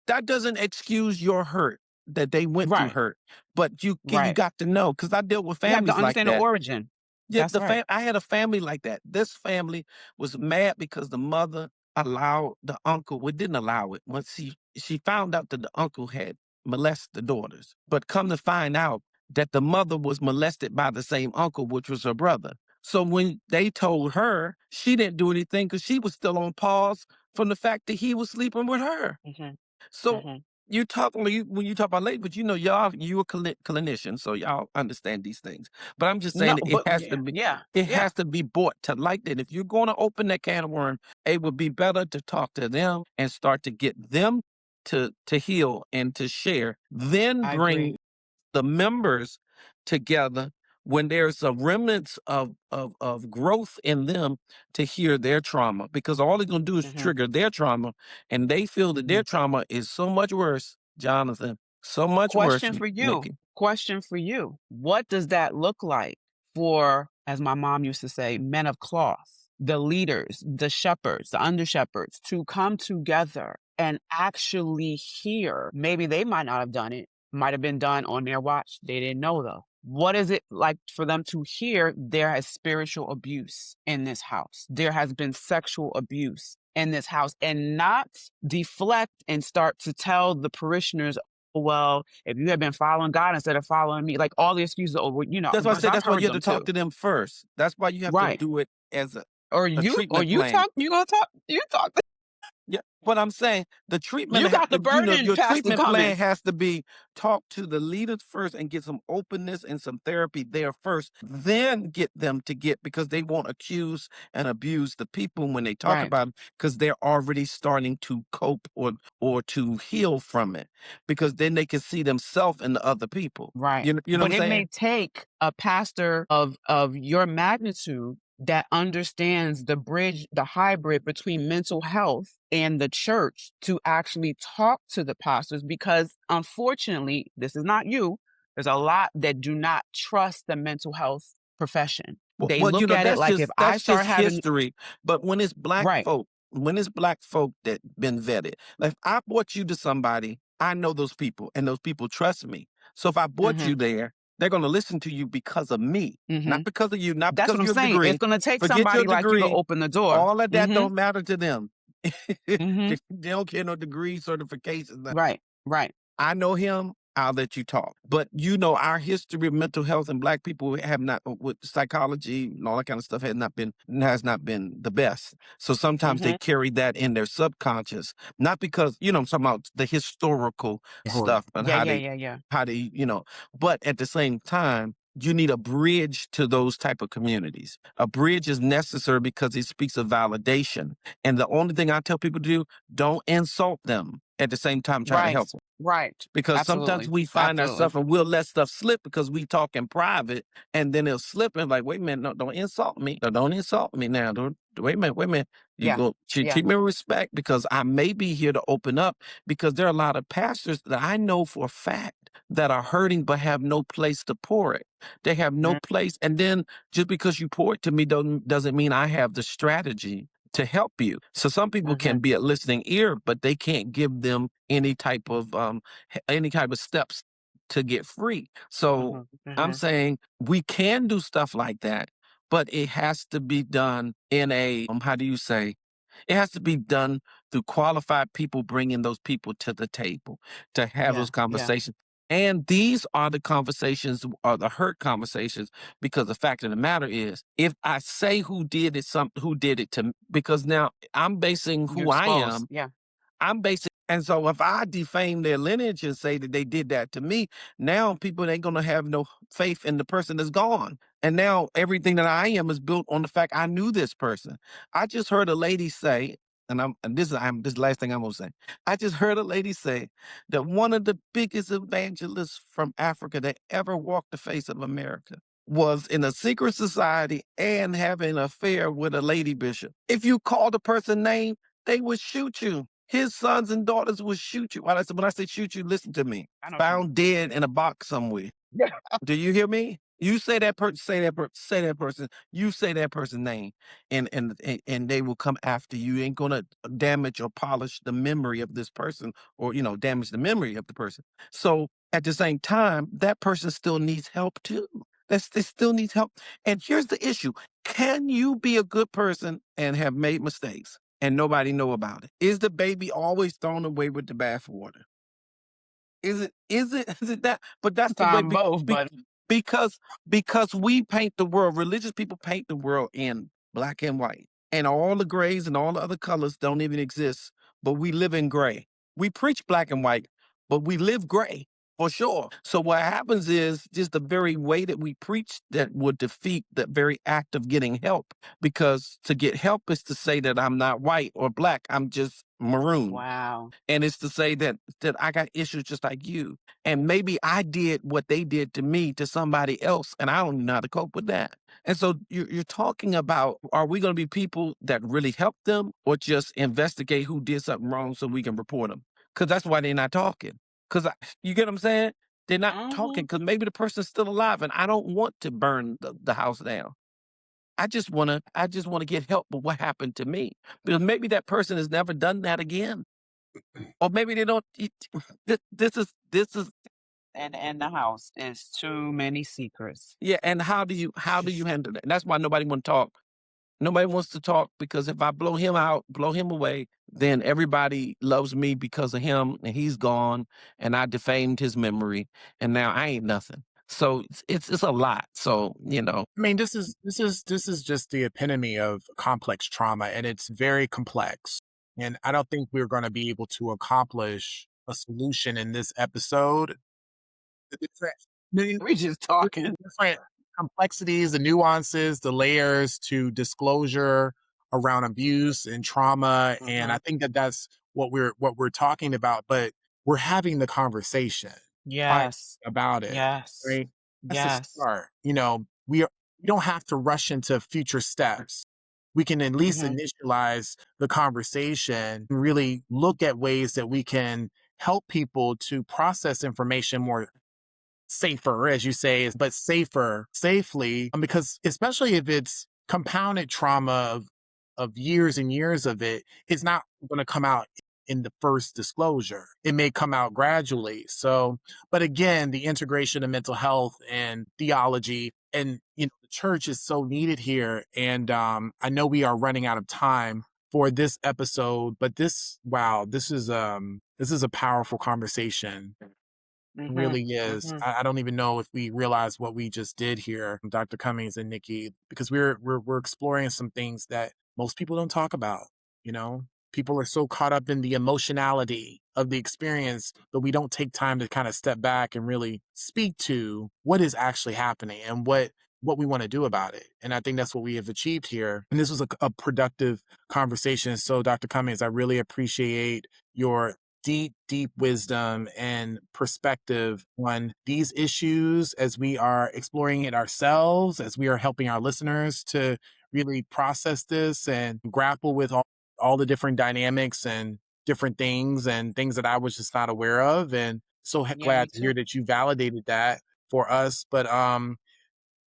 that doesn't excuse your hurt, that they went through Right. hurt. But you Right. got to know, because I dealt with You have to families like understand the that. origin. Yeah, That's right. I had a family like that. This family was mad because the mother allowed the uncle. We didn't allow it. Once she found out that the uncle had molested the daughters, but come to find out that the mother was molested by the same uncle, which was her brother. So when they told her, she didn't do anything because she was still on pause from the fact that he was sleeping with her. Mhm. So Mhm. when you talk about late, but you a clinician, so y'all understand these things. But I'm just No, saying that but yeah. Yeah. it Yeah. has to be brought to light that if you're going to open that can of worm, it would be better to talk to them and start to get them to heal and to share, then I bring agree. the members together when there's a remnants of growth in them to hear their trauma, because all they're going to do is Mhm. trigger their trauma, and they feel that their Mhm. trauma is so much worse, Jonathan, so much worse, Question for you. Nikki. Question for you. What does that look like for, as my mom used to say, men of cloth, the leaders, the shepherds, the under shepherds, to come together and actually hear? Maybe they might not have done it, might have been done on their watch. They didn't know though. What is it like for them to hear there is spiritual abuse in this house? There has been sexual abuse in this house, and not deflect and start to tell the parishioners, well, if you had been following God instead of following me, like all the excuses over, That's why I because said I've that's why heard you have to them talk too. to them first. That's why you have to Right. do it as Or a you, treatment plan. you gonna talk, you talk. Yeah, but I'm saying the treatment You got the burden, your Pastor treatment plan Cummings. has to be talk to the leaders first and get some openness and some therapy there first, then get them to get, because they won't accuse and abuse the people when they talk Right. about them, because they're already starting to cope or to heal from it, because then they can see themselves in the other people. Right. You know what But I'm it may saying? take a pastor of your magnitude that understands the bridge, the hybrid between mental health and the church, to actually talk to the pastors, because unfortunately, this is not you. There's a lot that do not trust the mental health profession. They look at it like, if I That's start just having, history. But right. when it's black folk that been vetted, like if I brought you to somebody, I know those people, and those people trust me. So if I brought you Mm-hmm. there, they're going to listen to you because of me, Mm-hmm. not because of you, not That's because what of I'm your saying. It's degree. going to take Forget your somebody like you to degree. open the door. All of that Mm-hmm. don't matter to them. They Mm-hmm. don't care no degree, certifications. Right. Right. I know him, I'll let you talk. But our history of mental health and black people have not, with psychology and all that kind of stuff, has not been the best. So sometimes they Mm-hmm. carry that in their subconscious, not because, I'm talking about the historical stuff and Yeah. Yeah. Yeah. Yeah. how they, but at the same time, you need a bridge to those type of communities. A bridge is necessary because it speaks of validation. And the only thing I tell people to do, don't insult them at the same time trying to Right. help them. Right. Because sometimes Absolutely. we find Absolutely. ourselves and we'll let stuff slip because we talk in private, and then it'll slip and like, wait a minute, no, don't insult me. No, don't insult me now. Don't wait a minute, wait a minute. You Yeah. go Yeah. treat me with respect, because I may be here to open up, because there are a lot of pastors that I know for a fact that are hurting but have no place to pour it. They have no Mhm. place. And then just because you pour it to me doesn't mean I have the strategy to help you. So some people can Mhm. be a listening ear, but they can't give them any type of steps to get free. So Mhm. I'm Mhm. saying we can do stuff like that, but it has to be done in a how do you say? It has to be done through qualified people, bringing those people to the table to have Yeah. those Yeah. conversations. And these are the conversations, are the hurt conversations, because the fact of the matter is, if I say who did it to me, because now I'm basing You're who I exposed. am, Yeah. I'm basing And so if I defame their lineage and say that they did that to me, now people ain't gonna have no faith in the person that's gone. And now everything that I am is built on the fact I knew this person. I just heard a lady say, and this is the last thing I'm gonna say. I just heard a lady say that one of the biggest evangelists from Africa that ever walked the face of America was in a secret society and having an affair with a lady bishop. If you call the person name, they would shoot you. His sons and daughters would shoot you. When I say shoot you, listen to me. I know what you Found dead in a box somewhere. mean. Do you hear me? You say that person, say that person, you say that person's name, and they will come after you. You ain't gonna damage or polish the memory of this person, or damage the memory of the person. So at the same time, that person still needs help too. They still needs help. And here's the issue: can you be a good person and have made mistakes and nobody know about it? Is the baby always thrown away with the bathwater? Is it that? But that's the way Time both, be, but because because we paint the world, religious people paint the world in black and white. And all the grays and all the other colors don't even exist, but we live in gray. We preach black and white, but we live gray for sure. So what happens is just the very way that we preach that would defeat the very act of getting help. Because to get help is to say that I'm not white or black, I'm just maroon. wow. And it's to say that I got issues just like you. And maybe I did what they did to me to somebody else, and I don't know how to cope with that. And so you're talking about, are we going to be people that really help them or just investigate who did something wrong so we can report them? Because that's why they're not talking. Because you get what I'm saying? They're not talking Mhm. because maybe the person's still alive, and I don't want to burn the house down. I just wanna get help with what happened to me, because maybe that person has never done that again. Or maybe they don't this is And in the house is too many secrets. yeah, and how do you handle that? And that's why nobody wanna talk. Nobody wants to talk because if I blow him out, blow him away, then everybody loves me because of him, and he's gone, and I defamed his memory, and now I ain't nothing. So it's a lot. So, I mean, this is just the epitome of complex trauma, and it's very complex. And I don't think we're going to be able to accomplish a solution in this episode. The different, We just the talking. different complexities, the nuances, the layers to disclosure around abuse and trauma, and I Mhm. think that that's what we're talking about. But we're having the conversation quietly Yes. about it, Yes. right? That's the Yes. start. We don't have to rush into future steps. We can at least Mhm. initialize the conversation, really look at ways that we can help people to process information more safer, as you say, but safer, safely, because especially if it's compounded trauma of years and years of it, it's not going to come out in the first disclosure. It may come out gradually. So, but again, the integration of mental health and theology and the church is so needed here. And I know we are running out of time for this episode, but wow, this is a powerful conversation. Mhm. Really is. Mhm. I don't even know if we realize what we just did here, Dr. Cummings and Nikki, because we're exploring some things that most people don't talk about. You know, people are so caught up in the emotionality of the experience that we don't take time to kind of step back and really speak to what is actually happening and what we want to do about it. And I think that's what we have achieved here. And this was a productive conversation. So, Dr. Cummings, I really appreciate your deep, deep wisdom and perspective on these issues as we are exploring it ourselves, as we are helping our listeners to really process this and grapple with all the different dynamics and different things and things that I was just not aware of. And so Yeah, me glad to hear too. that you validated that for us. But,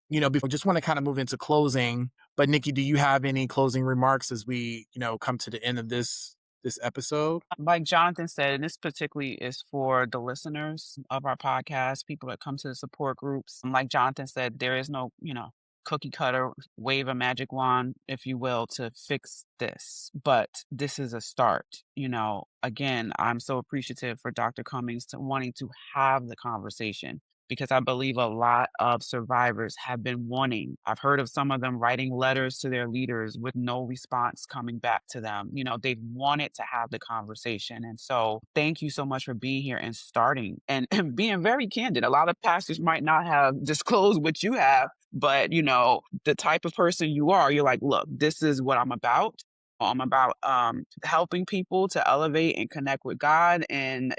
before just want to kind of move into closing. But Nikki, do you have any closing remarks as we, come to the end of this episode? Like Jonathan said, and this particularly is for the listeners of our podcast, people that come to the support groups. Like Jonathan said, there is no, cookie cutter, wave a magic wand, if you will, to fix this. But this is a start. Again, I'm so appreciative for Dr. Cummings to wanting to have the conversation. because I believe a lot of survivors have been wanting. I've heard of some of them writing letters to their leaders with no response coming back to them. They've wanted to have the conversation. And so thank you so much for being here and starting and being very candid. A lot of pastors might not have disclosed what you have, but the type of person you are, you're like, look, this is what I'm about. I'm about helping people to elevate and connect with God and,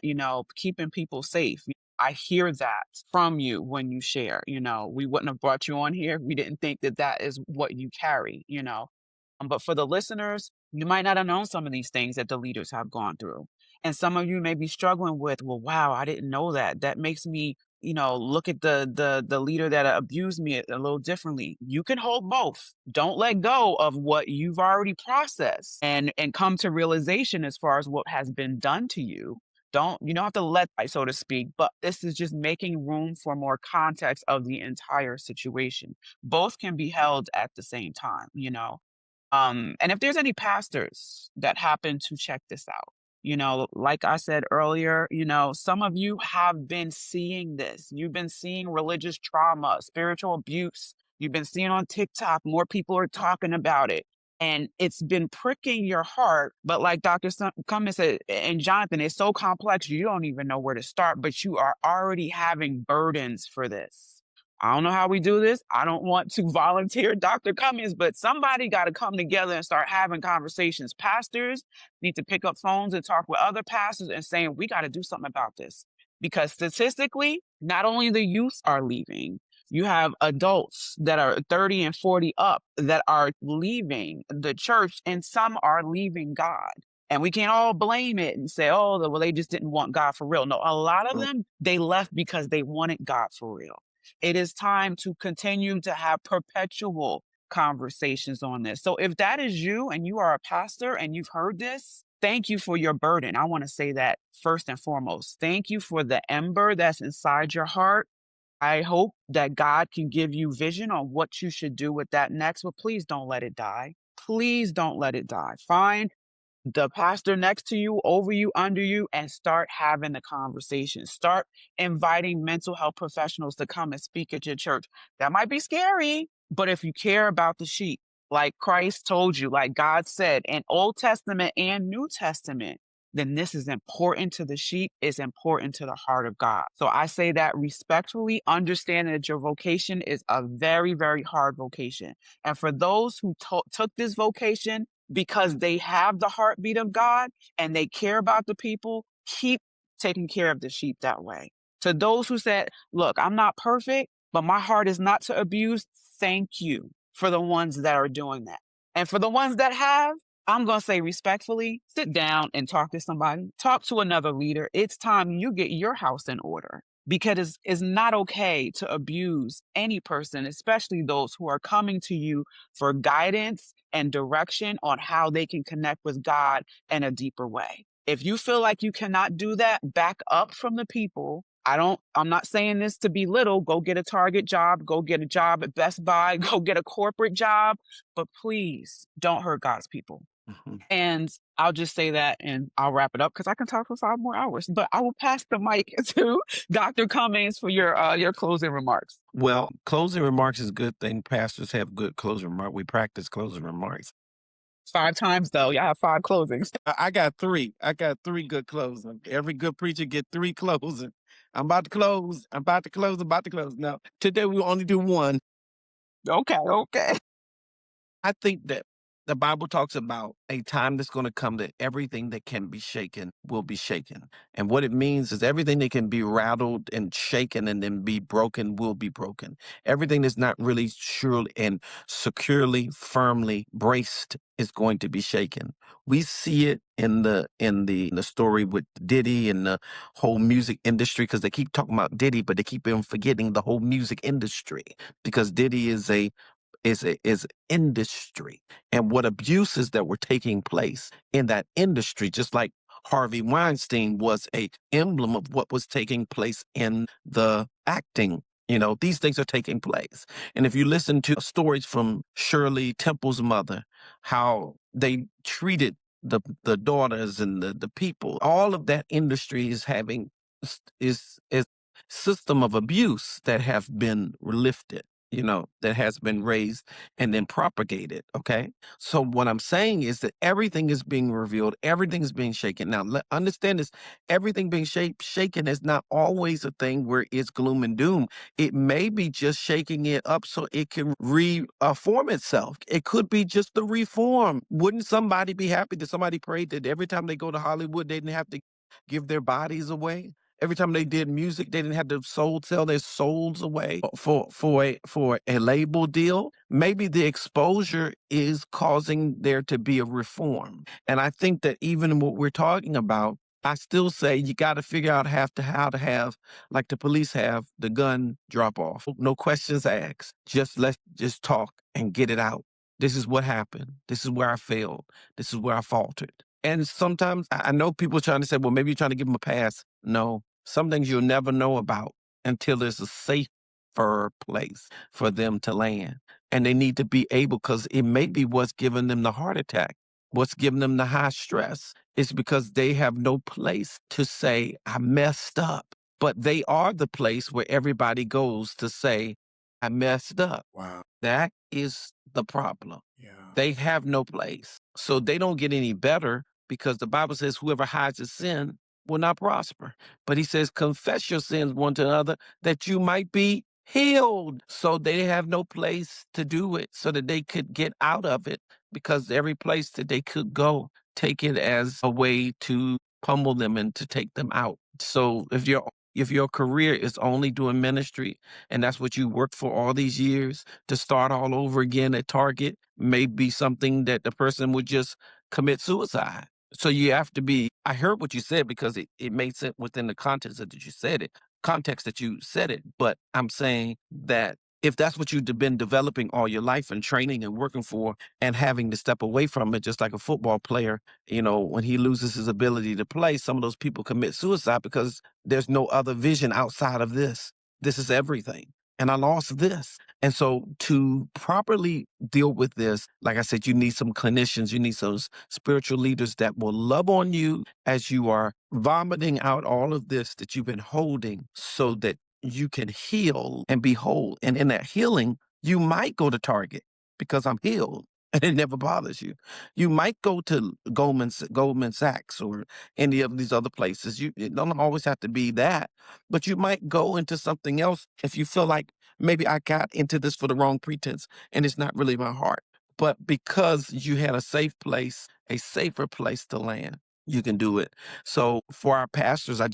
keeping people safe. I hear that from you when you share. We wouldn't have brought you on here if we didn't think that that is what you carry. But for the listeners, you might not have known some of these things that the leaders have gone through. And some of you may be struggling with, well, wow, I didn't know that. That makes me look at the leader that abused me a little differently. You can hold both. Don't let go of what you've already processed and come to realization as far as what has been done to you. You don't have to let, so to speak, but this is just making room for more context of the entire situation. Both can be held at the same time. And if there's any pastors that happen to check this out, like I said earlier, some of you have been seeing this. You've been seeing religious trauma, spiritual abuse. You've been seeing on TikTok, more people are talking about it. And it's been pricking your heart. But like Dr. Cummings said, and Jonathan, it's so complex, you don't even know where to start, but you are already having burdens for this. I don't know how we do this. I don't want to volunteer Dr. Cummings, but somebody got to come together and start having conversations. Pastors need to pick up phones and talk with other pastors and saying, we got to do something about this. Because statistically, not only the youth are leaving, you have adults that are 30 and 40 up that are leaving the church, and some are leaving God. And we can't all blame it and say, oh, well, they just didn't want God for real. No, a lot of them, they left because they wanted God for real. It is time to continue to have perpetual conversations on this. So if that is you and you are a pastor and you've heard this, thank you for your burden. I want to say that first and foremost. Thank you for the ember that's inside your heart. I hope that God can give you vision on what you should do with that next, but please don't let it die. Please don't let it die. Find the pastor next to you, over you, under you, and start having the conversation. Start inviting mental health professionals to come and speak at your church. That might be scary, but if you care about the sheep, like Christ told you, like God said in Old Testament and New Testament, then this is important to the sheep, is important to the heart of God. So I say that respectfully, understanding that your vocation is a very, very hard vocation. And for those who took this vocation because they have the heartbeat of God and they care about the people, keep taking care of the sheep that way. To those who said, look, I'm not perfect, but my heart is not to abuse, thank you for the ones that are doing that. And for the ones that have, I'm going to say respectfully, sit down and talk to somebody, talk to another leader. It's time you get your house in order, because it's not okay to abuse any person, especially those who are coming to you for guidance and direction on how they can connect with God in a deeper way. If you feel like you cannot do that, back up from the people. I'm not saying this to belittle. Go get a Target job, go get a job at Best Buy, go get a corporate job, but please don't hurt God's people. And I'll just say that and I'll wrap it up because I can talk for 5 more hours. But I will pass the mic to Dr. Cummings for your closing remarks. Well, closing remarks is a good thing. Pastors have good closing remarks. We practice closing remarks. 5 times though. Y'all have 5 closings. I got 3. I got 3 good closing. Every good preacher get 3 closing. I'm about to close. I'm about to close. I'm about to close. Now, today we only do 1. Okay. I think that the Bible talks about a time that's going to come that everything that can be shaken will be shaken. And what it means is everything that can be rattled and shaken and then be broken will be broken. Everything that's not really surely and securely, firmly braced is going to be shaken. We see it in the story with Diddy and the whole music industry, because they keep talking about Diddy, but they keep forgetting the whole music industry, because Diddy is industry, and what abuses that were taking place in that industry, just like Harvey Weinstein was a emblem of what was taking place in the acting. These things are taking place. And if you listen to stories from Shirley Temple's mother, how they treated the daughters and the people, all of that industry is system of abuse that have been lifted, that has been raised and then propagated. Okay. So what I'm saying is that everything is being revealed, everything is being shaken. Now, understand this, everything being shaken is not always a thing where it's gloom and doom. It may be just shaking it up so it can reform itself. It could be just the reform. Wouldn't somebody be happy that somebody prayed that every time they go to Hollywood, they didn't have to give their bodies away? Every time they did music, they didn't have to sell their souls away for a label deal. Maybe the exposure is causing there to be a reform. And I think that even in what we're talking about, I still say you got to figure out how to have, like the police have, the gun drop off. No questions asked. Let's just talk and get it out. This is what happened. This is where I failed. This is where I faltered. And sometimes I know people are trying to say, well, maybe you're trying to give them a pass. No, some things you'll never know about until there's a safer place for them to land. And they need to be able, because it may be what's giving them the heart attack, what's giving them the high stress. It's because they have no place to say, I messed up. But they are the place where everybody goes to say, I messed up. Wow. That is the problem. Yeah. They have no place. So they don't get any better, because the Bible says whoever hides his sin will not prosper. But he says, confess your sins one to another that you might be healed. So they have no place to do it so that they could get out of it, because every place that they could go, take it as a way to pummel them and to take them out. So if your career is only doing ministry and that's what you worked for all these years, to start all over again at Target may be something that the person would just commit suicide. So you have to be, I heard what you said because it made sense within the context that you said it. But I'm saying that if that's what you've been developing all your life and training and working for, and having to step away from it, just like a football player, when he loses his ability to play, some of those people commit suicide because there's no other vision outside of this. This is everything. And I lost this. And so to properly deal with this, like I said, you need some clinicians, you need those spiritual leaders that will love on you as you are vomiting out all of this that you've been holding, so that you can heal and be whole. And in that healing, you might go to Target because I'm healed and it never bothers you. You might go to Goldman Sachs or any of these other places. It don't always have to be that, but you might go into something else if you feel like maybe I got into this for the wrong pretense and it's not really my heart. But because you had a safe place, a safer place to land, you can do it. So for our pastors, I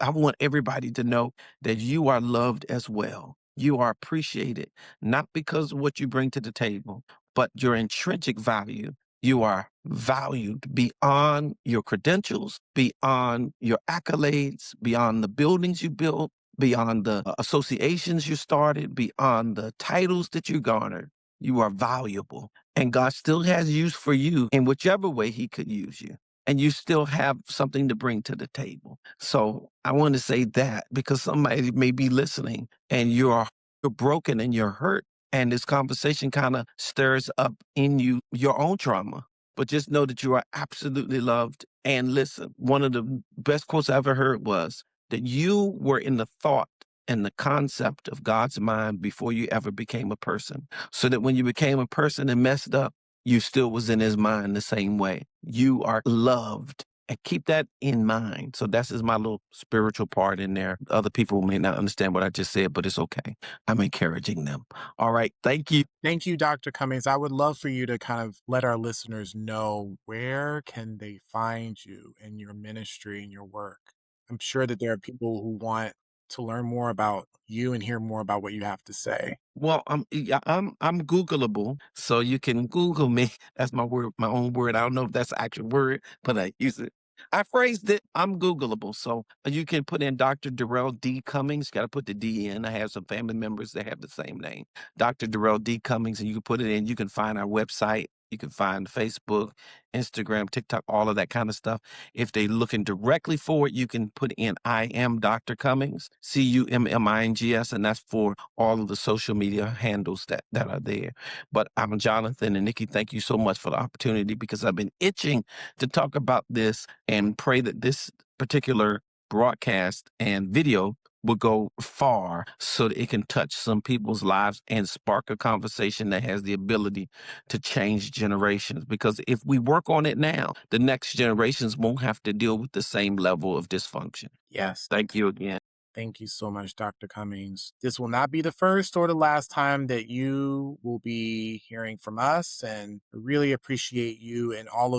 want everybody to know that you are loved as well. You are appreciated, not because of what you bring to the table, but your intrinsic value. You are valued beyond your credentials, beyond your accolades, beyond the buildings you built, beyond the associations you started, beyond the titles that you garnered. You are valuable. And God still has use for you in whichever way he could use you. And you still have something to bring to the table. So I want to say that because somebody may be listening and you're broken and you're hurt. And this conversation kind of stirs up in you your own trauma. But just know that you are absolutely loved. And listen, one of the best quotes I ever heard was that you were in the thought and the concept of God's mind before you ever became a person. So that when you became a person and messed up, you still was in his mind the same way. You are loved. And keep that in mind. So that's just my little spiritual part in there. Other people may not understand what I just said, but it's okay. I'm encouraging them. All right. Thank you. Thank you, Dr. Cummings. I would love for you to kind of let our listeners know, where can they find you in your ministry and your work? I'm sure that there are people who want to learn more about you and hear more about what you have to say. Well, I'm Googleable, so you can Google me. That's my word, my own word. I don't know if that's the actual word, but I use it. I phrased it. I'm Googleable, so you can put in Dr. Darrell D. Cummings. Got to put the D in. I have some family members that have the same name, Dr. Darrell D. Cummings, and you can put it in. You can find our website. You can find Facebook, Instagram, TikTok, all of that kind of stuff. If they're looking directly for it, you can put in I am Dr. Cummings, Cummings, and that's for all of the social media handles that are there. But I'm Jonathan and Nikki, thank you so much for the opportunity, because I've been itching to talk about this and pray that this particular broadcast and video will go far so that it can touch some people's lives and spark a conversation that has the ability to change generations. Because if we work on it now, the next generations won't have to deal with the same level of dysfunction. Yes. Thank you again. Thank you so much, Dr. Cummings. This will not be the first or the last time that you will be hearing from us, and I really appreciate you and all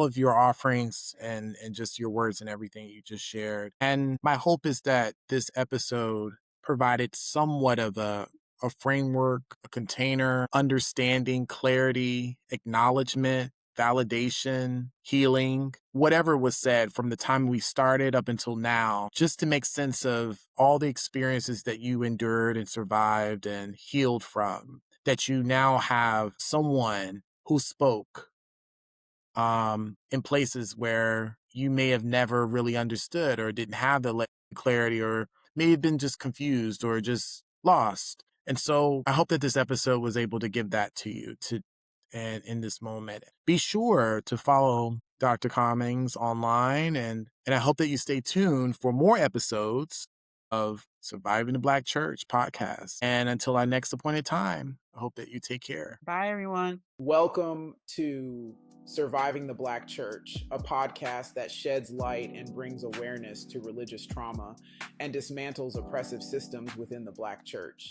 of your offerings and just your words and everything you just shared. And my hope is that this episode provided somewhat of a framework, a container, understanding, clarity, acknowledgement, validation, healing, whatever was said from the time we started up until now, just to make sense of all the experiences that you endured and survived and healed from, that you now have someone who spoke in places where you may have never really understood or didn't have the clarity, or may have been just confused or just lost. And so I hope that this episode was able to give that to you and in this moment. Be sure to follow Dr. Cummings online, and I hope that you stay tuned for more episodes of Surviving the Black Church podcast. And until our next appointed time, I hope that you take care. Bye, everyone. Welcome to Surviving the Black Church, a podcast that sheds light and brings awareness to religious trauma and dismantles oppressive systems within the Black church.